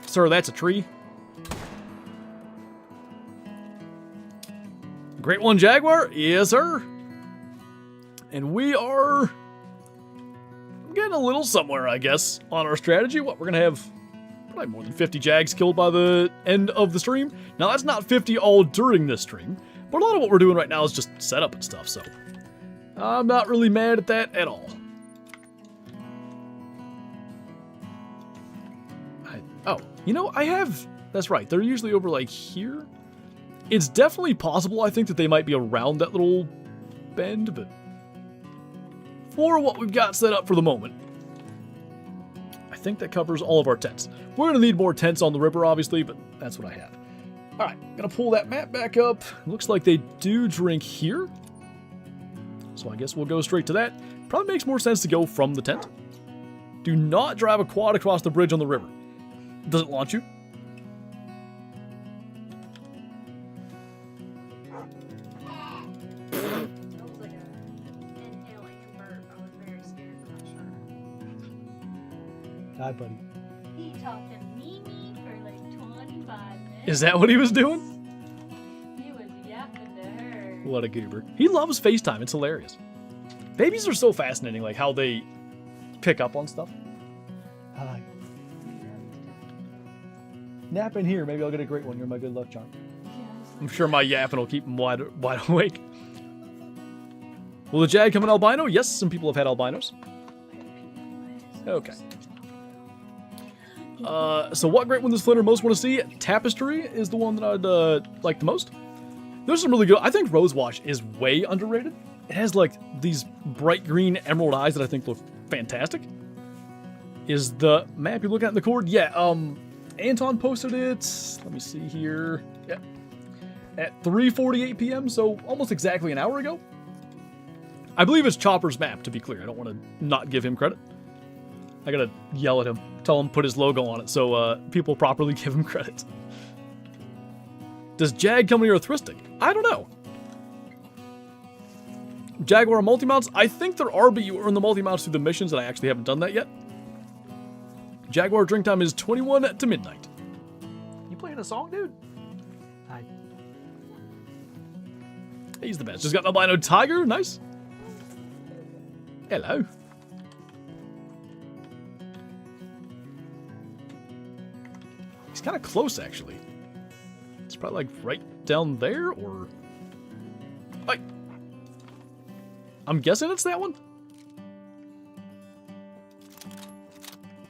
sir, that's a tree. Great one, Jaguar. Yes, sir. And we are getting a little somewhere, I guess, on our strategy. What, we're going to have probably more than 50 Jags killed by the end of the stream. Now, that's not 50 all during this stream, but a lot of what we're doing right now is just setup and stuff, so I'm not really mad at that at all. Oh, you know, I have... That's right, they're usually over, like, here. It's definitely possible, I think, that they might be around that little bend, but for what we've got set up for the moment, I think that covers all of our tents. We're going to need more tents on the river, obviously, but that's what I have. All right, going to pull that map back up. Looks like they do drink here, so I guess we'll go straight to that. Probably makes more sense to go from the tent. Do not drive a quad across the bridge on the river. Does it launch you? Hi, buddy. He talked to Mimi for like 25 minutes. Is that what he was doing? He was yapping to her. What a goober. He loves FaceTime. It's hilarious. Babies are so fascinating, like how they pick up on stuff. Hi. Nap in here. Maybe I'll get a great one. You're my good luck charm. I'm sure my yapping will keep them wide awake. Will the Jag come in albino? Yes, some people have had albinos. Okay. So what great one does Flinter most want to see? Tapestry is the one that I'd like the most. There's some really good... I think Rose Wash is way underrated. It has like these bright green emerald eyes that I think look fantastic. Is the map you're looking at in the cord? Yeah, Anton posted it. Let me see here. Yeah. At 3:48 p.m., so almost exactly an hour ago. I believe it's Chopper's map, to be clear. I don't want to not give him credit. I gotta yell at him, tell him to put his logo on it so people properly give him credit. Does Jag come near Arthristic? I don't know. Jaguar multi-mounts? I think there are, but you earn the multi-mounts through the missions, and I actually haven't done that yet. Jaguar drink time is 21 to midnight. You playing a song, dude? Hi. He's the best. Just got an albino tiger. Nice. Hello. He's kind of close, actually. It's probably like right down there, or... I'm guessing it's that one.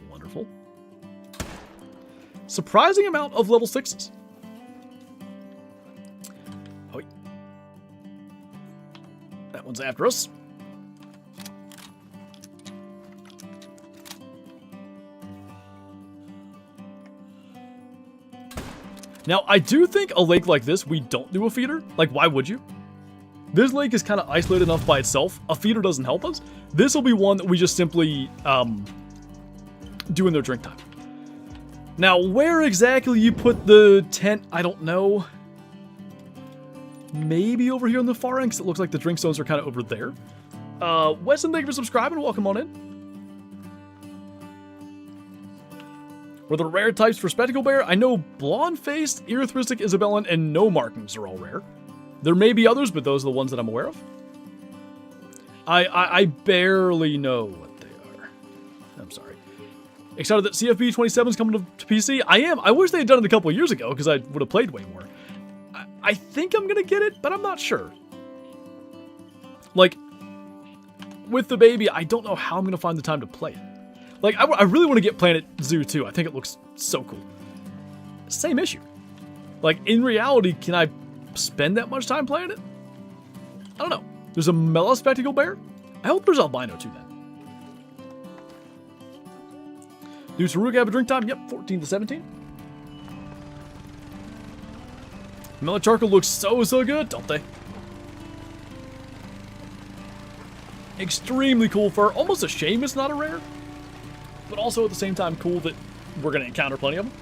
Wonderful. Surprising amount of level 6s. Oh, wait. That one's after us. Now, I do think a lake like this, we don't do a feeder. Like, why would you? This lake is kind of isolated enough by itself. A feeder doesn't help us. This will be one that we just simply do in their drink time. Now, where exactly you put the tent, I don't know. Maybe over here on the far end, because it looks like the drink zones are kind of over there. Weston, thank you for subscribing. Welcome on in. Were there rare types for Spectacle Bear? I know Blonde-Faced, Erythristic, Isabellan, and No Markings are all rare. There may be others, but those are the ones that I'm aware of. I barely know what they are. I'm sorry. Excited that CFB 27 is coming to PC? I am. I wish they had done it a couple of years ago, because I would have played way more. I think I'm going to get it, but I'm not sure. Like, with the baby, I don't know how I'm going to find the time to play it. Like, I really want to get Planet Zoo, too. I think it looks so cool. Same issue. Like, in reality, can I spend that much time playing it? I don't know. There's a Mellow Spectacle Bear? I hope there's albino, too, then. Do Saruk have a drink time? Yep, 14 to 17. Mellow Charcoal looks so good, don't they? Extremely cool fur. Almost a shame it's not a rare. But also at the same time cool that we're going to encounter plenty of them.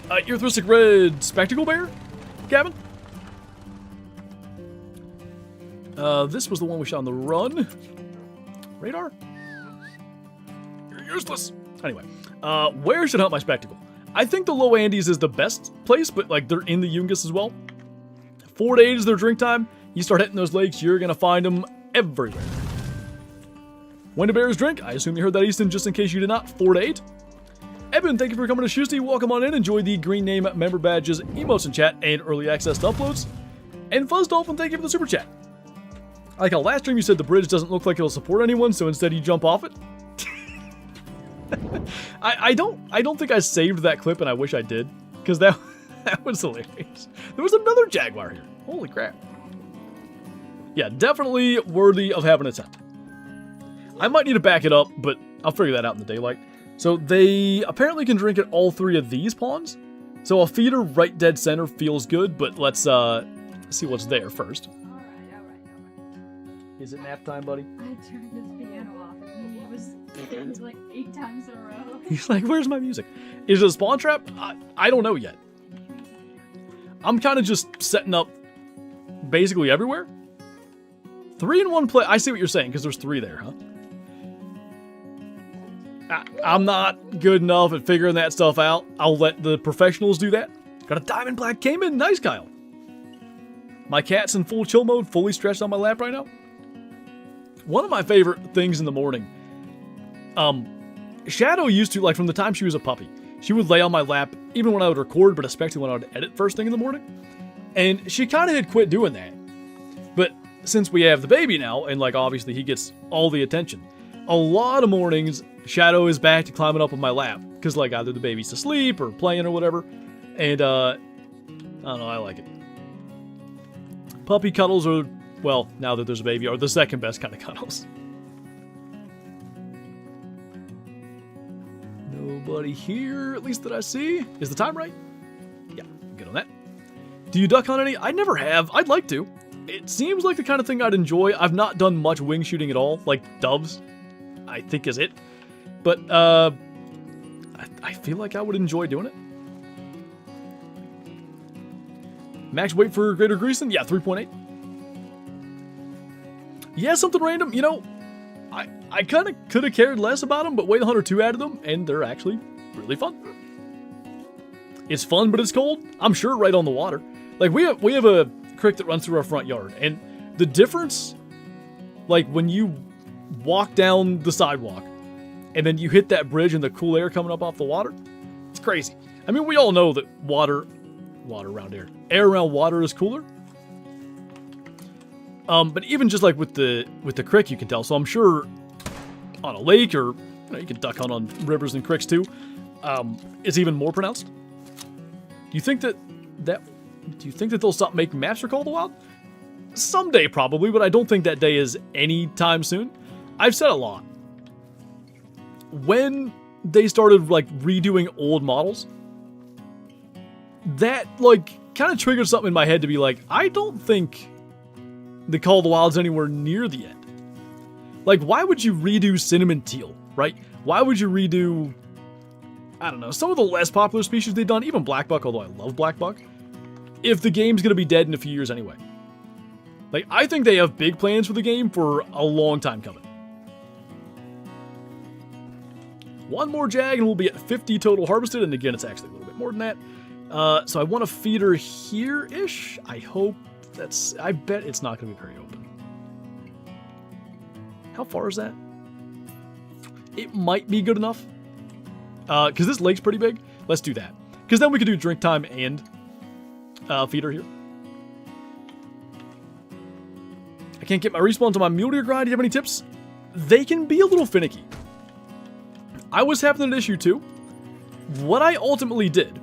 Erythristic Red Spectacle Bear, Gavin. This was the one we shot on the run. Radar? You're useless. Anyway, where should I hunt my Spectacle? I think the Low Andes is the best place, but like they're in the Yungas as well. 4 to 8 is their drink time. You start hitting those lakes, you're going to find them everywhere. When do bears drink? I assume you heard that, Easton, just in case you did not. 4 to 8. Evan, thank you for coming to Shusty. Welcome on in. Enjoy the green name member badges, emotes in chat, and early access to uploads. And Fuzz Dolphin, thank you for the super chat. I like how last stream you said the bridge doesn't look like it'll support anyone, so instead you jump off it. I don't think I saved that clip, and I wish I did, because that was hilarious. There was another Jaguar here. Holy crap. Yeah, definitely worthy of having a 10. I might need to back it up, but I'll figure that out in the daylight. So they apparently can drink at all 3 of these ponds. So a feeder right dead center feels good, but let's see what's there first. All right. Is it nap time, buddy? I turned this piano off and he was singing like 8 times in a row. He's like, where's my music? Is it a spawn trap? I don't know yet. I'm kind of just setting up basically everywhere. 3 in 1 play. I see what you're saying, because there's 3 there, huh? I'm not good enough at figuring that stuff out. I'll let the professionals do that. Got a diamond black Cayman. Nice, Kyle. My cat's in full chill mode, fully stretched on my lap right now. One of my favorite things in the morning, Shadow used to, like from the time she was a puppy, she would lay on my lap even when I would record, but especially when I would edit first thing in the morning. And she kind of had quit doing that. But since we have the baby now, and like obviously he gets all the attention, a lot of mornings Shadow is back to climbing up on my lap. Because like either the baby's asleep or playing or whatever. And I don't know, I like it. Puppy cuddles are, well, now that there's a baby, are the second best kind of cuddles. Nobody here, at least that I see. Is the time right? Yeah, good on that. Do you duck hunt any? I never have. I'd like to. It seems like the kind of thing I'd enjoy. I've not done much wing shooting at all, like doves, I think is it. But I feel like I would enjoy doing it. Max weight for Greater Greason? Yeah, 3.8. Yeah, something random. You know, I kind of could have cared less about them, but Whale Hunter 2 added them, and they're actually really fun. It's fun, but it's cold. I'm sure right on the water. Like, we have a creek that runs through our front yard, and the difference, like, when you walk down the sidewalk, and then you hit that bridge and the cool air coming up off the water, it's crazy. I mean, we all know that air around water is cooler. But even just like with the creek, you can tell. So I'm sure on a lake, or you know, you can duck hunt on rivers and creeks too. It's even more pronounced. Do you think that they'll stop making maps for Call of the Wild? Someday probably, but I don't think that day is anytime soon. I've said a lot. When they started like redoing old models, that like kind of triggered something in my head to be like, I don't think the Call of the Wild's anywhere near the end. Like, why would you redo Cinnamon Teal, right? Why would you redo, I don't know, some of the less popular species they've done, even Black Buck, although I love Black Buck, if the game's gonna be dead in a few years anyway? Like, I think they have big plans for the game for a long time coming. One more Jag and we'll be at 50 total harvested, and again, it's actually a little bit more than that. So I want a feeder here-ish. I bet it's not going to be very open. How far is that? It might be good enough. Because this lake's pretty big. Let's do that. Because then we could do drink time and feeder here. I can't get my respawns on my mule deer grind. Do you have any tips? They can be a little finicky. I was having an issue too. What I ultimately did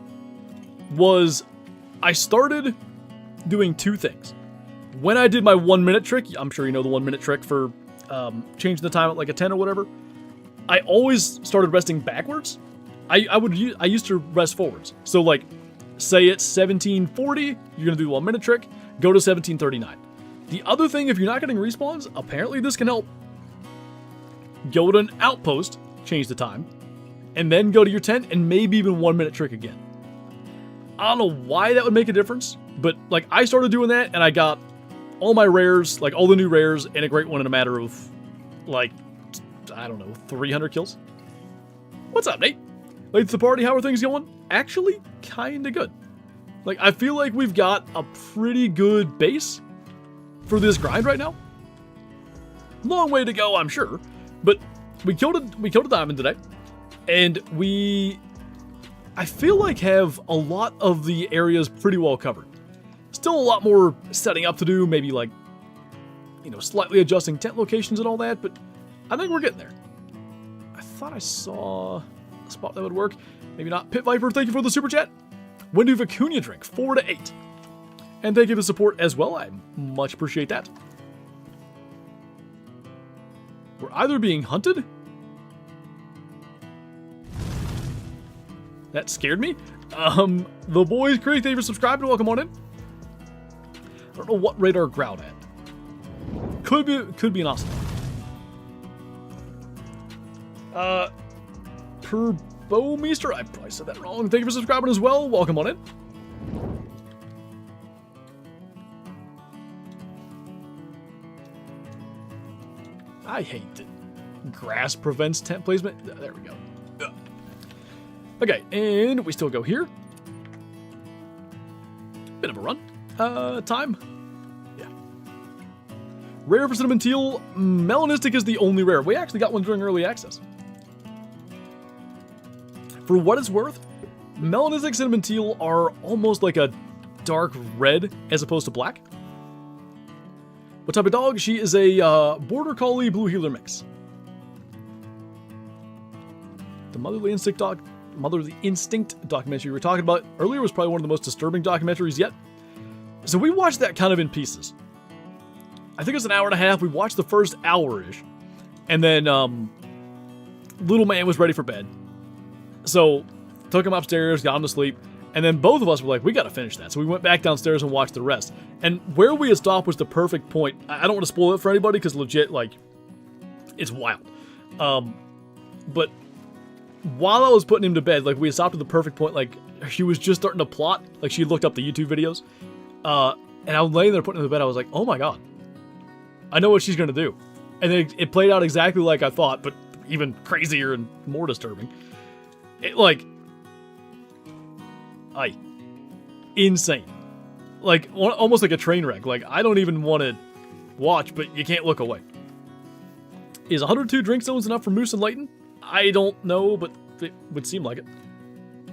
was I started doing two things. When I did my 1 minute trick, I'm sure you know the 1 minute trick for changing the time at like a 10 or whatever, I always started resting backwards. I used to rest forwards. So like, say it's 1740, you're gonna do the 1 minute trick, go to 1739. The other thing, if you're not getting respawns, apparently this can help. Go to an outpost, change the time, and then go to your tent and maybe even 1 minute trick again. I don't know why that would make a difference, but like I started doing that and I got all my rares, like all the new rares, and a great one in a matter of like, I don't know, 300 kills. What's up, Nate? Late to the party, how are things going? Actually, kinda good. Like, I feel like we've got a pretty good base for this grind right now. Long way to go, I'm sure, but we killed a diamond today, and I feel like have a lot of the areas pretty well covered. Still a lot more setting up to do, maybe like, you know, slightly adjusting tent locations and all that, but I think we're getting there. I thought I saw a spot that would work. Maybe not. Pit Viper, thank you for the super chat. When do Vicuña drink? 4 to 8. And thank you for the support as well. I much appreciate that. We're either being hunted. That scared me. The Boys Creek, thank you for subscribing. Welcome on in. I don't know what radar ground at. Could be an awesome. Perbomeester, I probably said that wrong. Thank you for subscribing as well. Welcome on in. I hate that grass prevents tent placement. There we go. Okay, and we still go here. Bit of a run. Time. Rare for Cinnamon Teal, Melanistic is the only rare. We actually got one during early access. For what it's worth, Melanistic Cinnamon Teal are almost like a dark red as opposed to black. What type of dog? She is a Border Collie Blue Heeler mix. The Motherly Instinct documentary we were talking about earlier was probably one of the most disturbing documentaries yet. So we watched that kind of in pieces. I think it was an hour and a half. We watched the first hour-ish. And then little man was ready for bed. So took him upstairs, got him to sleep. And then both of us were like, we got to finish that. So we went back downstairs and watched the rest. And where we had stopped was the perfect point. I don't want to spoil it for anybody because legit, like, it's wild. But while I was putting him to bed, like, we had stopped at the perfect point. Like, she was just starting to plot. Like, she looked up the YouTube videos. And I was laying there putting him to bed. I was like, oh my God. I know what she's going to do. And then it played out exactly like I thought, but even crazier and more disturbing. It, like... insane. Like, almost like a train wreck. Like, I don't even want to watch, but you can't look away. Is 102 drink zones enough for Moose and Layton? I don't know, but it would seem like it. Do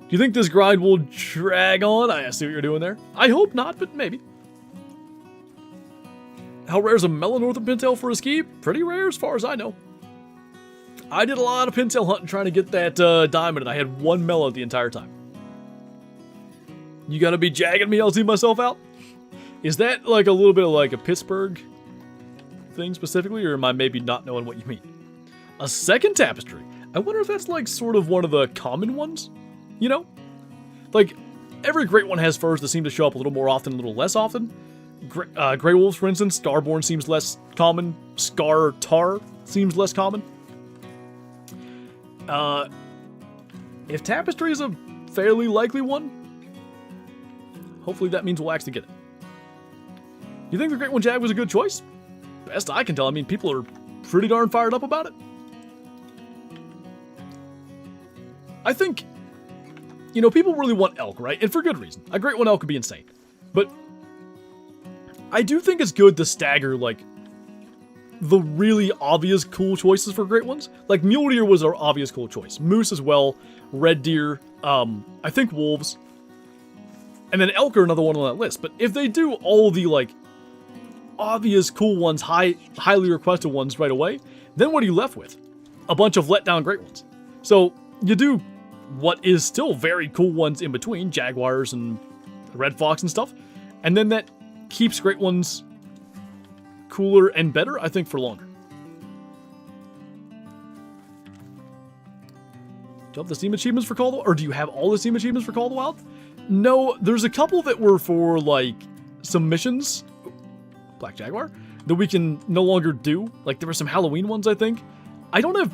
you think this grind will drag on? I see what you're doing there. I hope not, but maybe. How rare is a mellow northern pintail for a ski? Pretty rare as far as I know. I did a lot of pintail hunting trying to get that diamond, and I had one mellow the entire time. You gotta be jagging me, I'll see myself out? Is that like a little bit of like a Pittsburgh thing specifically, or am I maybe not knowing what you mean? A second tapestry? I wonder if that's like sort of one of the common ones? You know? Like, every great one has furs that seem to show up a little more often, a little less often. Grey Wolves, for instance, Starborn seems less common. Scar Tar seems less common. If tapestry is a fairly likely one, hopefully that means we'll actually get it. You think the Great One Jag was a good choice? Best I can tell, I mean, people are pretty darn fired up about it. I think, you know, people really want elk, right? And for good reason. A Great One elk could be insane. But I do think it's good to stagger, like, the really obvious cool choices for Great Ones. Like, Mule Deer was our obvious cool choice. Moose as well. Red Deer. I think Wolves. And then elk are another one on that list. But if they do all the, like, obvious cool ones, highly requested ones right away, then what are you left with? A bunch of letdown Great Ones. So, you do what is still very cool ones in between, Jaguars and Red Fox and stuff. And then that keeps Great Ones cooler and better, I think, for longer. Do you have the Steam achievements for Call of the Wild? Or do you have all the Steam achievements for Call of the Wild? No, there's a couple that were for, like, some missions. Black Jaguar. That we can no longer do. Like, there were some Halloween ones, I think. I don't have...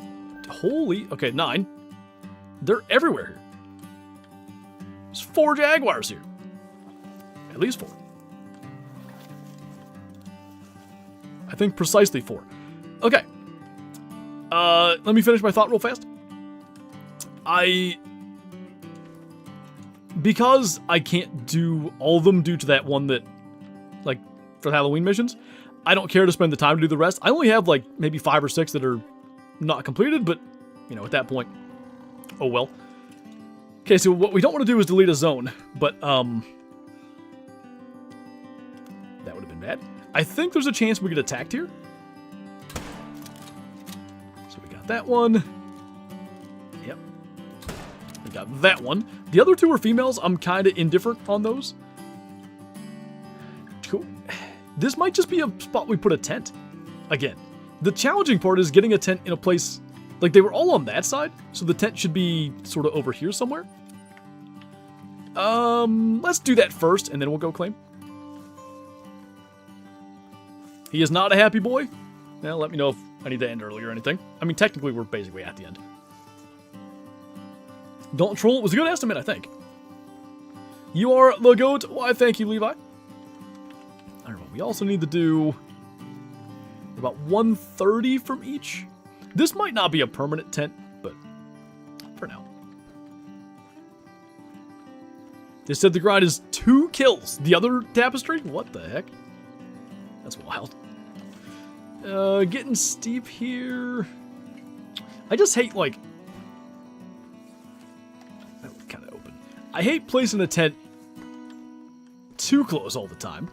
Okay, 9. They're everywhere here. There's 4 Jaguars here. At least 4. I think precisely 4. Okay. Let me finish my thought real fast. Because I can't do all of them due to that one that, like, for the Halloween missions, I don't care to spend the time to do the rest. I only have, like, maybe 5 or 6 that are not completed, but, you know, at that point, oh well. Okay, so what we don't want to do is delete a zone, but, that would have been bad. I think there's a chance we get attacked here. So we got that one. Yep. We got that one. The other 2 are females. I'm kind of indifferent on those. Cool. This might just be a spot we put a tent. Again. The challenging part is getting a tent in a place... Like, they were all on that side, so the tent should be sort of over here somewhere. Let's do that first, and then we'll go claim. He is not a happy boy. Now, let me know if I need to end early or anything. I mean, technically, we're basically at the end. Don't troll. It was a good estimate, I think. You are the goat. Why, thank you, Levi. I don't know. We also need to do about 130 from each. This might not be a permanent tent, but for now. They said the grind is 2 kills. The other tapestry? What the heck? That's wild. Getting steep here. I just hate, like... That was kind of open. I hate placing a tent too close all the time.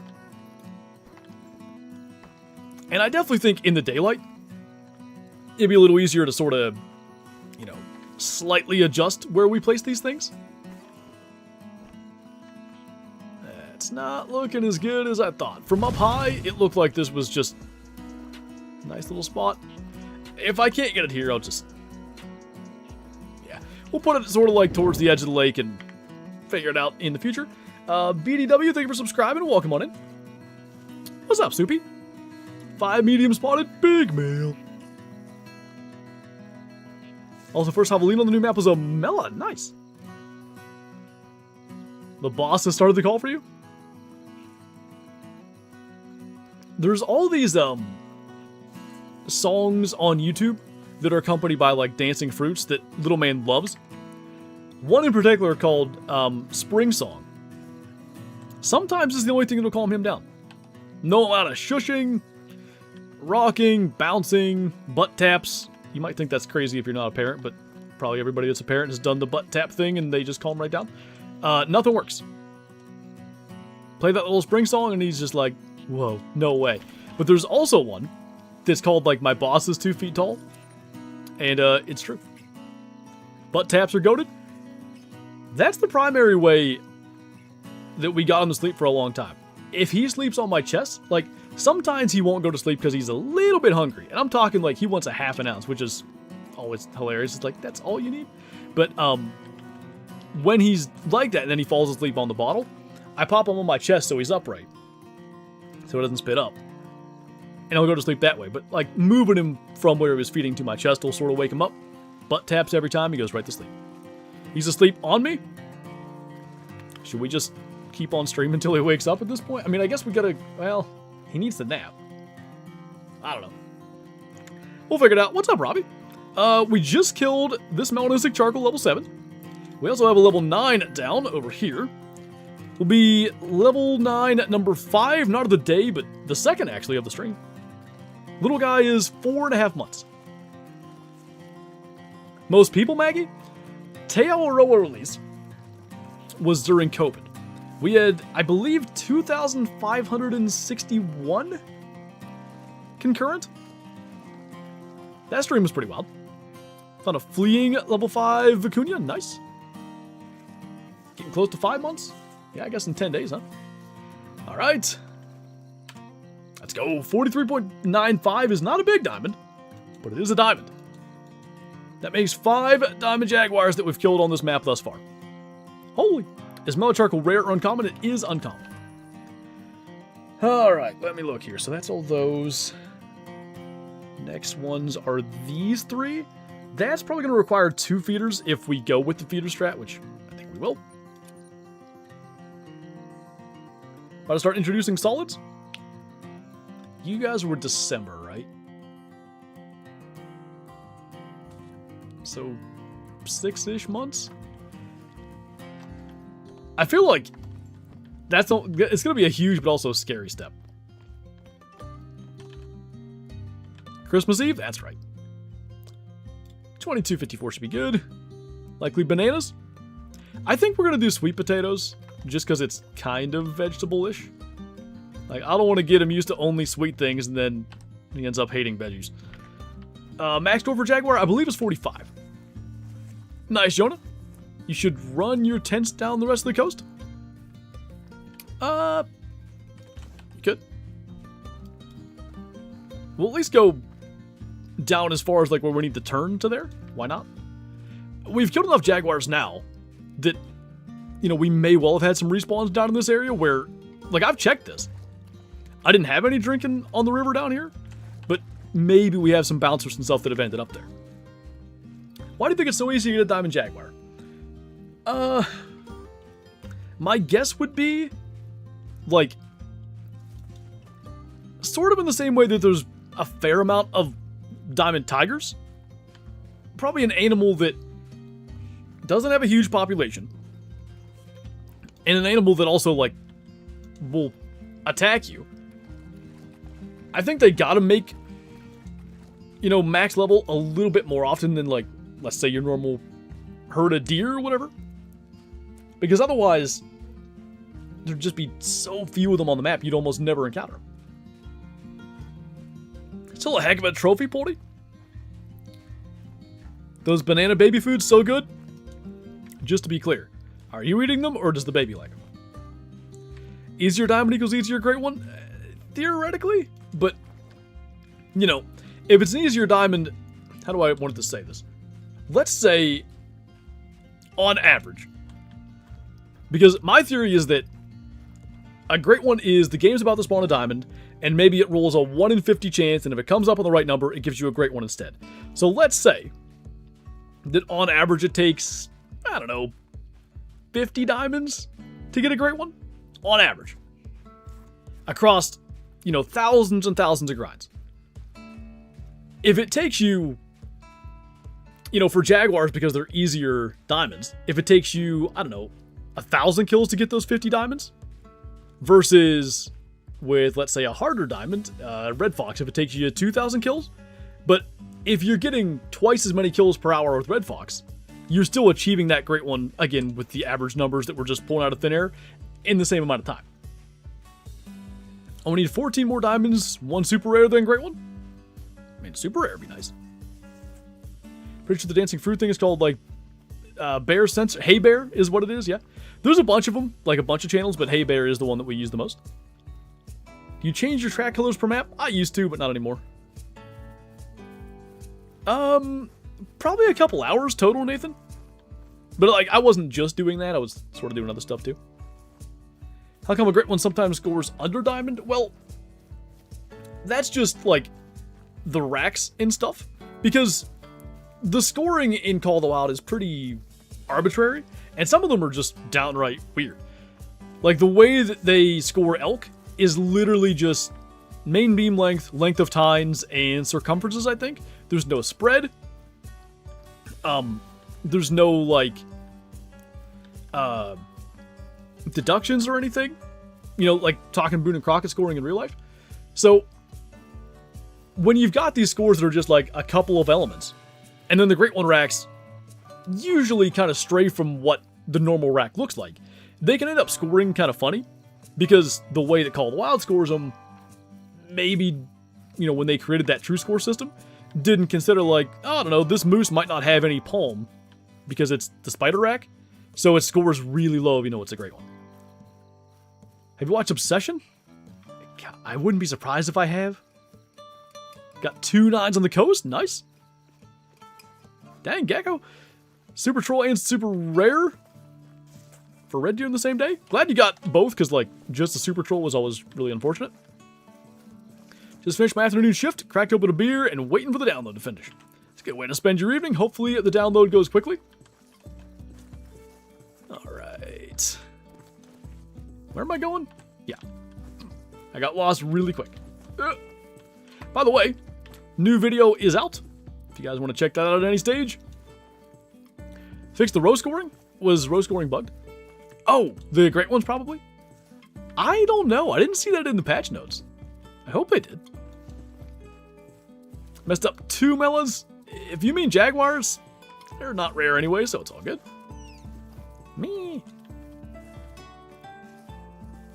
And I definitely think in the daylight, it'd be a little easier to sort of, you know, slightly adjust where we place these things. It's not looking as good as I thought. From up high, it looked like this was just a nice little spot. If I can't get it here, I'll just... Yeah. We'll put it sort of like towards the edge of the lake and figure it out in the future. BDW, thank you for subscribing and welcome on in. What's up, Soupy? 5 medium spotted, big male. Also, first javelina on the new map was a Mela. Nice. The boss has started the call for you? There's all these songs on YouTube that are accompanied by like dancing fruits that Little Man loves. One in particular called Spring Song. Sometimes it's the only thing that'll calm him down. No amount of shushing, rocking, bouncing, butt taps. You might think that's crazy if you're not a parent, but probably everybody that's a parent has done the butt tap thing and they just calm right down. Nothing works. Play that little Spring Song and he's just like, whoa, no way. But there's also one that's called like My Boss is 2 feet tall. And it's true. Butt taps are goated. That's the primary way that we got him to sleep for a long time. If he sleeps on my chest, like sometimes he won't go to sleep because he's a little bit hungry. And I'm talking like he wants a half an ounce, which is always hilarious. It's like, that's all you need. But when he's like that and then he falls asleep on the bottle, I pop him on my chest so he's upright. So it doesn't spit up. And I'll go to sleep that way. But like moving him from where he was feeding to my chest will sort of wake him up. Butt taps every time, he goes right to sleep. He's asleep on me. Should we just keep on streaming until he wakes up at this point? I mean, I guess we gotta, well, he needs to nap. I don't know. We'll figure it out. What's up, Robbie? We just killed this melanistic charcoal level 7. We also have a level 9 down over here. We'll be level 9 at number 5, not of the day, but the second actually of the stream. Little guy is 4.5 months. Most people, Maggie? Te Awaroa release was during COVID. We had, I believe, 2,561 concurrent. That stream was pretty wild. Found a fleeing level 5 Vicuña. Nice. Getting close to 5 months. Yeah, I guess in 10 days, huh? All right. Let's go. 43.95 is not a big diamond, but it is a diamond. That makes 5 diamond jaguars that we've killed on this map thus far. Holy. Is Melocharcoal rare or uncommon? It is uncommon. Alright, let me look here. So that's all those. Next ones are these 3. That's probably going to require 2 feeders if we go with the feeder strat, which I think we will. About to start introducing solids? You guys were December, right? So, 6-ish months? I feel like it's going to be a huge but also scary step. Christmas Eve? That's right. 2254 should be good. Likely bananas. I think we're going to do sweet potatoes just because it's kind of vegetable-ish. Like, I don't want to get him used to only sweet things and then he ends up hating veggies. Max score for Jaguar, I believe, is 45. Nice, Jonah. You should run your tents down the rest of the coast. You could. We'll at least go down as far as like where we need to turn to there. Why not? We've killed enough jaguars now that, you know, we may well have had some respawns down in this area where, like, I've checked this. I didn't have any drinking on the river down here, but maybe we have some bouncers and stuff that have ended up there. Why do you think it's so easy to get a diamond jaguar? My guess would be, like, sort of in the same way that there's a fair amount of diamond tigers. Probably an animal that doesn't have a huge population. And an animal that also, like, will attack you. I think they gotta make you know, max level a little bit more often than, like, let's say your normal herd of deer or whatever. Because otherwise, there'd just be so few of them on the map, you'd almost never encounter them. Still a heck of a trophy, Porty. Those banana baby foods so good. Just to be clear, are you eating them or does the baby like them? Easier diamond equals easier great one? Theoretically, but, you know, if it's an easier diamond, how do I want to say this? Let's say, on average. Because my theory is that a great one is the game's about to spawn a diamond, and maybe it rolls a 1 in 50 chance, and if it comes up on the right number, it gives you a great one instead. So let's say that on average it takes, I don't know, 50 diamonds to get a great one? On average. Across, you know, thousands and thousands of grinds. If it takes you, you know, for Jaguars, because they're easier diamonds, if it takes you, I don't know, 1,000 kills to get those 50 diamonds, versus with, let's say, a harder diamond, Red Fox, if it takes you 2,000 kills, but if you're getting twice as many kills per hour with Red Fox, you're still achieving that great one, again, with the average numbers that we're just pulling out of thin air, in the same amount of time. I need 14 more diamonds, 1 super rare, then great one. I mean, super rare would be nice. Pretty sure the dancing fruit thing is called, like, Bear Sensor. Hey Bear is what it is, yeah. There's a bunch of them, like a bunch of channels, but Hey Bear is the one that we use the most. Do you change your track colors per map? I used to, but not anymore. Probably a couple hours total, Nathan. But, like, I wasn't just doing that. I was sort of doing other stuff, too. How come a great one sometimes scores under diamond? Well, that's just, like, the racks and stuff. Because the scoring in Call of the Wild is pretty arbitrary. And some of them are just downright weird. Like, the way that they score elk is literally just main beam length, length of tines, and circumferences, I think. There's no spread. There's no, like, deductions or anything. You know, like talking Boone and Crockett scoring in real life. So, when you've got these scores that are just like a couple of elements, and then the Great One racks usually kind of stray from what the normal rack looks like, they can end up scoring kind of funny, because the way that Call of the Wild scores them, maybe, you know, when they created that true score system, didn't consider, like, oh, I don't know, this moose might not have any palm, because it's the spider rack, so it scores really low if you know it's a great one. Have you watched Obsession? God, I wouldn't be surprised if I have. Got 2 9s on the coast, nice. Dang, Gecko. Super Troll and Super Rare for Red Deer in the same day. Glad you got both, because, like, just the Super Troll was always really unfortunate. Just finished my afternoon shift, cracked open a beer, and waiting for the download to finish. It's a good way to spend your evening. Hopefully the download goes quickly. Alright. Where am I going? Yeah. I got lost really quick. By the way, new video is out. If you guys want to check that out at any stage. Fix the row scoring? Was row scoring bugged? Oh, the great ones probably? I don't know. I didn't see that in the patch notes. I hope they did. Messed up 2 mellas. If you mean Jaguars, they're not rare anyway, so it's all good. Me.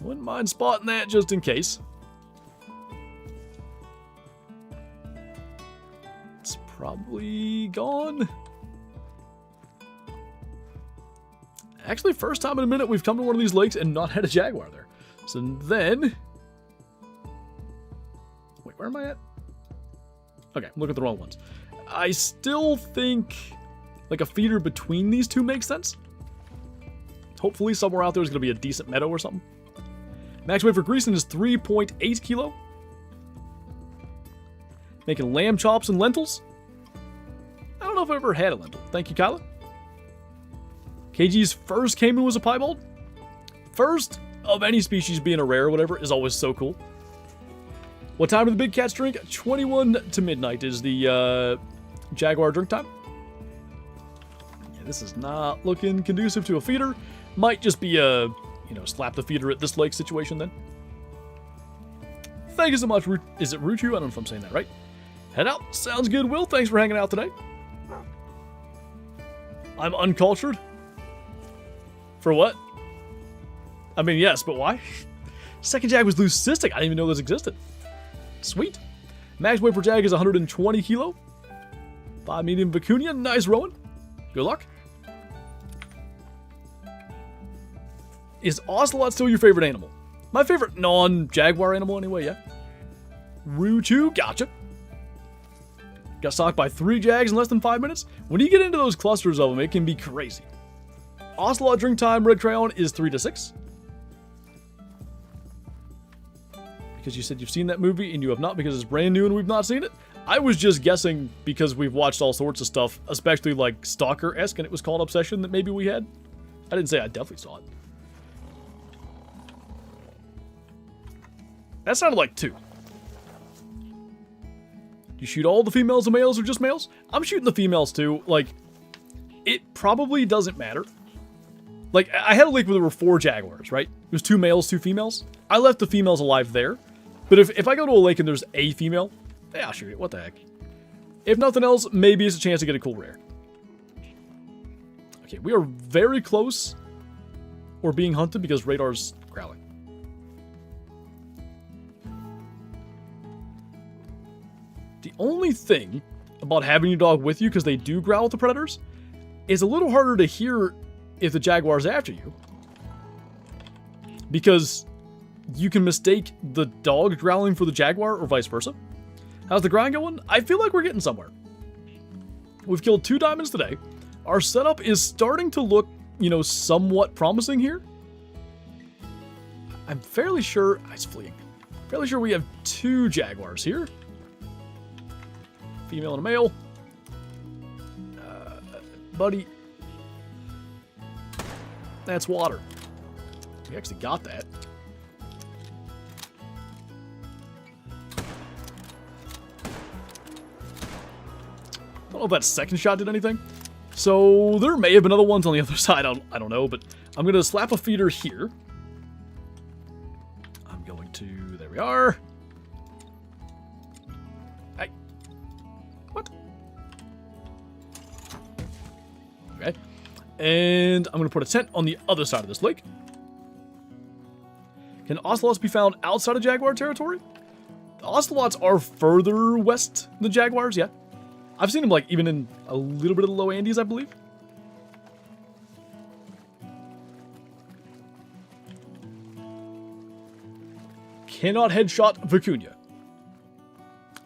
Wouldn't mind spotting that just in case. It's probably gone. Actually, first time in a minute we've come to one of these lakes and not had a Jaguar there. So then... Wait, where am I at? Okay, I'm looking at the wrong ones. I still think like a feeder between these two makes sense. Hopefully somewhere out there is going to be a decent meadow or something. Max weight for greasing is 3.8 kilo. Making lamb chops and lentils. I don't know if I've ever had a lentil. Thank you, Kyla. KG's first Cayman was a piebald. First of any species being a rare or whatever is always so cool. What time do the big cats drink? 21 to midnight is the Jaguar drink time. Yeah, this is not looking conducive to a feeder. Might just be a, you know, slap the feeder at this lake situation then. Thank you so much. Is it Ruchu? I don't know if I'm saying that right. Head out. Sounds good, Will. Thanks for hanging out today. I'm uncultured? For what? I mean, yes, but why? Second Jag was leucistic. I didn't even know this existed. Sweet. Max weight for Jag is 120 kilo. 5 medium vicuña. Nice, Rowan. Good luck. Is Ocelot still your favorite animal? My favorite non-Jaguar animal anyway, yeah. Ruchu, gotcha. Got stalked by 3 Jags in less than 5 minutes. When you get into those clusters of them, it can be crazy. Ocelot drink time, red crayon, is 3 to 6. Because you said you've seen that movie and you have not because it's brand new and we've not seen it. I was just guessing because we've watched all sorts of stuff, especially like Stalker-esque, and it was called Obsession that maybe we had. I didn't say I definitely saw it. That sounded like 2. You shoot all the females and males or just males? I'm shooting the females too. Like, it probably doesn't matter. Like, I had a lake where there were 4 Jaguars, right? It was 2 males, 2 females. I left the females alive there. But if I go to a lake and there's a female, yeah, I'll shoot it. What the heck? If nothing else, maybe it's a chance to get a cool rare. Okay, we are very close. Or being hunted because radar's growling. The only thing about having your dog with you, because they do growl at the predators, is a little harder to hear if the Jaguar's after you. Because you can mistake the dog growling for the Jaguar or vice versa. How's the grind going? I feel like we're getting somewhere. We've killed 2 diamonds today. Our setup is starting to look, you know, somewhat promising here. I'm fairly sure... It's fleeing. Fairly sure we have 2 Jaguars here. Female and a male. Buddy. That's water. We actually got that. Don't know if that second shot did anything. So there may have been other ones on the other side. I don't know, but I'm going to slap a feeder here. I'm going to... There we are. What? Okay. And I'm going to put a tent on the other side of this lake. Can ocelots be found outside of Jaguar territory? The ocelots are further west than Jaguars, yeah. I've seen them like even in a little bit of the low Andes, I believe. Cannot headshot vicuña.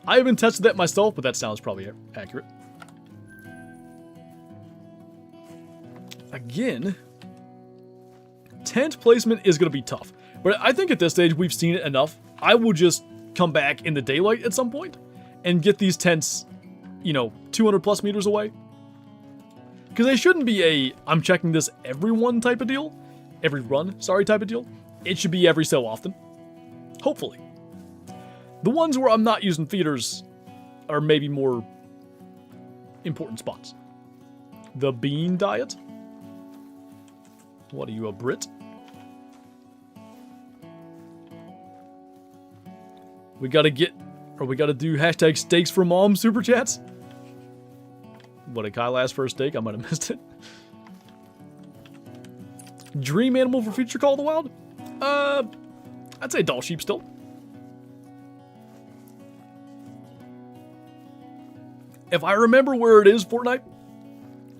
I haven't tested that myself, but that sounds probably accurate. Again, tent placement is going to be tough. But I think at this stage, we've seen it enough. I will just come back in the daylight at some point and get these tents, you know, 200 plus meters away. Because they shouldn't be a, I'm checking this every one type of deal. Every run, sorry, type of deal. It should be every so often. Hopefully. The ones where I'm not using feeders are maybe more important spots. The bean diet. What are you, a Brit? We gotta get, or we gotta do hashtag steaks for mom super chats. What did Kyle ask for a steak? I might have missed it. Dream animal for future Call of the Wild? I'd say doll sheep still. If I remember where it is, Fortnite,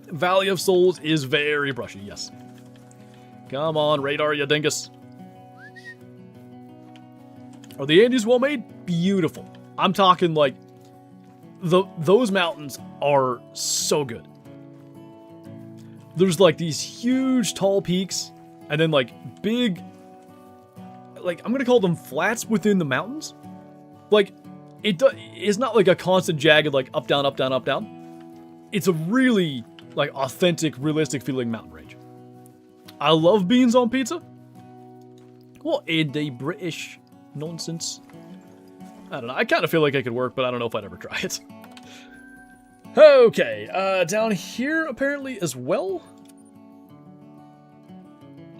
Valley of Souls is very brushy, yes. Come on, radar, you dingus. Are the Andes well made? Beautiful. I'm talking like, those mountains are so good. There's like these huge tall peaks, and then like big, like I'm gonna call them flats within the mountains. Like, it's not like a constant jagged, like up, down, up, down, up, down. It's a really, like, authentic, realistic feeling mountain range. I love beans on pizza. What is the British nonsense? I don't know. I kind of feel like it could work, but I don't know if I'd ever try it. Okay, down here apparently as well.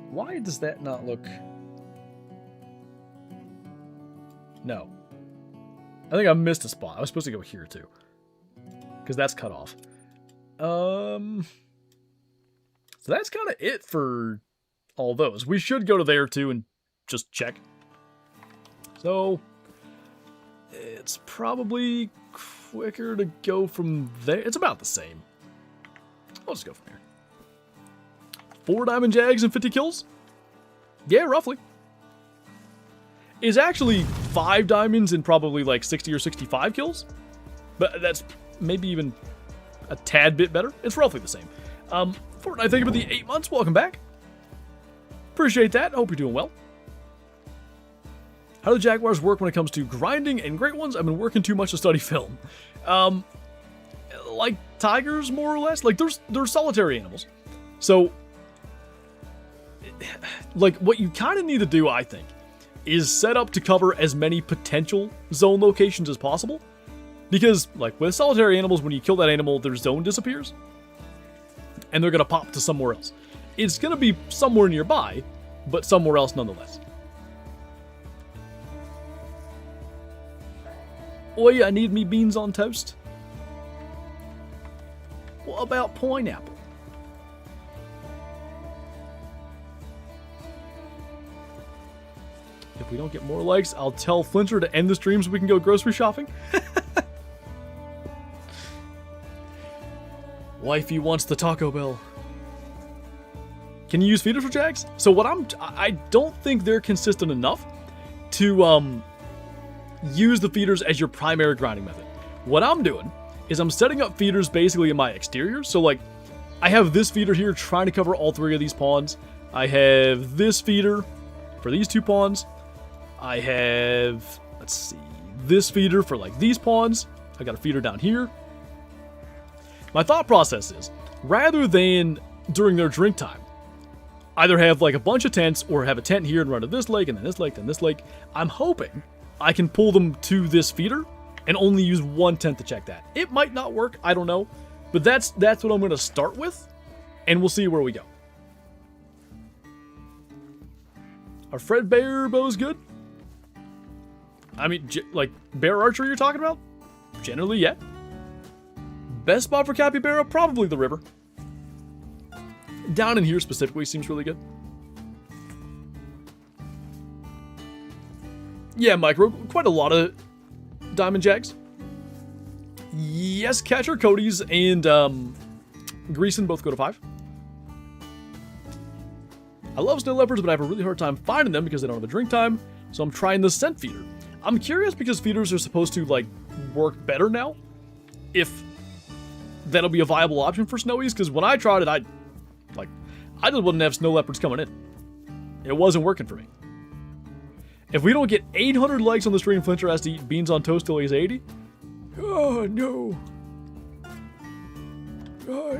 Why does that not look... No. I think I missed a spot. I was supposed to go here too. Because that's cut off. So that's kind of it for all those. We should go to there too and just check. So it's probably quicker to go from there. It's about the same. I'll just go from here. 4 diamond jags and 50 kills? Yeah, roughly. Is actually 5 diamonds and probably like 60 or 65 kills. But that's maybe even a tad bit better. It's roughly the same. Fortnite, thank you for the 8 months. Welcome back. Appreciate that. Hope you're doing well. How do Jaguars work when it comes to grinding and great ones? I've been working too much to study film. Like tigers, more or less. Like, they're solitary animals. So, like, what you kind of need to do, I think, is set up to cover as many potential zone locations as possible. Because, like, with solitary animals, when you kill that animal, their zone disappears. And they're going to pop to somewhere else. It's going to be somewhere nearby, but somewhere else nonetheless. Oi, I need me beans on toast. What about pineapple? If we don't get more likes, I'll tell Flinter to end the stream so we can go grocery shopping. Wifey wants the Taco Bell. Can you use feeders for jags? So what I don't think they're consistent enough to use the feeders as your primary grinding method. What I'm doing is I'm setting up feeders basically in my exterior. So like, I have this feeder here trying to cover all 3 of these pawns. I have this feeder for these 2 pawns. I have, let's see, this feeder for like these pawns. I got a feeder down here. My thought process is, rather than during their drink time, either have like a bunch of tents or have a tent here and run to this lake and then this lake, then this lake, I'm hoping I can pull them to this feeder and only use 1 tent to check that. It might not work, I don't know, but that's what I'm going to start with, and we'll see where we go. Are Fred Bear bows good? I mean, like, bear archery you're talking about? Generally, yeah. Best spot for capybara? Probably the river. Down in here specifically seems really good. Yeah, Micro, quite a lot of diamond jags. Yes, Catcher, Cody's, and Greason both go to 5. I love snow leopards, but I have a really hard time finding them because they don't have a drink time, so I'm trying the scent feeder. I'm curious because feeders are supposed to, like, work better now. If that'll be a viable option for snowies, because when I tried it, I just wouldn't have snow leopards coming in. It wasn't working for me. If we don't get 800 likes on the stream, Flinter has to eat beans on toast till he's 80. Oh, no.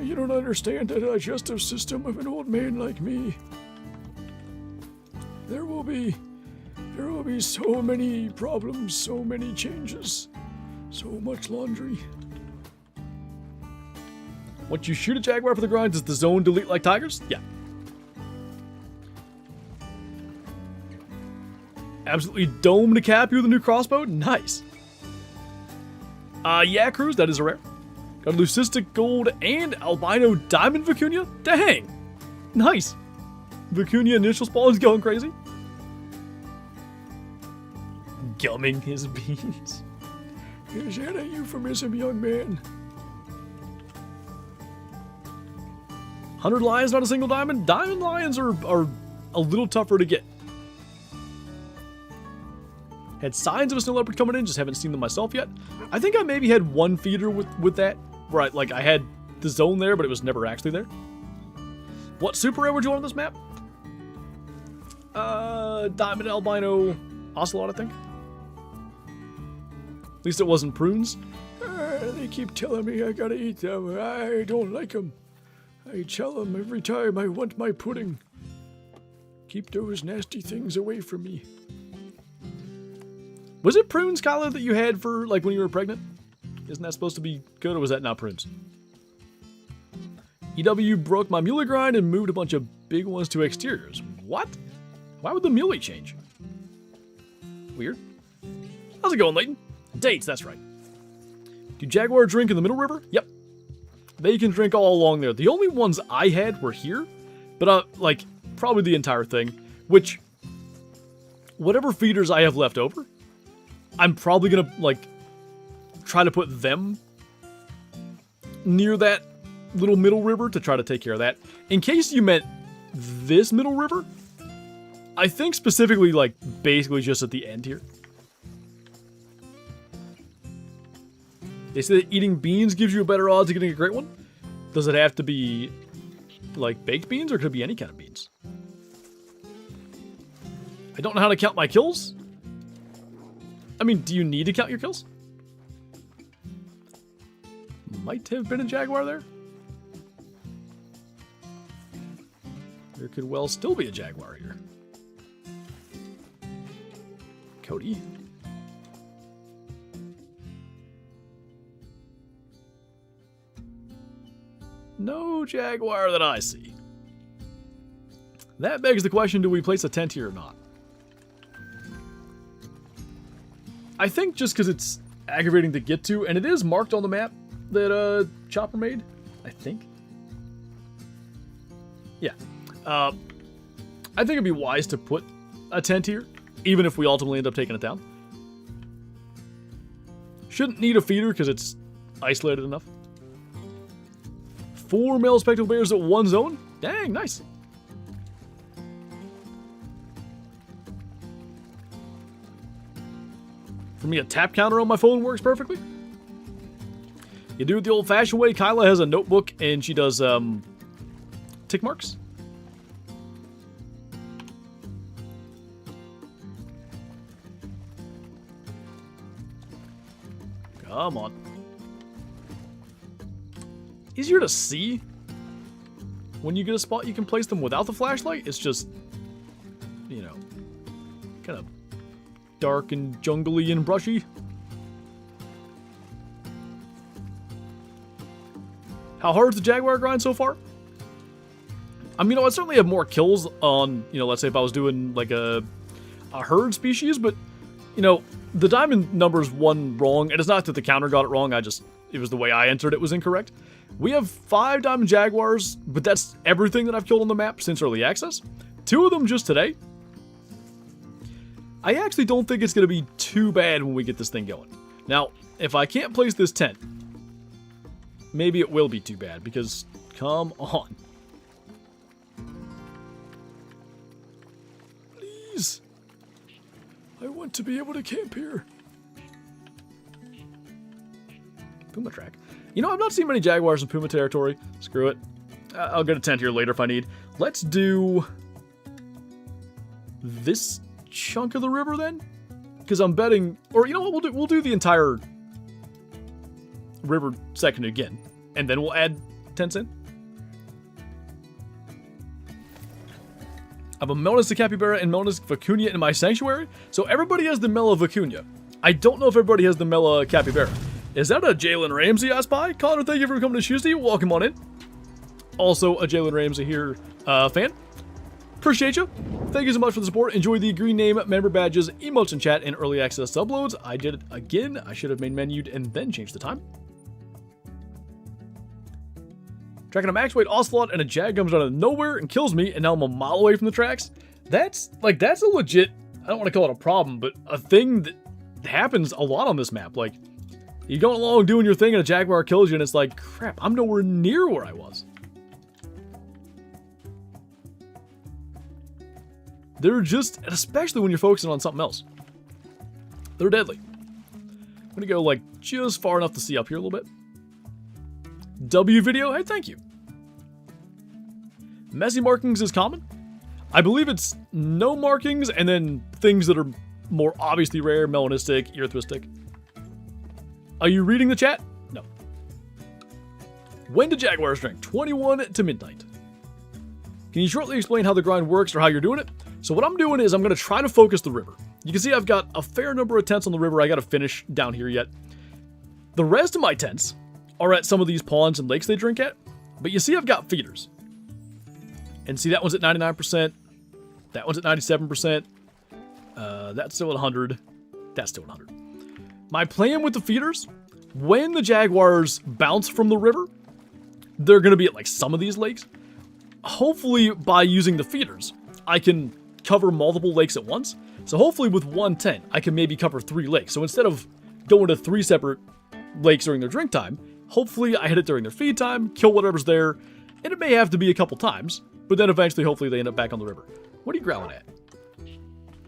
You don't understand the digestive system of an old man like me. There will be so many problems, so many changes, so much laundry. Once you shoot a Jaguar for the grind, does the zone delete like tigers? Yeah. Absolutely dome to cap you with a new crossbow? Nice. Yeah, Cruz, that is a rare. Got a leucistic gold and albino diamond vicuña? Dang. Nice. Vicuña initial spawn is going crazy. Gumming his beans. Is that a euphemism, young man? 100 lions, not a single diamond? Diamond lions are a little tougher to get. Had signs of a snow leopard coming in, just haven't seen them myself yet. I think I maybe had 1 feeder with that, where I had the zone there, but it was never actually there. What super rare would you want on this map? Diamond albino ocelot, I think. At least it wasn't prunes. They keep telling me I gotta eat them. I don't like them. I tell them every time I want my pudding. Keep those nasty things away from me. Was it prunes, Kyla, that you had for, like, when you were pregnant? Isn't that supposed to be good, or was that not prunes? EW broke my muley grind and moved a bunch of big ones to exteriors. What? Why would the muley change? Weird. How's it going, Leighton? Dates, that's right. Do Jaguar drink in the middle river? Yep. They can drink all along there. The only ones I had were here, but like probably the entire thing, which whatever feeders I have left over, I'm probably gonna like try to put them near that little middle river to try to take care of that. In case you meant this middle river, I think specifically like basically just at the end here. They say that eating beans gives you a better odds of getting a great one. Does it have to be like baked beans or could it be any kind of beans? I don't know how to count my kills. I mean, do you need to count your kills? Might have been a Jaguar there. There could well still be a Jaguar here. Cody. No Jaguar that I see. That begs the question, do we place a tent here or not? I think just because it's aggravating to get to, and it is marked on the map that Chopper made, I think. Yeah. I think it'd be wise to put a tent here, even if we ultimately end up taking it down. Shouldn't need a feeder because it's isolated enough. 4 male spectacled bears at one zone? Dang, nice. For me, a tap counter on my phone works perfectly. You do it the old-fashioned way. Kyla has a notebook, and she does tick marks. Come on. Easier to see when you get a spot you can place them without the flashlight. It's just, you know, kind of dark and jungly and brushy. How hard is the Jaguar grind so far? I mean, I certainly have more kills on, you know, let's say if I was doing like a herd species, but, you know, the diamond number's one wrong, and it's not that the counter got it wrong, it was the way I entered it was incorrect. We have 5 diamond Jaguars, but that's everything that I've killed on the map since early access. 2 of them just today. I actually don't think it's going to be too bad when we get this thing going. Now, if I can't place this tent, maybe it will be too bad, because, come on. Please. I want to be able to camp here. Puma track. You know, I've not seen many Jaguars in Puma territory. Screw it. I'll get a tent here later if I need. Let's do this chunk of the river then, because I'm betting, or you know what, we'll do the entire river section again, and then we'll add tents in. I have a Melnis Capybara and Melnis Vicuña in my sanctuary, so everybody has the Mela Vicuña. I don't know if everybody has the Mela Capybara. Is that a Jalen Ramsey I spy? Connor, thank you for coming to Tuesday. Welcome on in. Also, a Jalen Ramsey here fan. Appreciate you. Thank you so much for the support. Enjoy the green name, member badges, emotes in chat, and early access subloads. I did it again. I should have main menued and then changed the time. Tracking a max weight ocelot and a jag comes out of nowhere and kills me, and now I'm a mile away from the tracks. That's a legit, I don't want to call it a problem, but a thing that happens a lot on this map. Like, you're going along doing your thing and a Jaguar kills you, and it's like, crap, I'm nowhere near where I was. They're just, and especially when you're focusing on something else, they're deadly. I'm going to go, like, just far enough to see up here a little bit. W video, hey, thank you. Messy markings is common. I believe it's no markings, and then things that are more obviously rare, melanistic, erythristic. Are you reading the chat? No. When do Jaguars drink? 21 to midnight. Can you shortly explain how the grind works or how you're doing it? So what I'm doing is I'm going to try to focus the river. You can see I've got a fair number of tents on the river I got to finish down here yet. The rest of my tents are at some of these ponds and lakes they drink at. But you see I've got feeders. And see that one's at 99%. That one's at 97%. That's still at 100. That's still at 100. My plan with the feeders, when the Jaguars bounce from the river, they're going to be at like some of these lakes. Hopefully by using the feeders, I can cover multiple lakes at once. So hopefully with one tent, I can maybe cover 3 lakes. So instead of going to 3 separate lakes during their drink time, hopefully I hit it during their feed time, kill whatever's there, and it may have to be a couple times, but then eventually hopefully they end up back on the river. What are you growling at?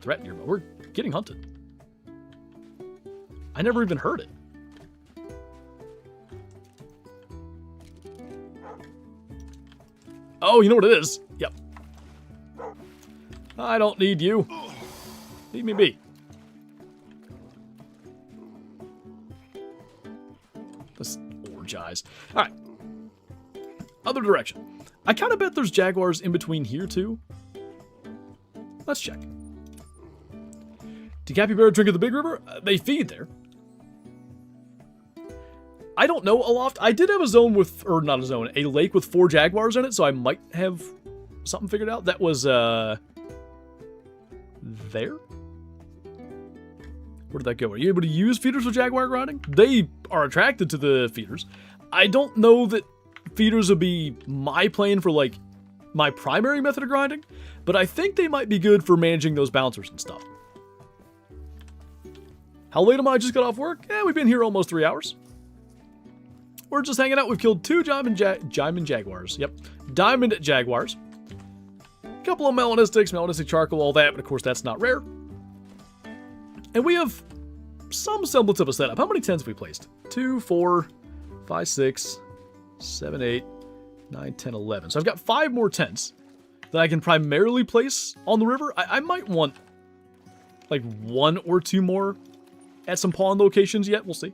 Threat nearby. We're getting hunted. I never even heard it. Oh, you know what it is? Yep. I don't need you. Leave me be. Let's orgize. Alright. Other direction. I kind of bet there's Jaguars in between here, too. Let's check. Do JaxyBeard drink at the big river? They feed there. I don't know, Aloft. I did have a zone with, or not a zone, a lake with 4 Jaguars in it, so I might have something figured out. That was, there? Where did that go? Are you able to use feeders with Jaguar grinding? They are attracted to the feeders. I don't know that feeders would be my plan for, like, my primary method of grinding, but I think they might be good for managing those bouncers and stuff. How late am I? Just got off work? Yeah, we've been here almost 3 hours. We're just hanging out. We've killed 2 Diamond Jaguars. Yep. Diamond Jaguars. A couple of melanistic charcoal, all that, but of course that's not rare. And we have some semblance of a setup. How many tents have we placed? 2, 4, 5, 6, 7, 8, 9, 10, 11. So I've got 5 more tents that I can primarily place on the river. I might want like 1 or 2 more at some pawn locations yet. We'll see.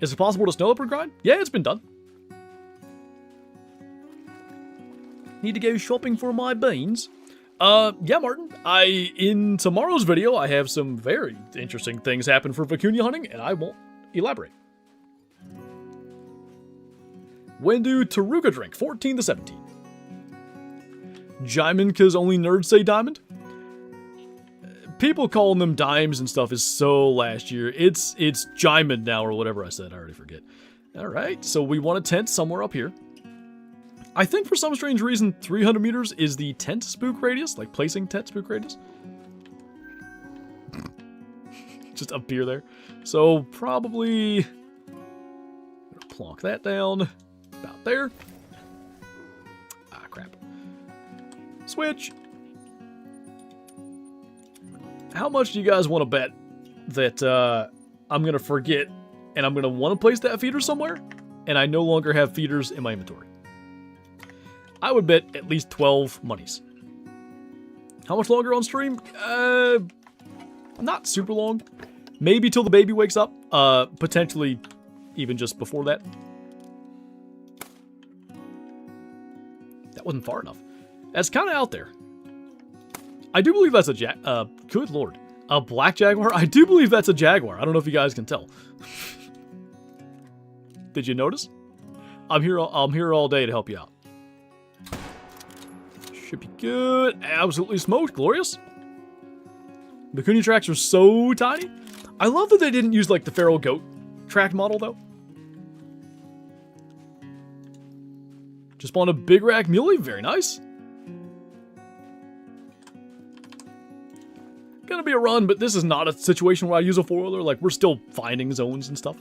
Is it possible to snow leopard grind? Yeah, it's been done. Need to go shopping for my beans. Yeah, Martin. In tomorrow's video, I have some very interesting things happen for vicuña hunting, and I won't elaborate. When do Taruga drink? 14 to 17. Diamond, because only nerds say diamond? People calling them dimes and stuff is so last year. It's Diamond now, or whatever I said. I already forget. Alright, so we want a tent somewhere up here. I think for some strange reason, 300 meters is the tent spook radius, like placing tent spook radius. Just up here there. So probably plonk that down about there. Ah, crap. Switch. How much do you guys want to bet that I'm going to forget and I'm going to want to place that feeder somewhere and I no longer have feeders in my inventory? I would bet at least 12 monies. How much longer on stream? Not super long. Maybe till the baby wakes up. Potentially even just before that. That wasn't far enough. That's kind of out there. I do believe that's a good lord. A black Jaguar? I do believe that's a Jaguar. I don't know if you guys can tell. Did you notice? I'm here all day to help you out. Should be good. Absolutely smoked. Glorious. Vicuña tracks are so tiny. I love that they didn't use like the feral goat track model though. Just spawned a big rack muley. Very nice. Gonna be a run, but this is not a situation where I use a 4-wheeler. Like, we're still finding zones and stuff.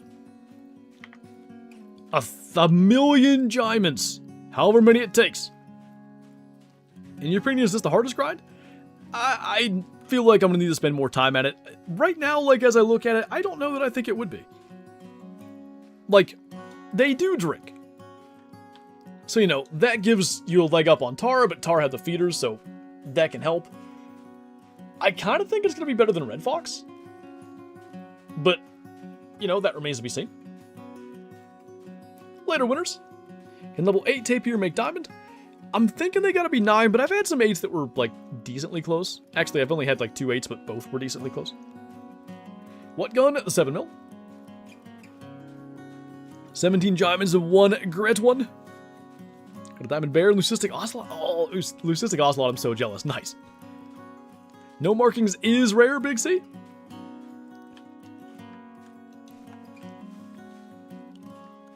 A million diamonds. However many it takes. In your opinion, is this the hardest grind? I feel like I'm gonna need to spend more time at it. Right now, like, as I look at it, I don't know that I think it would be. Like, they do drink. So, you know, that gives you a leg up on Tar, but Tar had the feeders, so that can help. I kind of think it's going to be better than Red Fox. But, you know, that remains to be seen. Later winners. Can level 8 Tapir make diamond? I'm thinking they got to be 9, but I've had some 8s that were, like, decently close. Actually, I've only had, like, 2 8s, but both were decently close. What gun? The 7mm. 17 diamonds and 1 grit one. Got a diamond bear, leucistic ocelot. Oh, leucistic ocelot, I'm so jealous. Nice. No markings is rare, Big C.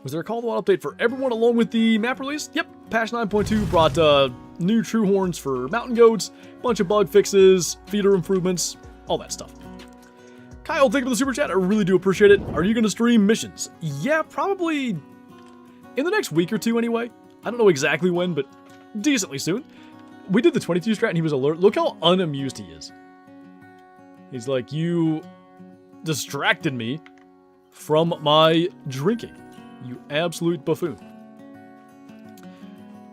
Was there a call to out update for everyone along with the map release? Yep, patch 9.2 brought new true horns for mountain goats, bunch of bug fixes, feeder improvements, all that stuff. Kyle, thank you for the super chat. I really do appreciate it. Are you going to stream missions? Yeah, probably in the next week or two anyway. I don't know exactly when, but decently soon. We did the 22 strat and he was alert. Look how unamused he is. He's like, you distracted me from my drinking. You absolute buffoon.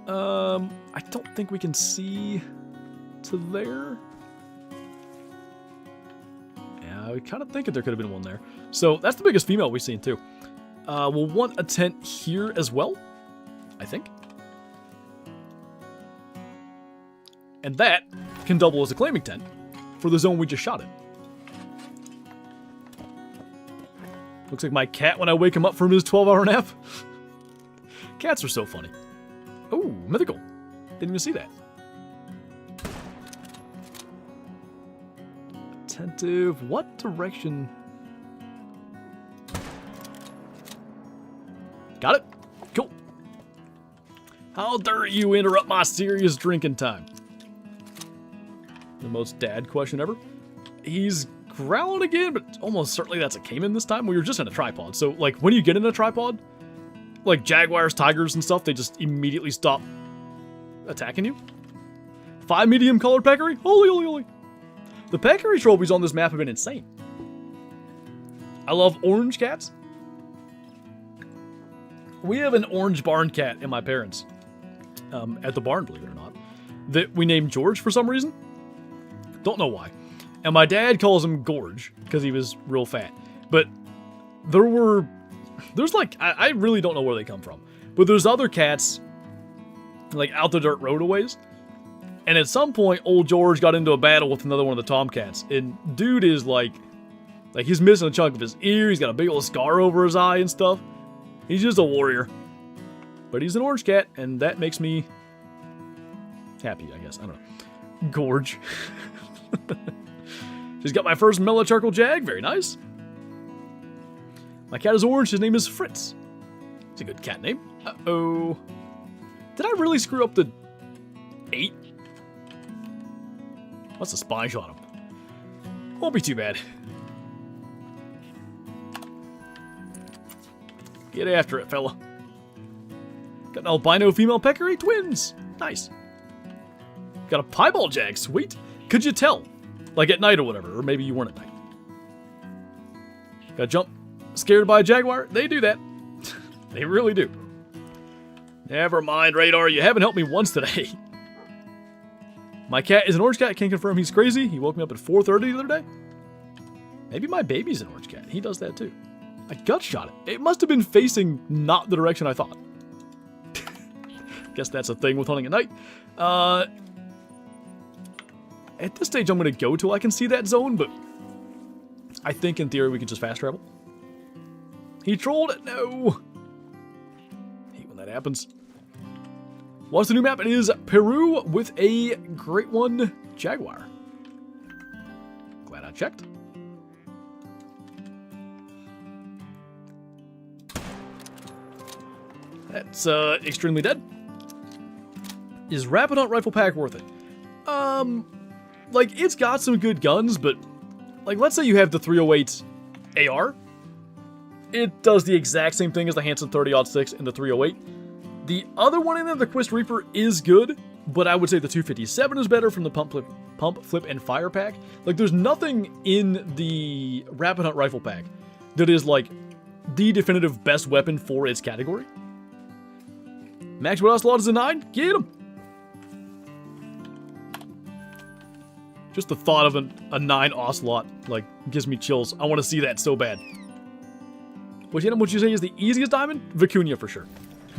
I don't think we can see to there. Yeah, we kind of think there could have been one there. So that's the biggest female we've seen too. We'll want a tent here as well, I think. And that can double as a claiming tent for the zone we just shot in. Looks like my cat when I wake him up from his 12-hour nap. Cats are so funny. Oh, mythical. Didn't even see that. Attentive. What direction? Got it. Cool. How dare you interrupt my serious drinking time? The most dad question ever. He's growling again, but almost certainly that's a caiman this time. We were just in a tripod. So, like, when you get in a tripod, like jaguars, tigers, and stuff, they just immediately stop attacking you. 5 medium colored peccary? Holy, holy, holy. The peccary trophies on this map have been insane. I love orange cats. We have an orange barn cat in my parents' at the barn, believe it or not, that we named George for some reason. Don't know why. And my dad calls him Gorge because he was real fat. But there's like, I really don't know where they come from. But there's other cats, like out the dirt road a ways. And at some point, old George got into a battle with another one of the tomcats. And dude is like he's missing a chunk of his ear. He's got a big old scar over his eye and stuff. He's just a warrior. But he's an orange cat, and that makes me happy, I guess. I don't know. Gorge. She's got my first mellow charcoal jag. Very nice. My cat is orange. His name is Fritz. It's a good cat name. Uh-oh. Did I really screw up the 8? What's the spine shot him? Won't be too bad. Get after it, fella. Got an albino female peccary. Twins. Nice. Got a piebald jag. Sweet. Could you tell? Like at night or whatever, or maybe you weren't at night. Got jump scared by a jaguar? They do that. They really do. Never mind, Radar. You haven't helped me once today. My cat is an orange cat. Can't confirm he's crazy. He woke me up at 4:30 the other day. Maybe my baby's an orange cat. He does that too. I gut shot it. It must have been facing not the direction I thought. Guess that's a thing with hunting at night. At this stage, I'm going to go till I can see that zone, but I think in theory we can just fast travel. He trolled it. No. Hate when that happens. What's the new map? It is Peru with a great one, Jaguar. Glad I checked. That's extremely dead. Is Rapid Hunt Rifle Pack worth it? Like, it's got some good guns, but, like, let's say you have the 308 AR. It does the exact same thing as the Hanson 30-06 and the 308. The other one in there, the Quist Reaper, is good, but I would say the 257 is better from the pump, flip, and fire pack. Like, there's nothing in the Rapid Hunt Rifle Pack that is, like, the definitive best weapon for its category. Max Wood Ocelot is a 9? Get him! Just the thought of a 9 Ocelot, like, gives me chills. I want to see that so bad. Which item would you say is the easiest diamond? Vicuña for sure.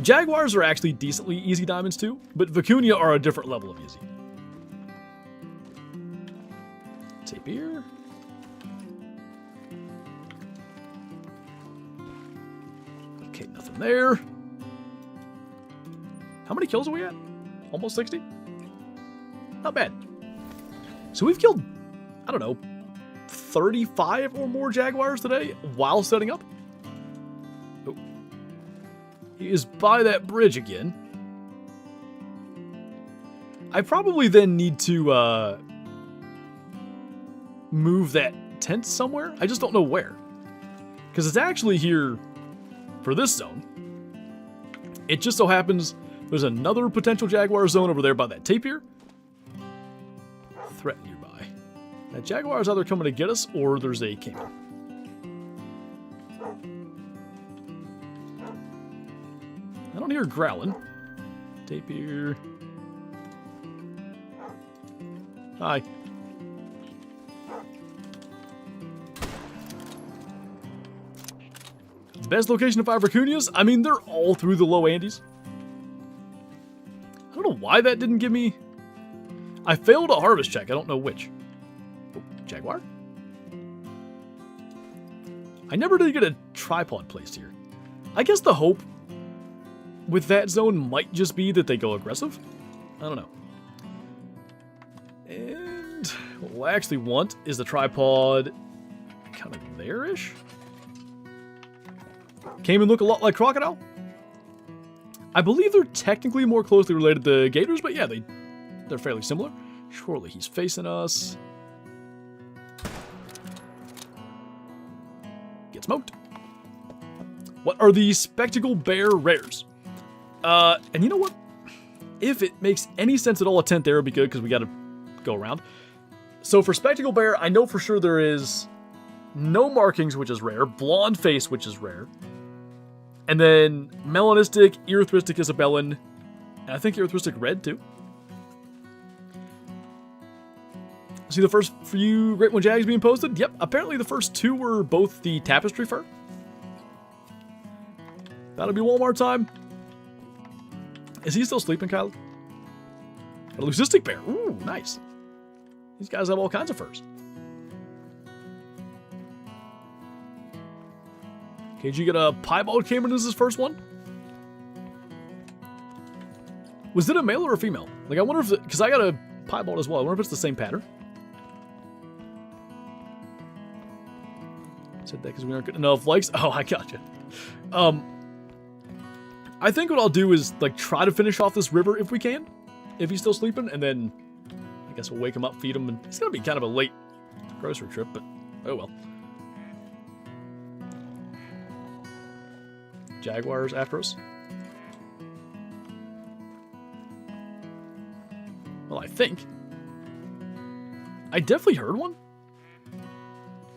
Jaguars are actually decently easy diamonds too, but Vicuña are a different level of easy. Tapier. Okay, nothing there. How many kills are we at? Almost 60? Not bad. So we've killed, I don't know, 35 or more Jaguars today while setting up. Oh. He is by that bridge again. I probably then need to move that tent somewhere. I just don't know where. Because it's actually here for this zone. It just so happens there's another potential Jaguar zone over there by that tapir. Threat nearby. That Jaguar is either coming to get us or there's a Kane. I don't hear growling. Tapir. Hi. Best location to find raccoonias? I mean, they're all through the low Andes. I don't know why that didn't give me... I failed a harvest check. I don't know which. Oh, Jaguar? I never did get a tripod placed here. I guess the hope with that zone might just be that they go aggressive. I don't know. And what I actually want is the tripod kind of there-ish. Came and look a lot like crocodile. I believe they're technically more closely related to gators, but yeah, they're fairly similar. Surely he's facing us. Get smoked. What are the spectacle bear rares? And you know what? If it makes any sense at all, a tent there would be good because we got to go around. So for spectacle bear, I know for sure there is no markings, which is rare. Blonde face, which is rare. And then melanistic, erythristic isabellan, and I think erythristic red too. See the first few Great One Jags being posted? Yep, apparently the first two were both the tapestry fur. That'll be Walmart time. Is he still sleeping, Kyle? A leucistic bear. Ooh, nice. These guys have all kinds of furs. Okay, did you get a piebald Cameron as his first one? Was it a male or a female? Like, I wonder if... Because I got a piebald as well. I wonder if it's the same pattern. Said that because we aren't getting enough likes. Oh, I gotcha. I think what I'll do is, like, try to finish off this river if we can. If he's still sleeping. And then, I guess we'll wake him up, feed him. And it's going to be kind of a late grocery trip, but oh well. Jaguars after us. Well, I think. I definitely heard one.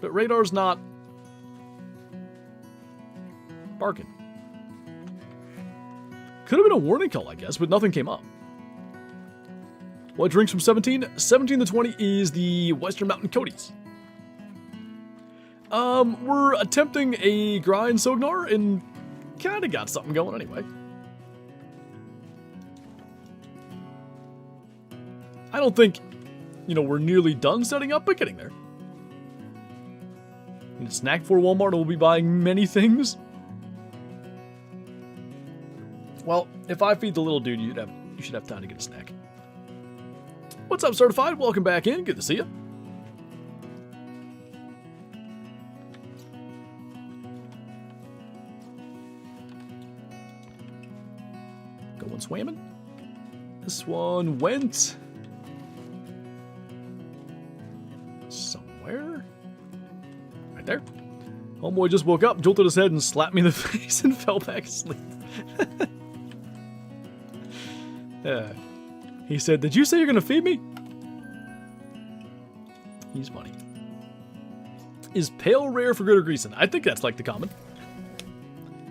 But radar's not barking. Could have been a warning call, I guess, but nothing came up. What drinks from 17? 17 to 20 is the Western Mountain Cody's. We're attempting a grind Sognar and kind of got something going anyway. I don't think, we're nearly done setting up, but getting there. Need a snack for Walmart, and we'll be buying many things. Well, if I feed the little dude, you should have time to get a snack. What's up, Certified? Welcome back in. Good to see you. Going swimming. This one went somewhere. Right there. Homeboy just woke up, jolted his head, and slapped me in the face and fell back asleep. He said, "Did you say you're going to feed me?" He's funny. Is pale rare for good or greasing? I think that's like the common.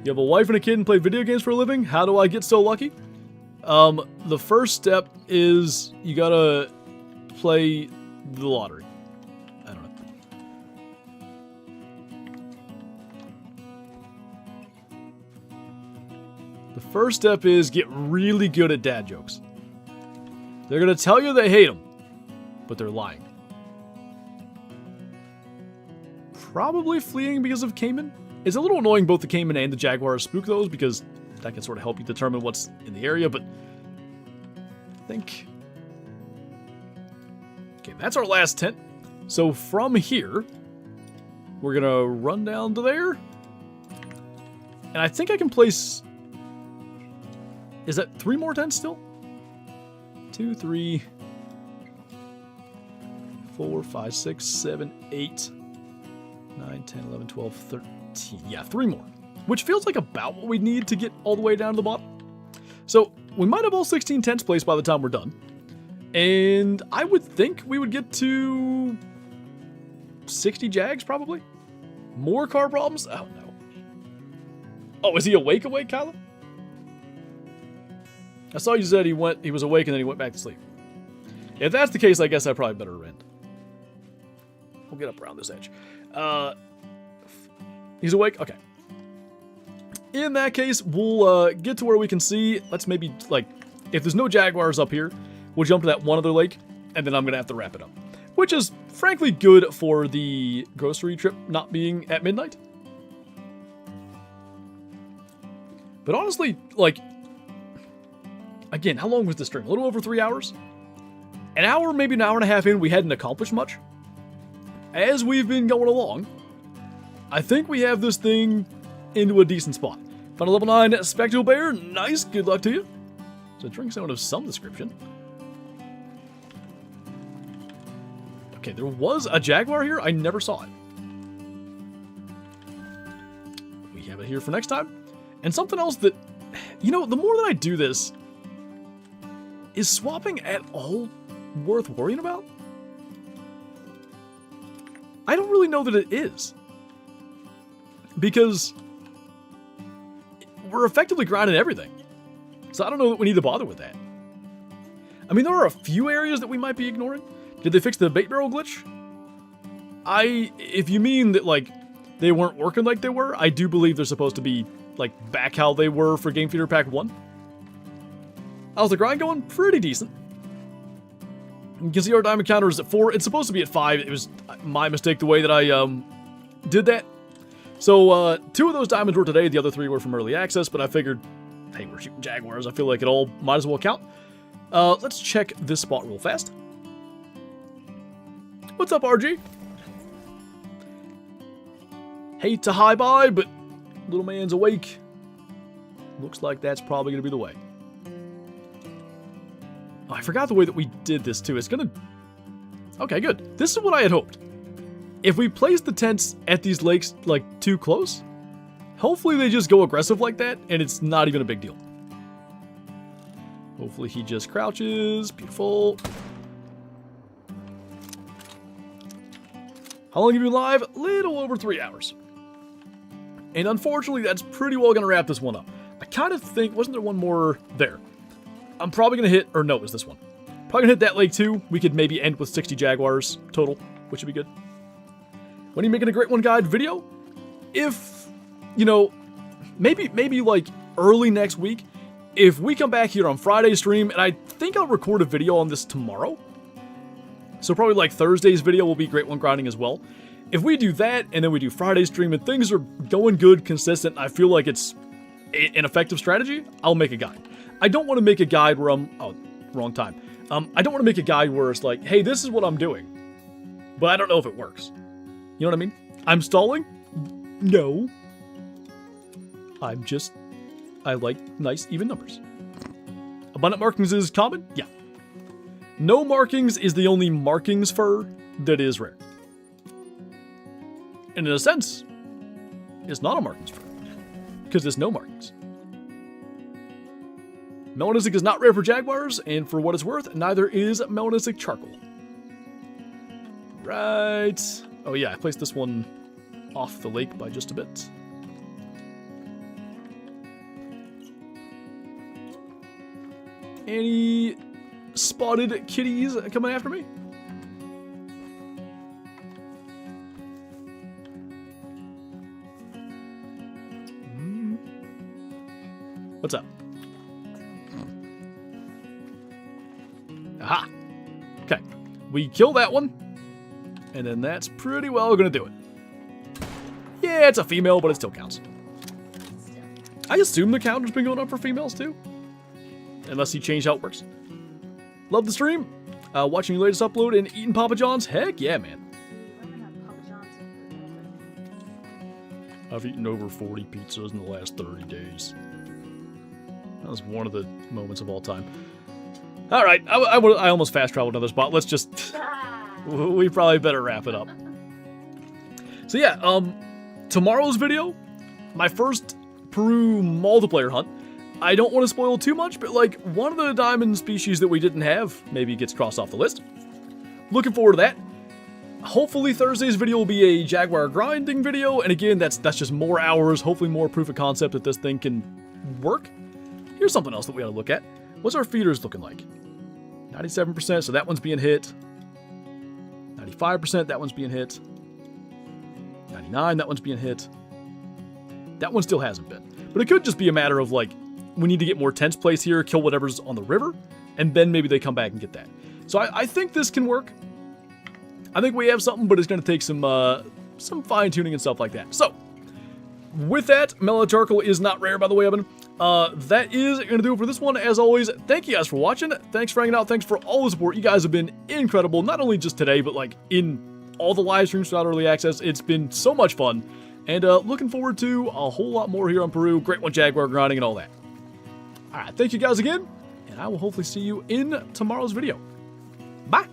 You have a wife and a kid and play video games for a living? How do I get so lucky? The first step is you gotta play the lottery. I don't know. The first step is get really good at dad jokes. They're gonna tell you they hate them, but they're lying. Probably fleeing because of Cayman. It's a little annoying both the Cayman and the Jaguar spook those because that can sort of help you determine what's in the area, but I think... Okay, that's our last tent. So from here, we're gonna run down to there. And I think I can place Is that 3 more tents still? 2, 3, 4, 5, 6, 7, 8, 9, 10, 11, 12, 13. Yeah, 3 more. Which feels like about what we need to get all the way down to the bottom. So, we might have all 16 tents placed by the time we're done. And I would think we would get to 60 Jags, probably. More car problems? Oh, no. Oh, is he awake, Kyla? I saw you said he was awake and then he went back to sleep. If that's the case, I guess I probably better end. We'll get up around this edge. He's awake? Okay. In that case, we'll get to where we can see. Let's maybe, like, if there's no Jaguars up here, we'll jump to that one other lake, and then I'm going to have to wrap it up. Which is, frankly, good for the grocery trip not being at midnight. But honestly, like, again, how long was the stream? A little over 3 hours? An hour, maybe an hour and a half in, we hadn't accomplished much. As we've been going along, I think we have this thing into a decent spot. Found a level 9 Spectral Bear. Nice, good luck to you. It's a drink sound of some description. Okay, there was a Jaguar here. I never saw it. We have it here for next time. And something else that, you know, the more that I do this, is swapping at all worth worrying about? I don't really know that it is. Because we're effectively grinding everything. So I don't know that we need to bother with that. I mean, there are a few areas that we might be ignoring. Did they fix the bait barrel glitch? If you mean that, like, they weren't working like they were, I do believe they're supposed to be, like, back how they were for Game Feeder Pack 1. How's the grind going? Pretty decent. You can see our diamond counter is at 4. It's supposed to be at 5. It was my mistake the way that I did that. So 2 of those diamonds were today. The other 3 were from early access. But I figured, hey, we're shooting Jaguars. I feel like it all might as well count. Let's check this spot real fast. What's up, RG? Hate to high bye, but little man's awake. Looks like that's probably going to be the way. Oh, I forgot the way that we did this, too. It's going to... Okay, good. This is what I had hoped. If we place the tents at these lakes, like, too close, hopefully they just go aggressive like that, and it's not even a big deal. Hopefully he just crouches. Beautiful. How long have you been live? A little over 3 hours. And unfortunately, that's pretty well going to wrap this one up. I kind of think... Wasn't there one more there? I'm probably going to hit... Or no, it was this one. Probably going to hit that lake too. We could maybe end with 60 Jaguars total, which would be good. When are you making a Great One Guide video? If, you know, maybe like early next week, if we come back here on Friday's stream, and I think I'll record a video on this tomorrow. So probably like Thursday's video will be Great One Grinding as well. If we do that, and then we do Friday's stream, and things are going good, consistent, I feel like it's an effective strategy, I'll make a guide. I don't want to make a guide where I'm... Oh, wrong time. I don't want to make a guide where it's like, hey, this is what I'm doing. But I don't know if it works. You know what I mean? I'm stalling? No. I like nice, even numbers. Abundant markings is common? Yeah. No markings is the only markings fur that is rare. And in a sense, it's not a markings fur. Because there's no markings. Melanistic is not rare for Jaguars, and for what it's worth, neither is Melanistic Charcoal. Right. Oh yeah, I placed this one off the lake by just a bit. Any spotted kitties coming after me? What's up? Aha! Okay, we kill that one, and then that's pretty well gonna do it. Yeah, it's a female, but it still counts. I assume the counter's been going up for females too. Unless he changed how it works. Love the stream. Watching your latest upload and eating Papa John's. Heck yeah, man. I've eaten over 40 pizzas in the last 30 days. That was one of the moments of all time. All right, I almost fast traveled another spot. Let's just... we probably better wrap it up. So yeah, tomorrow's video, my first Peru multiplayer hunt. I don't want to spoil too much, but like one of the diamond species that we didn't have maybe gets crossed off the list. Looking forward to that. Hopefully Thursday's video will be a Jaguar grinding video, and again, that's just more hours, hopefully more proof of concept that this thing can work. Here's something else that we ought to look at. What's our feeders looking like? 97%, so that one's being hit. 95%, that one's being hit. 99, that one's being hit. That one still hasn't been. But it could just be a matter of like, we need to get more tents placed here, kill whatever's on the river, and then maybe they come back and get that. So I think this can work. I think we have something, but it's going to take some fine-tuning and stuff like that. So, with that, mellow charcoal is not rare, by the way, Evan. That is going to do it for this one. As always, thank you guys for watching. Thanks for hanging out. Thanks for all the support. You guys have been incredible, not only just today, but like in all the live streams throughout Early Access. It's been so much fun. And looking forward to a whole lot more here on Peru. Great one, Jaguar grinding and all that. All right, thank you guys again, and I will hopefully see you in tomorrow's video. Bye.